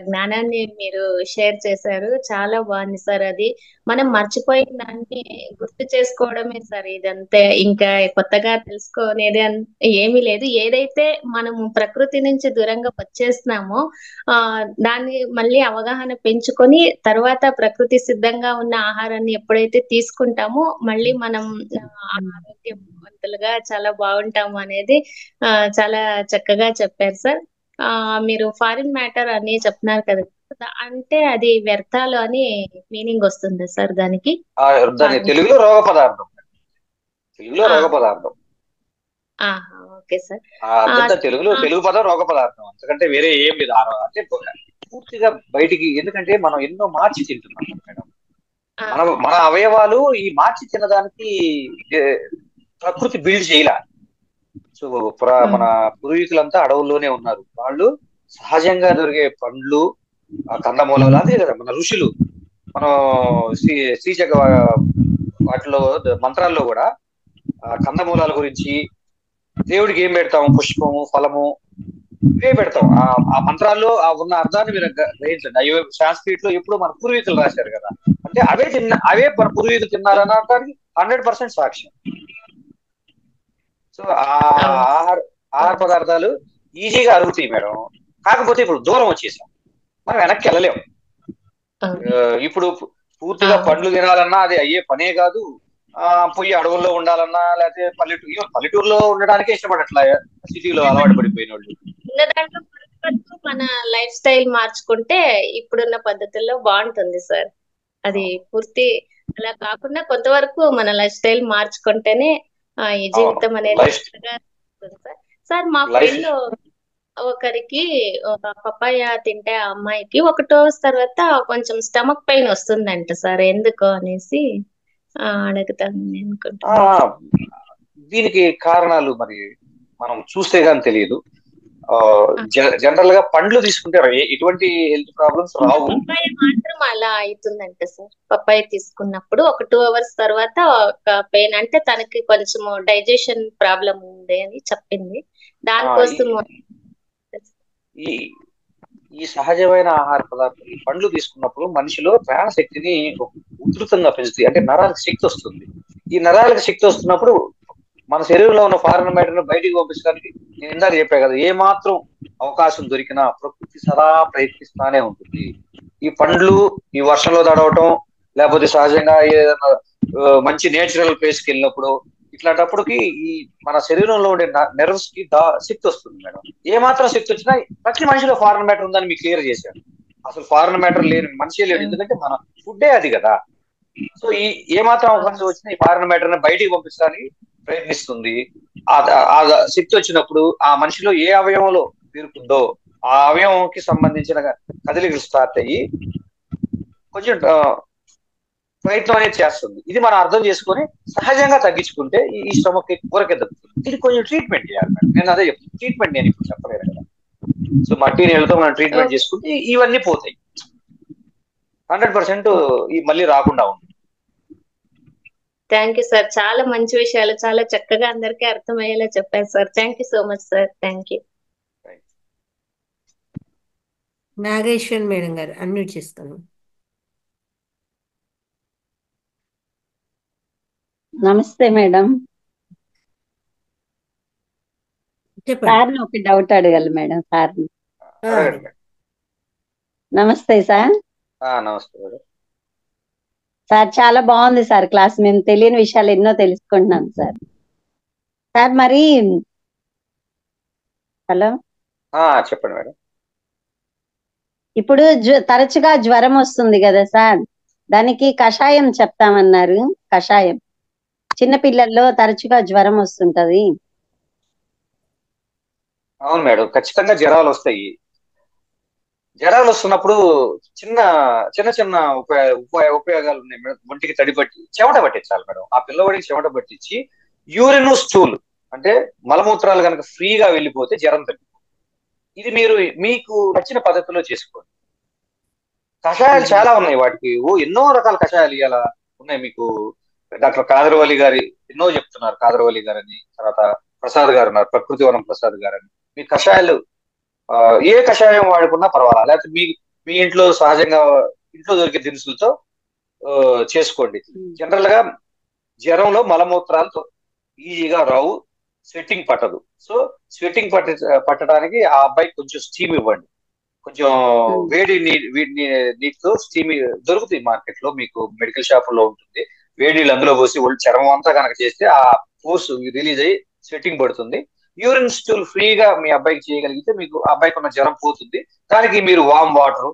జ్ఞానాన్ని మీరు షేర్ చేశారు. చాలా బాగుంది సార్. అది మనం మర్చిపోయిన దాన్ని గుర్తు చేసుకోవడమే సార్ ఇదంతే. ఇంకా కొత్తగా తెలుసుకునేది ఏమీ లేదు. ఏదైతే మనము ప్రకృతి నుంచి దూరంగా వచ్చేస్తున్నామో దాన్ని మళ్ళీ అవగాహన పెంచుకొని తర్వాత ప్రకృతి సిద్ధంగా ఉన్న ఆహారాన్ని ఎప్పుడైతే తీసుకుంటామో మళ్ళీ మనం ఆరోగ్యవంతులుగా చాలా బాగుంటాము అనేది చాలా చక్కగా చెప్పారు సార్. మీరు ఫారిన్ మ్యాటర్ అని చెప్తున్నారు కదా, అంటే అది వ్యర్థాలు అని మీనింగ్ వస్తుంది సార్ దానికి? దాని తెలుగులో రోగ పదార్థం. Okay sir. తెలుగు పదం రోగ పదార్థం, అంతకంటే వేరే ఏం లేదు. అంటే పూర్తిగా బయటికి, ఎందుకంటే మనం ఎన్నో మార్చి తింటున్నాం మేడం. మన అవయవాలు ఈ మార్చి తినడానికి ప్రకృతి బిల్డ్ చేయలే. సో మన పూర్వీకులంతా అడవుల్లోనే ఉన్నారు. వాళ్ళు సహజంగా దొరికే పండ్లు, కందమూలాలు, అదే కదా మన ఋషులు. మనం శ్రీచక వాటిలో మంత్రాల్లో కూడా కందమూలాల గురించి, దేవుడికి ఏం పెడతాము, పుష్పము, ఫలము, ఇవే పెడతాం. ఆ మంత్రాల్లో ఉన్న అర్థాన్ని మీరు గ్రహించండి. అవి సాంస్క్రిట్ లో ఎప్పుడు మన పూర్వీకులు రాశారు కదా, అంటే అవే మన పూర్వీకులు తిన్నారని అనడానికి 100% సాక్ష్యం. సో ఆహార పదార్థాలు ఈజీగా అరుగుతాయి మేడం. కాకపోతే ఇప్పుడు దూరం వచ్చేసాం, మనం వెనక్కి వెళ్ళలేము. ఇప్పుడు పూర్తిగా పండ్లు తినాలన్నా అది అయ్యే పనే కాదు. పోయి అడవుల్లో ఉండాలన్నా, లేకపోతే పల్లెటూరులో ఉండడానికే ఇష్టపడట్లా, సిటీలో అలవాటు పడిపోయిన వాళ్ళు. మన లైఫ్ స్టైల్ మార్చుకుంటే ఇప్పుడున్న పద్ధతుల్లో బాగుంటుంది సార్. అది పూర్తి అలా కాకుండా కొంతవరకు మన లైఫ్ స్టైల్ మార్చుకుంటేనే ఈ జీవితం అనేది సార్. మా ఫ్రెండ్ ఒకరికి పపాయ తింటే ఆ అమ్మాయికి 1 రోజు తర్వాత కొంచెం స్టమక్ పెయిన్ వస్తుందంట సార్. ఎందుకు అనేసి అడుగుతాను అనుకుంటున్నాను. దీనికి కారణాలు మరి మనం చూస్తే గాని తెలియదు. జనరల్ గా పండ్లు తీసుకుంటే ఎటువంటి హెల్త్ ప్రాబ్లమ్స్ రావు. పప్పాయ మాత్రం అలా అవుతుందంట సార్. పప్పాయ తీసుకున్నప్పుడు ఒక 2 hours తర్వాత ఒక పెయిన్, అంటే తనకి కొంచెం డైజెషన్ ప్రాబ్లం ఉంది అని చెప్పింది. దానికోసం ఈ ఈ సహజమైన ఆహార పదార్థాలు, ఈ పండ్లు తీసుకున్నప్పుడు మనిషిలో ప్రాణ శక్తిని ఉధృతంగా పెంచుతాయి. అంటే నరాలకు శక్తి వస్తుంది. ఈ నరాలకు శక్తి వస్తున్నప్పుడు మన శరీరంలో ఉన్న ఫారెన్ మ్యాటర్ బయటికి పంపించడానికి నేను ఇందాక చెప్పా కదా, ఏ మాత్రం అవకాశం దొరికినా ప్రకృతి సదా ప్రయత్నిస్తానే ఉంటుంది. ఈ పండ్లు ఈ వర్షంలో తడవటం, లేకపోతే సహజంగా ఏదైనా మంచి నేచురల్ ప్లేస్ కి వెళ్ళినప్పుడు, ఇట్లాంటప్పటికి ఈ మన శరీరంలో ఉండే నెర్వ్స్ కి శక్తి వస్తుంది మేడం. ఏ మాత్రం శక్తి వచ్చినా ప్రతి మనిషిలో ఫారెన్ మ్యాటర్ ఉందని మీకు క్లియర్ చేశాను. అసలు ఫారెన్ మ్యాటర్ లేని మనిషి లేడు, ఎందుకంటే మన ఫుడ్డే అది కదా. సో ఏ మాత్రం అవకాశం వచ్చినా ఈ ఫారెన్ మ్యాటర్ ని బయటికి పంపించడానికి ప్రయత్నిస్తుంది. ఆ శక్తి వచ్చినప్పుడు ఆ మనిషిలో ఏ అవయవంలో పేరుకుందో ఆ అవయవంకి సంబంధించిన కదలికలు స్టార్ట్ అయ్యి కొంచెం ప్రయత్నం అనేది చేస్తుంది. ఇది మనం అర్థం చేసుకొని సహజంగా తగ్గించుకుంటే ఈ స్టమక్ ఊరకే తగ్గుతుంది. ఇది కొంచెం ట్రీట్మెంట్ చేయాలి మేడం. నేను అదే చెప్తాను, ట్రీట్మెంట్ నేను ఇప్పుడు చెప్పలేను కదా. సో మట్టి నీళ్ళతో మనం ట్రీట్మెంట్ చేసుకుంటే ఇవన్నీ పోతాయి. 100% ఈ మళ్ళీ రాకుండా ఉంటుంది. Thank you sir. చాలా మంచి విషయాలు చాలా చక్కగా అందరికీ అర్థమయ్యేలా చెప్పారు సార్. Thank you so much sir. Thank you. Nageshwar madam గారు అన్మ్యూట్ చేస్తాను. నమస్తే మేడం. సార్ని ఒక డౌట్ అడగాలి మేడం. సార్ని. నమస్తే సార్. నమస్తే మేడం. సార్ చాలా బాగుంది సార్ క్లాస్. మేము తెలియని విషయాలు ఎన్నో తెలుసుకుంటున్నాం సార్. సార్ మరి హలో చెప్పండి మేడం. ఇప్పుడు తరచుగా జ్వరం వస్తుంది కదా సార్, దానికి కషాయం చెప్తామన్నారు. కషాయం చిన్నపిల్లల్లో తరచుగా జ్వరం వస్తుంటది. అవును మేడం, ఖచ్చితంగా జ్వరాలు వస్తాయి. జ్వరాలు వస్తున్నప్పుడు చిన్న చిన్న చిన్న ఉపయోగాలు ఉన్నాయి మేడం. ఒంటికి తడి పట్టి చెమట పట్టించాలి మేడం. ఆ పిల్లవాడికి చెమట పట్టించి యూరిన్ స్టూల్ అంటే మలమూత్రాలు కనుక ఫ్రీగా వెళ్ళిపోతే జ్వరం తగ్గిపోతుంది. ఇది మీరు మీకు నచ్చిన పద్ధతిలో చేసుకోండి. కషాయాలు చాలా ఉన్నాయి, వాటికి ఎన్నో రకాల కషాయాలు ఇవాళ ఉన్నాయి. మీకు డాక్టర్ కాదరవల్లి గారి ఎన్నో చెప్తున్నారు, కాదరవల్లి గారని, తర్వాత ప్రసాద్ గారు ఉన్నారు, ప్రకృతి వనం ప్రసాద్ గారని. మీ కషాయాలు ఏ కషాయం వాడుకున్నా పర్వాలా, లేకపోతే మీ ఇంట్లో సహజంగా ఇంట్లో దొరికే దినుసులతో చేసుకోండి. జనరల్ గా జ్వరంలో మలమూత్రాలతో ఈజీగా రావు, స్వెట్టింగ్ పట్టదు. సో స్వెట్టింగ్ పట్టడానికి ఆ అబ్బాయికి కొంచెం స్టీమ్ ఇవ్వండి. కొంచెం వేడి నీటితో స్టీమ్ దొరుకుతుంది మార్కెట్ లో, మీకు మెడికల్ షాప్ లో ఉంటుంది. వేడి నీళ్ళు అందులో పోసి ఒళ్ళు చర్మం అంతా కనుక చేస్తే ఆ ఫోర్స్ రిలీజ్ అయ్యి స్వెట్టింగ్ పడుతుంది. యూరిన్ స్టూల్ ఫ్రీగా మీ అబ్బాయికి చేయగలిగితే మీకు అబ్బాయికి ఉన్న జ్వరం పోతుంది. దానికి మీరు వామ్ వాటర్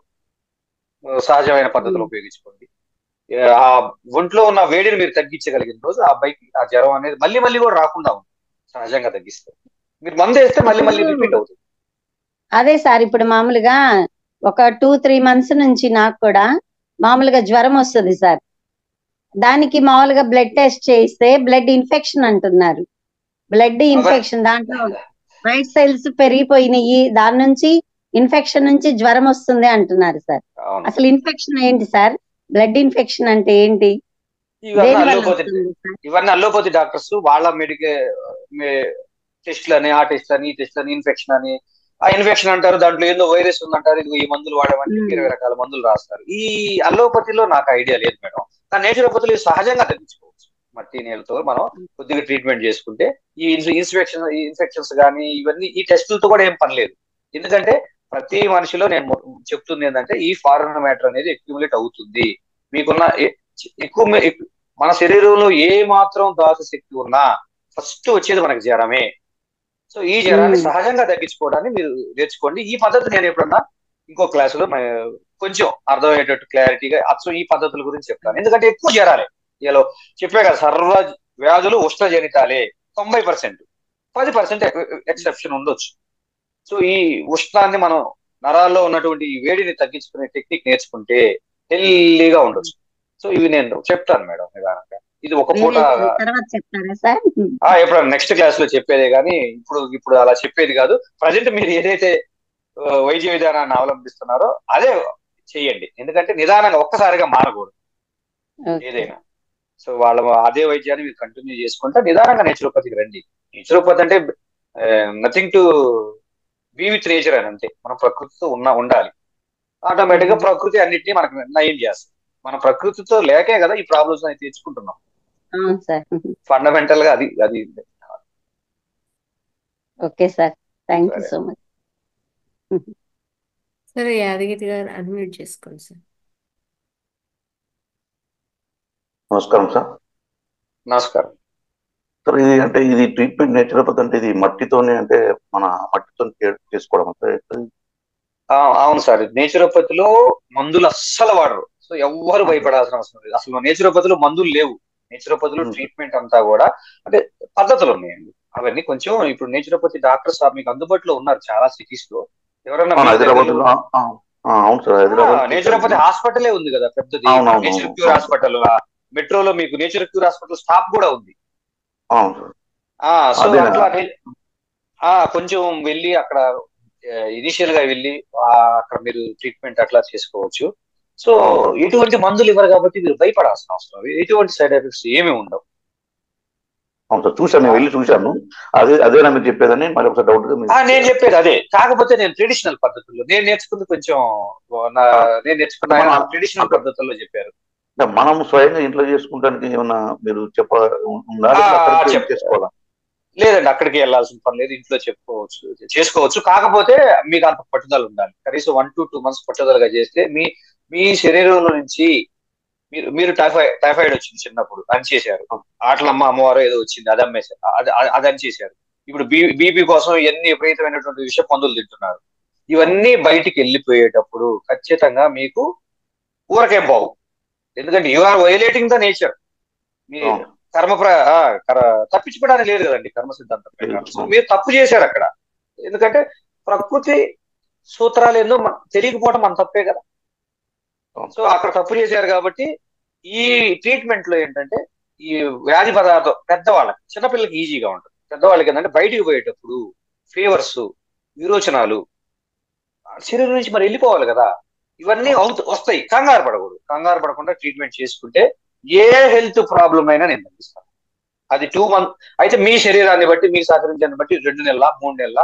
సహజమైన పద్ధతిలో ఉపయోగించుకోండి. ఆ ఒంట్లో ఉన్న వేడిని మీరు తగ్గించగలిగిన రోజు ఆ అబ్బాయికి ఆ జ్వరం అనేది మళ్ళీ మళ్ళీ కూడా రాకుండా ఉంటుంది. సహజంగా తగ్గిస్తారు. మీరు మందు వేస్తే మళ్ళీ మళ్ళీ రిపీట్ అవుతుంది. అదే సార్, ఇప్పుడు మామూలుగా ఒక 2-3 months నుంచి నాకు కూడా మామూలుగా జ్వరం వస్తుంది సార్. దానికి మామూలుగా బ్లడ్ టెస్ట్ చేస్తే బ్లడ్ ఇన్ఫెక్షన్ అంటున్నారు. బ్లడ్ ఇన్ఫెక్షన్, దాంట్లో వైట్ సెల్స్ పెరిగిపోయినాయి, దాని నుంచి ఇన్ఫెక్షన్ నుంచి జ్వరం వస్తుంది అంటున్నారు సార్. అసలు ఇన్ఫెక్షన్ ఏంటి సార్? బ్లడ్ ఇన్ఫెక్షన్ అంటే ఏంటి? ఇవన్నీ అల్లోపతి డాక్టర్స్ వాళ్ళ మెడికల్ టెస్ట్లు అని, ఆ టెస్ట్ అని, ఈ టెస్ట్ అని, ఇన్ఫెక్షన్ అని, ఆ ఇన్ఫెక్షన్ అంటారు, దాంట్లో ఏదో వైరస్ ఉందంటారు, ఇది ఈ మందులు వాడమంటే 20 రకాల మందులు రాస్తారు. ఈ అల్లోపతిలో నాకు ఐడియా లేదు మేడం. కానీ నేచురోపతిలో సహజంగా తగ్గించుకోవచ్చు. మట్టి నీళ్ళతో మనం కొద్దిగా ట్రీట్మెంట్ చేసుకుంటే ఈ ఇన్ఫెక్షన్స్ కానీ ఇవన్నీ ఈ టెస్టులతో కూడా ఏం పని లేదు. ఎందుకంటే ప్రతి మనిషిలో నేను చెప్తుంది ఏంటంటే ఈ ఫారెన్ మ్యాటర్ అనేది అక్యుములేట్ అవుతుంది. మీకున్న ఎక్కువ మన శరీరంలో ఏ మాత్రం ధాతు శక్తి ఉన్నా ఫస్ట్ వచ్చేది మనకి జ్వరమే. సో ఈ జ్వరాన్ని సహజంగా తగ్గించుకోవడాన్ని మీరు నేర్చుకోండి. ఈ పద్ధతి నేను ఎప్పుడన్నా ఇంకో క్లాసులో కొంచెం అర్థమయ్యేటట్టు క్లారిటీగా అసలు ఈ పద్ధతుల గురించి చెప్తాను. ఎందుకంటే ఎక్కువ జ్వరాలే ఇలా చెప్పే కదా, సర్వ వ్యాధులు ఉష్ణజనితాలే 90%, 10% ఎక్సెప్షన్ ఉండొచ్చు. సో ఈ ఉష్ణాన్ని మనం నరాల్లో ఉన్నటువంటి ఈ వేడిని తగ్గించుకునే టెక్నిక్ నేర్చుకుంటే హెల్దీగా ఉండొచ్చు. సో ఇవి నేను చెప్తాను మేడం నిదానంగా. ఇది ఒక పూట తర్వాత చెప్తారా సార్? ఎప్పుడు నెక్స్ట్ క్లాస్ లో చెప్పేదే కానీ ఇప్పుడు అలా చెప్పేది కాదు. ప్రజెంట్ మీరు ఏదైతే వైద్య విధానాన్ని అవలంబిస్తున్నారో అదే చెయ్యండి. ఎందుకంటే నిదానంగా ఒక్కసారిగా మారకూడదు ఏదైనా. సో అదే వైద్యాన్ని మీరు కంటిన్యూ చేసుకుంటే నిదానంగా నేచురోపతికి రండి. నేచురోపతి అంటే nothing to be with nature అని, అంతే. మనం ప్రకృతితో ఉండాలి. ఆటోమేటిక్ గా ప్రకృతి అన్నిటినీ మనకు నయం చేస్తుంది. మన ప్రకృతితో లేకే కదా ఈ ప్రాబ్లమ్స్ అనేది తెచ్చుకుంటున్నాం. ఫండమెంటల్ గా అది okay sir, thank you so much. సరే, యాదగిరి గారు అన్మ్యూట్ చేసుకోండి సార్. నమస్కారం సార్. నమస్కారం సార్. ఇది ట్రీట్మెంట్ నేచురోపతి అంటే ఇది మట్టితోనే, అంటే మన మట్టితో చేసుకోవడం సార్? అవును సార్. నేచురోపతిలో మందులు అస్సలు వాడరు. సో ఎవ్వరు భయపడాల్సిన అవసరం లేదు. అసలు నేచురోపతిలో మందులు లేవు. నేచురోపతిలో ట్రీట్మెంట్ అంతా కూడా అంటే పద్ధతులు ఉన్నాయండి. అవన్నీ కొంచెం ఇప్పుడు నేచురోపతి డాక్టర్స్ మీకు అందుబాటులో ఉన్నారు చాలా సిటీస్ లో. ఎవరన్నా నేచురోపతి హాస్పిటలే ఉంది కదా పెద్దది, నేచర్ క్యూర్ హాస్పిటల్. మెట్రోలో మీకు నేచర్ క్యూర్ హాస్పిటల్ స్టాప్ కూడా ఉంది. సో అట్లా కొంచెం వెళ్ళి అక్కడ ఇనిషియల్ గా వెళ్ళి అక్కడ మీరు ట్రీట్మెంట్ అట్లా చేసుకోవచ్చు. సో ఎటువంటి మందులు ఇవ్వరు కాబట్టి మీరు భయపడాల్సిన అవసరం, ఎటువంటి సైడ్ ఎఫెక్ట్స్ ఏమి ఉండవు. అవును సార్, చూశాను, వెళ్ళి చూశాను. అదేనా మీరు చెప్పేదని మరి ఒకసారి డౌట్. నేను చెప్పేది అదే, కాకపోతే నేను ట్రెడిషనల్ పద్ధతుల్లో నేను నేర్చుకున్న ట్రెడిషనల్ పద్ధతుల్లో చెప్పారు. మనం స్వయంగా ఇంట్లో చేసుకోవడానికి ఏమన్నా మీరు చేసుకోవాలా? లేదండి, అక్కడికి వెళ్ళాల్సిన పని లేదు. ఇంట్లో చేసుకోవచ్చు. కాకపోతే మీకు అంత పట్టుదల ఉండాలి. కనీసం 1 to 2 months పట్టుదలగా చేస్తే మీ శరీరంలో నుంచి మీరు టైఫాయిడ్ వచ్చింది చిన్నప్పుడు అని చేశారు, ఆటలమ్మ అమ్మవారు ఏదో వచ్చింది అది అమ్మేశారు, అది అని చేశారు. ఇప్పుడు బీపీ కోసం ఎన్ని విపరీతమైనటువంటి విష మందులు తింటున్నారు. ఇవన్నీ బయటికి వెళ్ళిపోయేటప్పుడు ఖచ్చితంగా మీకు ఊరకేం బావు. ఎందుకంటే you are violating the nature. మీ తప్పించుకోవడానికి లేదు కదండి కర్మ సిద్ధాంతం ప్రకారం. సో మీరు తప్పు చేశారు అక్కడ. ఎందుకంటే ప్రకృతి సూత్రాలు ఏందో తెలియకపోవడం మన తప్పే కదా. సో అక్కడ తప్పు చేశారు కాబట్టి ఈ ట్రీట్మెంట్ లో ఏంటంటే ఈ వ్యాధి పదార్థం పెద్దవాళ్ళకి, చిన్నపిల్లలకి ఈజీగా ఉంటుంది. పెద్దవాళ్ళకి ఏంటంటే బయటికి పోయేటప్పుడు ఫీవర్స్, విరోచనాలు శరీరం నుంచి మరి వెళ్ళిపోవాలి కదా. ఇవన్నీ వస్తాయి. కంగారు పడకూడదు. కంగారు పడకుండా ట్రీట్మెంట్ చేసుకుంటే ఏ హెల్త్ ప్రాబ్లం అయినా నేను తగ్గిస్తాను. అది 2 months అయితే మీ శరీరాన్ని బట్టి, మీ సహకరించాన్ని బట్టి 2 నెలల 3 నెలల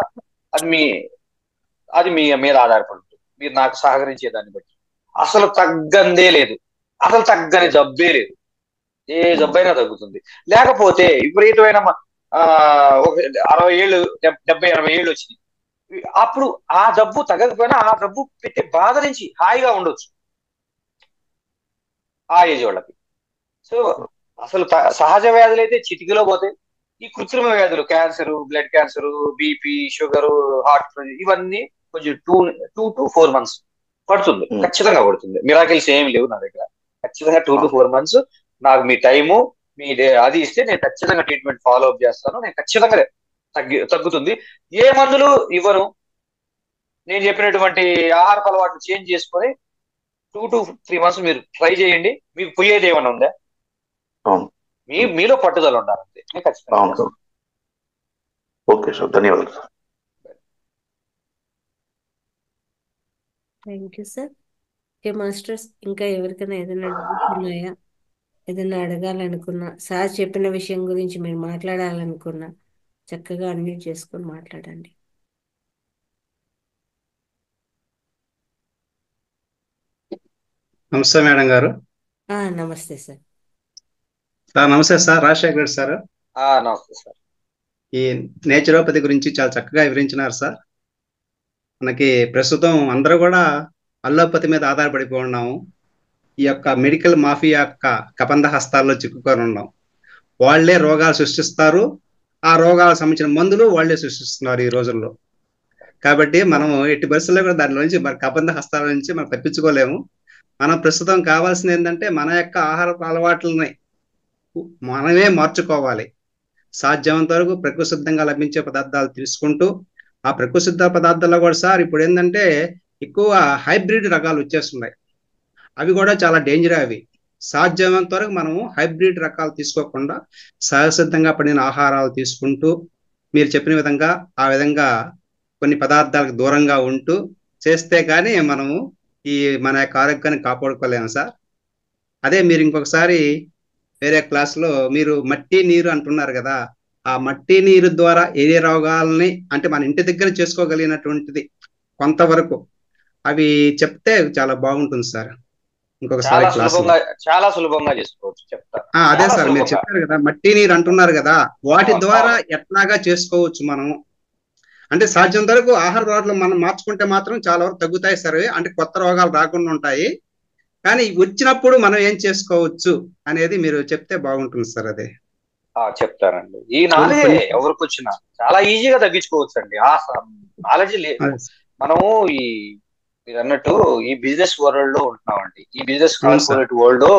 అది మీ మీద ఆధారపడి ఉంటుంది. మీరు నాకు సహకరించే దాన్ని బట్టి. అసలు తగ్గందే లేదు, అసలు తగ్గని జబ్బే లేదు. ఏ జబ్బైనా తగ్గుతుంది. లేకపోతే విపరీతమైన 60 ఏళ్ళు 70-80 ఏళ్ళు వచ్చింది, అప్పుడు ఆ జబ్బు తగ్గకపోయినా ఆ జబ్బు పెట్టే బాధ నుంచి హాయిగా ఉండొచ్చు ఆ ఏజ్ వాళ్ళకి. సో అసలు సహజ వ్యాధులు అయితే చిటికలో పోతాయి. ఈ కృత్రిమ వ్యాధులు, cancer, blood cancer, BP, sugar, heart, ఇవన్నీ కొంచెం 2 to 4 months పడుతుంది. ఖచ్చితంగా పడుతుంది. మిరాకిల్స్ ఏమి లేవు నా దగ్గర. ఖచ్చితంగా 2 to 4 months నాకు మీ టైము అది ఇస్తే నేను ఖచ్చితంగా ట్రీట్మెంట్ ఫాలో అప్ చేస్తాను. నేను ఖచ్చితంగా తగ్గుతుంది. ఏ మందులు ఇవ్వను. నేను చెప్పినటువంటి ఆహార అలవాట్లు చేంజ్ చేసుకొని 2 to 3 months మీరు ట్రై చేయండి. మీకు పోయేది ఏమైనా ఉందా? మీలో పట్టుదల ఉండాలంటే నేను ఖచ్చితంగా. ఓకే సార్, ధన్యవాదాలు sir. Thank you sir. Okay masters, ఇంకా ఎవరికైనా ఏదైనా డౌట్స్ ఉన్నాయా? ఏదైనా అడగాలనుకున్నా, సార్ చెప్పిన విషయం గురించి మీరు మాట్లాడాలనుకున్నా చక్కగా అన్మ్యూట్ చేసుకొని మాట్లాడండి. నమస్తే మేడం గారు. నమస్తే సార్. నమస్తే సార్, రాజశేఖర్ రెడ్డి సార్. నమస్తే సార్. ఈ నేచురోపతి గురించి చాలా చక్కగా వివరించినారు సార్. మనకి ప్రస్తుతం అందరూ కూడా అల్లోపతి మీద ఆధారపడిపోయి ఉన్నాము. ఈ యొక్క మెడికల్ మాఫియా యొక్క కబంధ హస్తాల్లో చిక్కుకొని ఉన్నాం. వాళ్లే రోగాలు సృష్టిస్తారు, ఆ రోగాలకు సంబంధించిన మందులు వాళ్లే సృష్టిస్తున్నారు ఈ రోజుల్లో. కాబట్టి మనం ఎట్టి పరిస్థితుల్లో కూడా దాని నుంచి మన కబంధ హస్తాల నుంచి మనం తప్పించుకోలేము. మనం ప్రస్తుతం కావాల్సింది ఏంటంటే మన యొక్క ఆహార అలవాట్లని మనమే మార్చుకోవాలి. సాధ్యమైనంత వరకు ప్రకృతి సిద్ధంగా లభించే పదార్థాలు తీసుకుంటూ, ఆ ప్రకృతి సిద్ధ పదార్థాల్లో కూడా సార్ ఇప్పుడు ఏంటంటే ఎక్కువ హైబ్రిడ్ రకాలు వచ్చేస్తున్నాయి. అవి కూడా చాలా డేంజర్. అవి సాధ్యమైనంత వరకు మనము హైబ్రిడ్ రకాలు తీసుకోకుండా సహజసిద్ధంగా పడిన ఆహారాలు తీసుకుంటూ మీరు చెప్పిన విధంగా ఆ విధంగా కొన్ని పదార్థాలకు దూరంగా ఉంటూ చేస్తే కానీ మనము ఈ మన యొక్క ఆరోగ్యాన్ని కాపాడుకోలేము సార్. అదే మీరు ఇంకొకసారి వేరే క్లాస్లో మీరు మట్టి నీరు అంటున్నారు కదా, ఆ మట్టి నీరు ద్వారా ఏ రోగాలని అంటే మన ఇంటి దగ్గర చేసుకోగలిగినటువంటిది కొంతవరకు అవి చెప్తే చాలా బాగుంటుంది సార్. ఇంకొకసారి క్లాస్ చాలా సులభంగా చేసుకోవచ్చు, చెప్తా. అదే సార్ మీరు చెప్పారు కదా మట్టి నీరు అంటున్నారు కదా, వాటి ద్వారా ఎట్లాగా చేసుకోవచ్చు మనం అంటే సాధ్యం వరకు ఆహార అలవాట్లు మనం మార్చుకుంటే మాత్రం చాలా వరకు తగ్గుతాయి సార్. అంటే కొత్త రోగాలు రాకుండా ఉంటాయి. కానీ వచ్చినప్పుడు మనం ఏం చేసుకోవచ్చు అనేది మీరు చెప్తే బాగుంటుంది సార్. అదే చెప్తానండి. ఈ నాలెడ్జ్ ఎవరికి వచ్చినా చాలా ఈజీగా తగ్గించుకోవచ్చు అండి. ఆ నాలెడ్జ్ మనము ఈ మీరు అన్నట్టు ఈ బిజినెస్ వరల్డ్ లో ఉంటున్నామండి. ఈ బిజినెస్ కార్పొరేట్ వరల్డ్ లో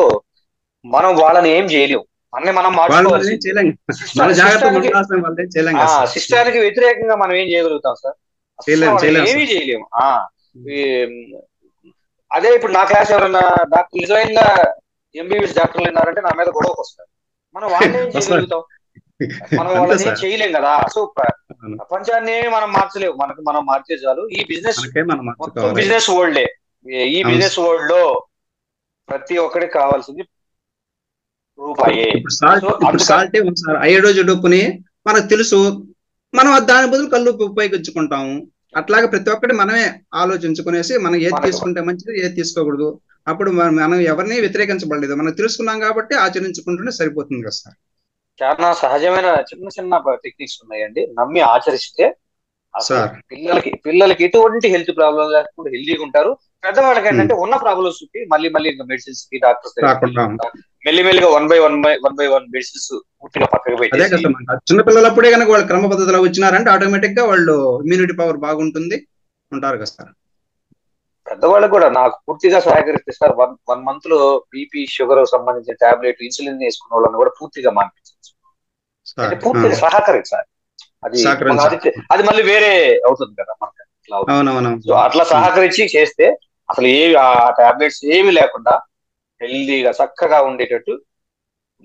మనం వాళ్ళని ఏం చేయలేము, మనం మార్చుకోవాలి. సిస్టానికి వ్యతిరేకంగా మనం ఏం చేయగలుగుతాం సార్? ఏమీ చేయలేము. అదే ఇప్పుడు నా క్లాస్ ఎవరైనా డాక్టర్ నిజంగా ఎంబీబీఎస్ డాక్టర్లు ఉన్నారంటే నా మీద గొడవకు వస్తారు. మనం వాళ్ళని ఏం చేయగలుగుతాం? మనం వాళ్ళని ఏం చేయలేం కదా. సో ప్రపంచాన్ని మనం మార్చలేము, మనం మార్చే చాలు. ఈ బిజినెస్ మొత్తం బిజినెస్ వరల్డే. ఈ బిజినెస్ వరల్డ్ లో ప్రతి ఒక్కరికి కావాల్సింది రూపాయే. అయ్యేడో డబ్బుని మనకు తెలుసు, మనం దాని బదులు కళ్ళు ఉపయోగించుకుంటాము. అట్లాగే ప్రతి ఒక్కటి మనమే ఆలోచించుకునేసి మనం ఏది తీసుకుంటే మంచిది, ఏది తీసుకోకూడదు. అప్పుడు మనం ఎవరిని వ్యతిరేకించబడలేదు, మనం తెలుసుకున్నాం కాబట్టి ఆచరించుకుంటూనే సరిపోతుంది కదా సార్. చాలా సహజమైన చిన్న టెక్నిక్స్ ఉన్నాయండి, నమ్మి ఆచరిస్తే పిల్లలకి ఎటువంటి హెల్త్ ప్రాబ్లం లేకుండా హెల్దీగా ఉంటారు. పెద్దవాళ్ళకి ఏంటంటే ఉన్న ప్రాబ్లమ్స్ కి మళ్ళీ ఇంకా మెడిసిన్స్ కి డాక్టర్స్ మెల్లిమెల్లిగా వన్ బై వన్ మెడిసిన్స్ పూర్తిగా పక్కకు పెట్టేసి చిన్నపిల్లలప్పుడే కనుక వాళ్ళు క్రమ పద్ధతిలో వచ్చినారంటే ఆటోమేటిక్ గా వాళ్ళు ఇమ్యూనిటీ పవర్ బాగుంటుంది ఉంటారు కదా సార్. పెద్దవాళ్ళకి కూడా నాకు పూర్తిగా సహకరిస్తే sir. 1 month low BP sugar సంబంధించిన టాబ్లెట్ ఇన్సులిన్ వేసుకున్న వాళ్ళని కూడా పూర్తిగా మానిపించవచ్చు. పూర్తిగా సహకరించాలి. అది మళ్ళీ వేరే అవుతుంది కదా మనకు. అట్లా సహకరించి చేస్తే అసలు ఏవి ఆ టాబ్లెట్స్ ఏమి లేకుండా హెల్దీగా చక్కగా ఉండేటట్టు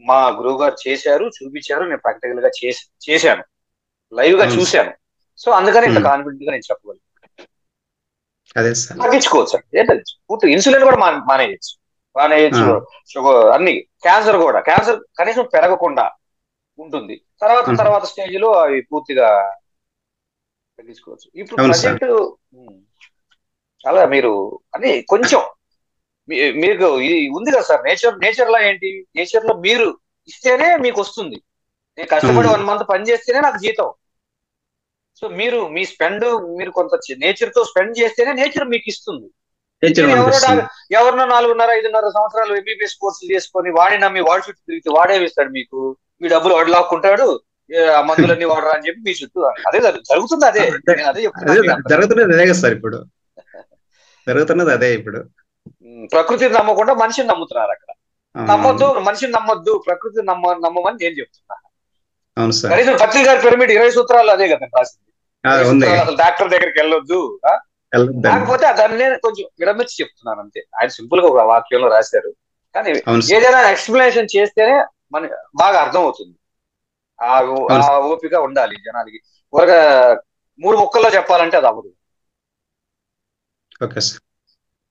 మా గురువు గారు చేశారు, చూపించారు. నేను ప్రాక్టికల్ గా చేశాను, లైవ్ గా చూశాను. సో అందుకని ఇంత కాన్ఫిడెంట్ గా నేను చెప్పగలను. తగ్గించుకోవచ్చు ఏంటది పూర్తి. ఇన్సులిన్ కూడా మానేయచ్చు, షుగర్ అన్ని. క్యాన్సర్ కనీసం పెరగకుండా ఉంటుంది. తర్వాత స్టేజ్ లో అవి పూర్తిగా తగ్గించుకోవచ్చు. ఇప్పుడు ప్రజెంట్ చాలా మీరు అని కొంచెం మీకు ఇది ఉంది కదా సార్. నేచర్ లో ఏంటి, నేచర్ లో మీరు ఇస్తేనే మీకు వస్తుంది. నేను కష్టపడి 1 month పని చేస్తేనే నాకు జీతం. సో మీరు మీరు కొంత నేచర్ తో స్పెండ్ చేస్తేనే నేచర్ మీకు ఇస్తుంది. ఎవరినో 4.5 సంవత్సరాలు ఎంబీబీఎస్ కోర్సులు చేసుకొని వాడిని నమ్మి వాడి చుట్టూ తిరిగితే వాడే వేస్తాడు మీకు. మీ డబ్బులు వాడు లాక్కుంటాడు, ఆ మందులన్నీ వాడరా అని చెప్పి మీ చుట్టూ అదే జరుగుతుంది. అదే జరుగుతున్నది అదే కదా సార్. ఇప్పుడు జరుగుతున్నది అదే. ఇప్పుడు ప్రకృతిని నమ్మకుండా మనిషిని నమ్ముతున్నారు. అక్కడ నమ్మొద్దు, మనిషిని నమ్మొద్దు, ప్రకృతిని నమ్మమని నేను చెప్తున్నా. కనీసం పత్రి గారి పిరమిడ్ 20 సూత్రాలు అదే కదా రాసింది. అసలు డాక్టర్ దగ్గరికి వెళ్ళొద్దు. కాకపోతే దాన్ని నేను కొంచెం విడమిచ్చి చెప్తున్నాను అంతే. ఆయన సింపుల్ గా ఒక వాక్యంలో రాశారు. కానీ ఏదైనా ఎక్స్ప్లెనేషన్ చేస్తేనే మన బాగా అర్థం అవుతుంది. ఆ ఓపిక ఉండాలి జనాలకి. ఒక 3 ముక్కల్లో చెప్పాలంటే అది అవ్వదు. ఓకే సార్,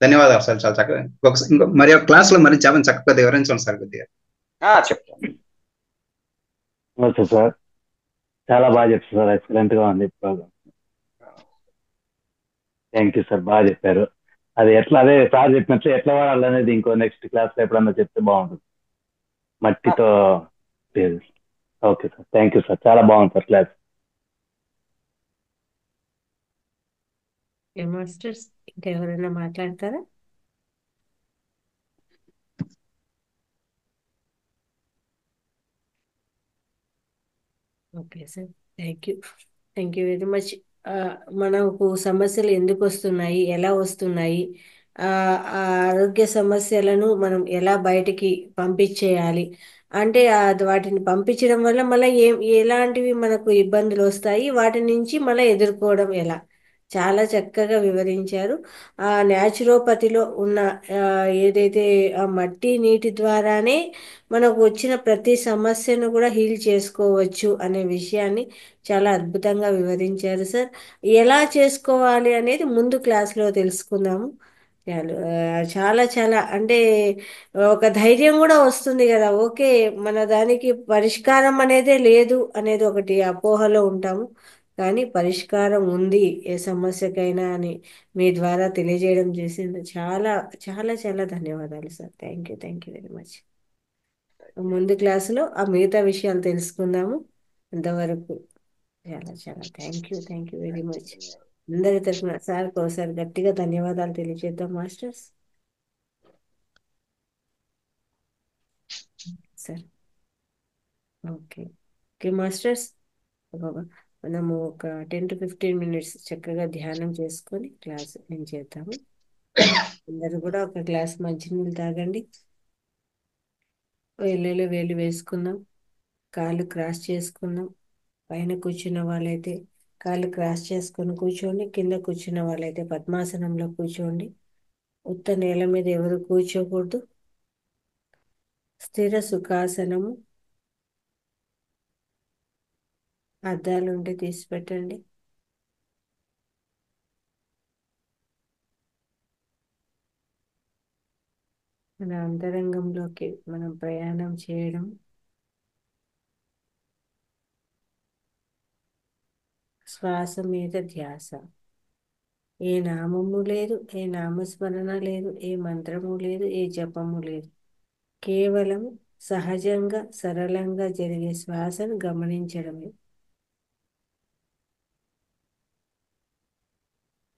ధన్యవాదాలు సార్. చాలా చక్కగా మరి క్లాస్ లో మరి చాలా చక్కగా వివరించాం సార్. కొద్దిగా చెప్తాను. ఓకే సార్, చాలా బాగా చెప్తారు సార్. ఎక్సలెంట్ గా ఉంది ప్రోగ్రామ్. థ్యాంక్ యూ సార్, బాగా చెప్పారు. అది ఎట్లా అదే సార్ చెప్పినట్లు ఎట్లా వాడాలనేది ఇంకో నెక్స్ట్ క్లాస్ లో ఎప్పుడన్నా చెప్తే బాగుంటుంది. మట్టితో. Okay sir, thank you sir, చాలా బాగుంది సార్ క్లాస్. మాస్టర్స్ ఇంకా ఎవరైనా మాట్లాడతారా? Okay sir, thank you very much. మనకు సమస్యలు ఎందుకు వస్తున్నాయి, ఎలా వస్తున్నాయి, ఆ ఆరోగ్య సమస్యలను మనం ఎలా బయటికి పంపించేయాలి అంటే వాటిని పంపించడం వల్ల మళ్ళీ ఎలాంటివి మనకు ఇబ్బందులు వస్తాయి, వాటి నుంచి మళ్ళీ ఎదుర్కోవడం ఎలా చాలా చక్కగా వివరించారు. ఆ న్యాచురోపతిలో ఉన్న ఏదైతే ఆ మట్టి నీటి ద్వారానే మనకు వచ్చిన ప్రతి సమస్యను కూడా హీల్ చేసుకోవచ్చు అనే విషయాన్ని చాలా అద్భుతంగా వివరించారు సార్. ఎలా చేసుకోవాలి అనేది ముందు క్లాస్లో తెలుసుకుందాము. చాలా చాలా అంటే ఒక ధైర్యం కూడా వస్తుంది కదా. ఓకే, మన దానికి పరిష్కారం అనేదే లేదు అనేది ఒకటి అపోహలో ఉంటాము, కానీ పరిష్కారం ఉంది ఏ సమస్యకైనా అని మీ ద్వారా తెలియజేయడం చేసింది. చాలా చాలా చాలా ధన్యవాదాలు sir. Thank you very much. ముందు క్లాసులో ఆ మిగతా విషయాలు తెలుసుకుందాము. అంతవరకు చాలా చాలా థ్యాంక్ యూ వెరీ మచ్. అందరి తరఫున సార్కి ఒకసారి గట్టిగా ధన్యవాదాలు తెలియజేద్దాం masters. Sir okay okay masters, మనము ఒక 10 to 15 minutes చక్కగా ధ్యానం చేసుకొని క్లాస్ నేను చేద్దాము. అందరూ కూడా ఒక గ్లాస్ మంచినీళ్ళు తాగండి. వేళ్ళు వేలు వేసుకుందాం. కాళ్ళు క్రాస్ చేసుకుందాం. పైన కూర్చున్న వాళ్ళైతే కాళ్ళు క్రాస్ చేసుకొని కూర్చోండి. కింద కూర్చున్న వాళ్ళైతే పద్మాసనంలో కూర్చోండి. ఉత్త నేల మీద ఎవరు కూర్చోకూడదు. స్థిర సుఖాసనము. అద్దాలు ఉంటే తీసి పెట్టండి. మన అంతరంగంలోకి మనం ప్రయాణం చేయడం. శ్వాస మీద ధ్యాస. ఏ నామము లేదు, ఏ నామస్మరణ లేదు, ఏ మంత్రము లేదు, ఏ జపము లేదు. కేవలం సహజంగా సరళంగా జరిగే శ్వాసను గమనించడమే.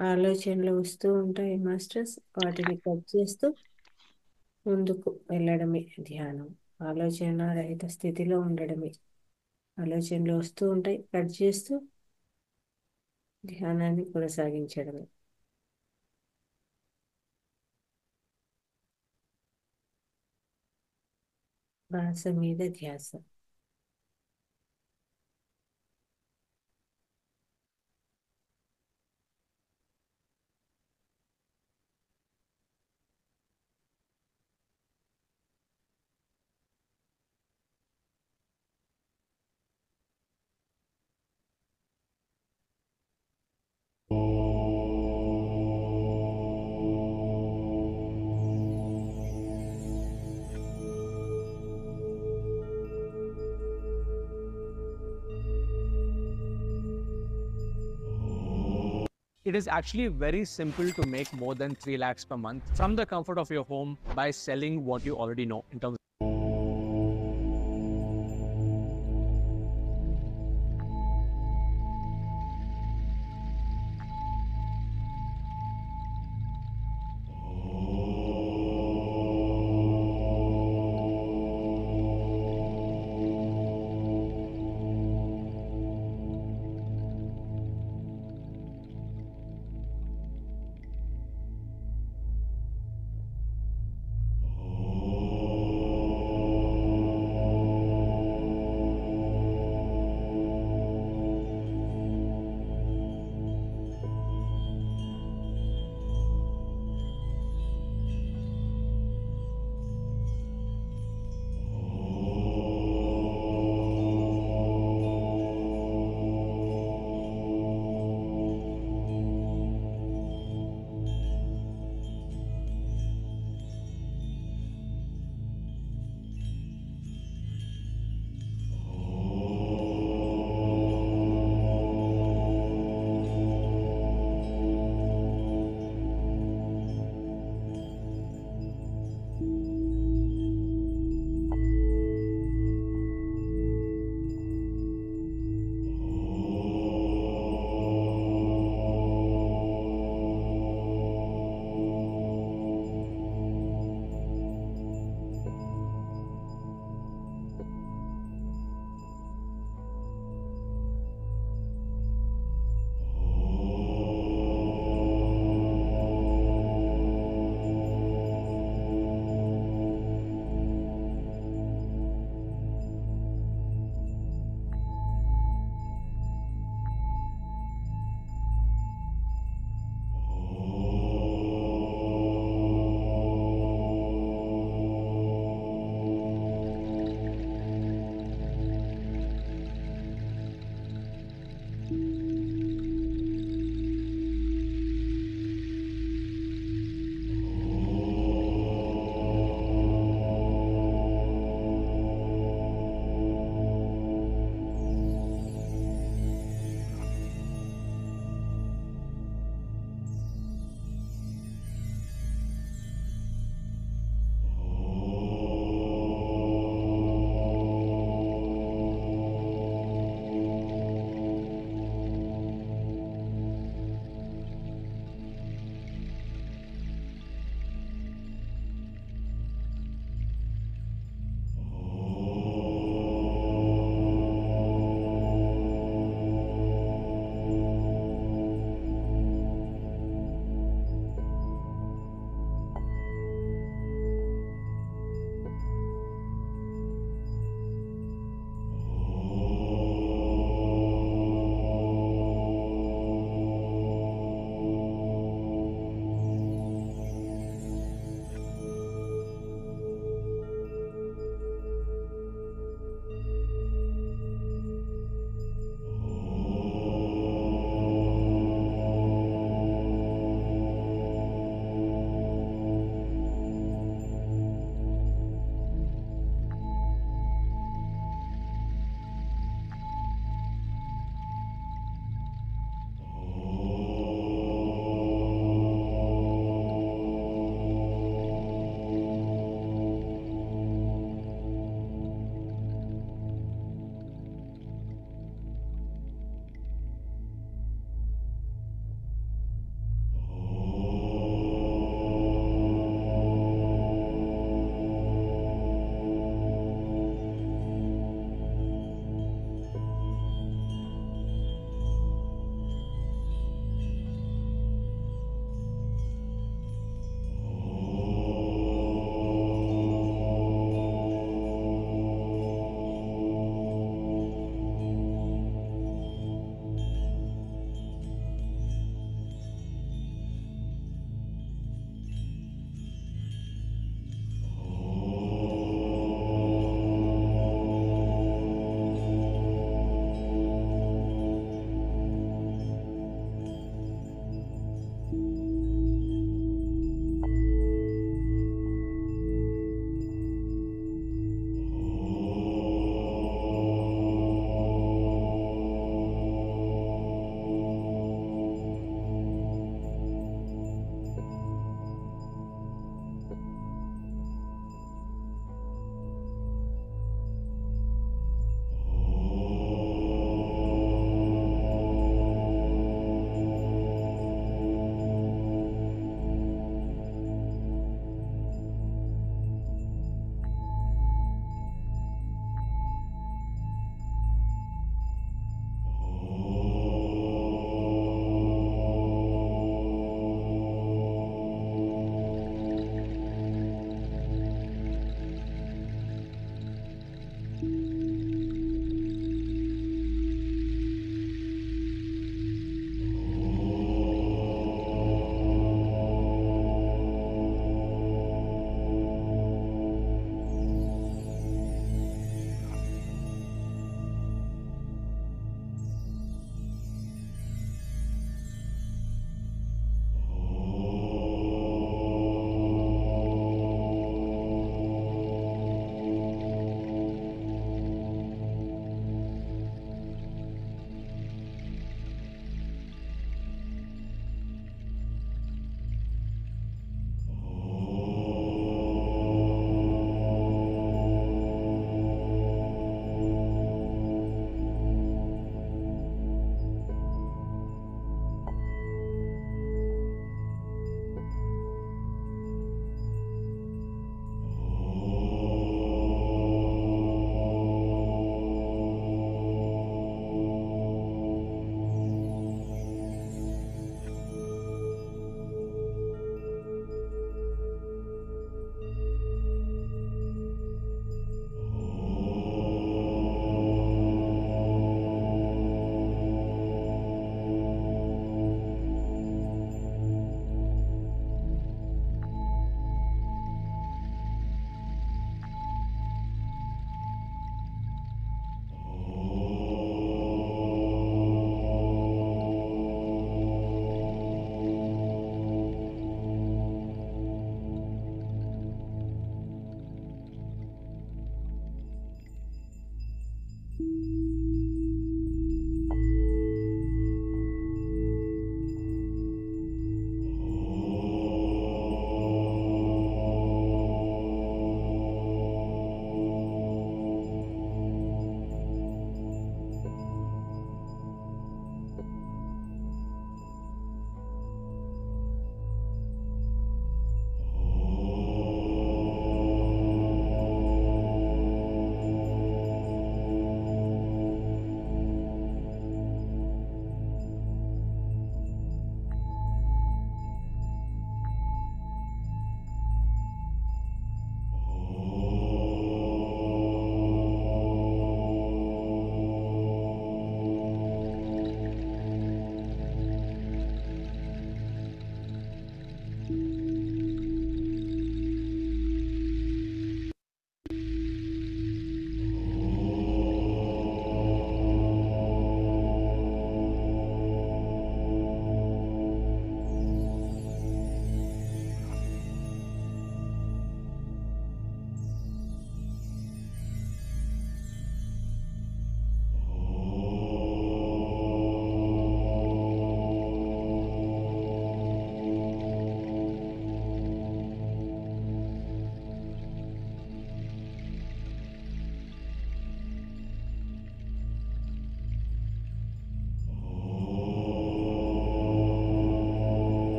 ఆలోచనలు వస్తూ ఉంటాయి మాస్టర్స్, వాటిని కట్ చేస్తూ ముందుకు వెళ్ళడమే ధ్యానం. ఆలోచన రహిత స్థితిలో ఉండడమే. ఆలోచనలు వస్తూ ఉంటాయి, కట్ చేస్తూ ధ్యానాన్ని కొనసాగించడమే. శ్వాస మీద ధ్యాస. It is actually very simple to make more than 3 lakhs per month from the comfort of your home by selling what you already know in terms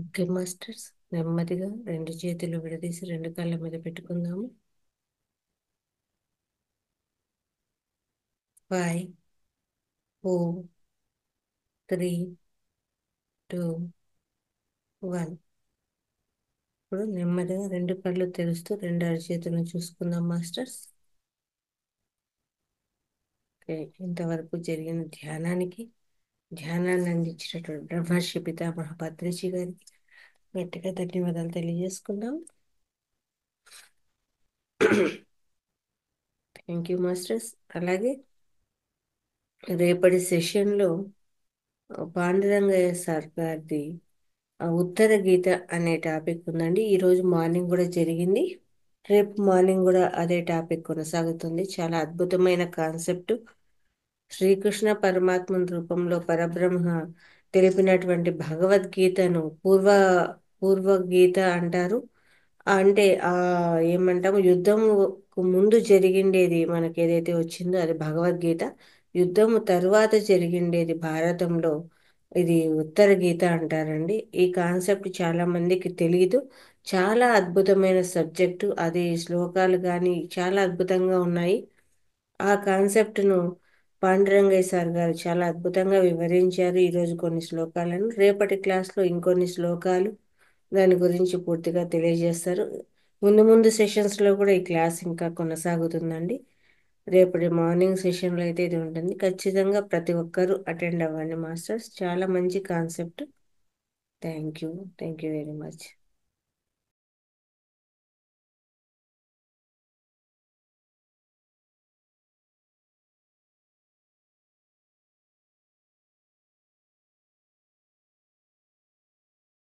okay masters, నెమ్మదిగా రెండు చేతులు విడదీసి రెండు కాళ్ళ మీద పెట్టుకుందాము. 5, 4, 3, 2, 1. ఇప్పుడు నెమ్మదిగా రెండు కళ్ళు తెరుస్తూ రెండు అరచేతులను చూసుకుందాం మాస్టర్స్. ఓకే, ఇంతవరకు జరిగిన ధ్యానాన్ని అందించినటువంటి బ్రహ్మర్షి పితామహ పత్రిజీ గారికి గట్టిగా ధన్యవాదాలు తెలియజేసుకుందాం. Thank you masters. అలాగే రేపటి సెషన్లో పాండురంగయ్య సార్ గారిది ఉత్తర గీత అనే టాపిక్ ఉందండి. ఈరోజు మార్నింగ్ కూడా జరిగింది, రేపు మార్నింగ్ కూడా అదే టాపిక్ కొనసాగుతుంది. చాలా అద్భుతమైన కాన్సెప్ట్. శ్రీకృష్ణ పరమాత్మ రూపంలో పరబ్రహ్మ తెలిపినటువంటి భగవద్గీతను పూర్వగీత అంటారు. అంటే ఏమంటాము, యుద్ధముకు ముందు జరిగిండేది మనకి ఏదైతే వచ్చిందో అది భగవద్గీత. యుద్ధము తరువాత జరిగిండేది భారతంలో ఇది ఉత్తర గీత అంటారండి. ఈ కాన్సెప్ట్ చాలా మందికి తెలియదు. చాలా అద్భుతమైన సబ్జెక్టు. అది శ్లోకాలు కానీ చాలా అద్భుతంగా ఉన్నాయి. ఆ కాన్సెప్ట్ను పాండురంగయ్య సార్ గారు చాలా అద్భుతంగా వివరించారు ఈరోజు కొన్ని శ్లోకాలను. రేపటి క్లాస్లో ఇంకొన్ని శ్లోకాలు దాని గురించి పూర్తిగా తెలియజేస్తారు. ముందు ముందు సెషన్స్లో కూడా ఈ క్లాస్ ఇంకా కొనసాగుతుందండి. రేపటి మార్నింగ్ సెషన్లో అయితే ఇది ఉంటుంది. ఖచ్చితంగా ప్రతి ఒక్కరూ అటెండ్ అవ్వండి మాస్టర్స్. చాలా మంచి concept. Thank you very much.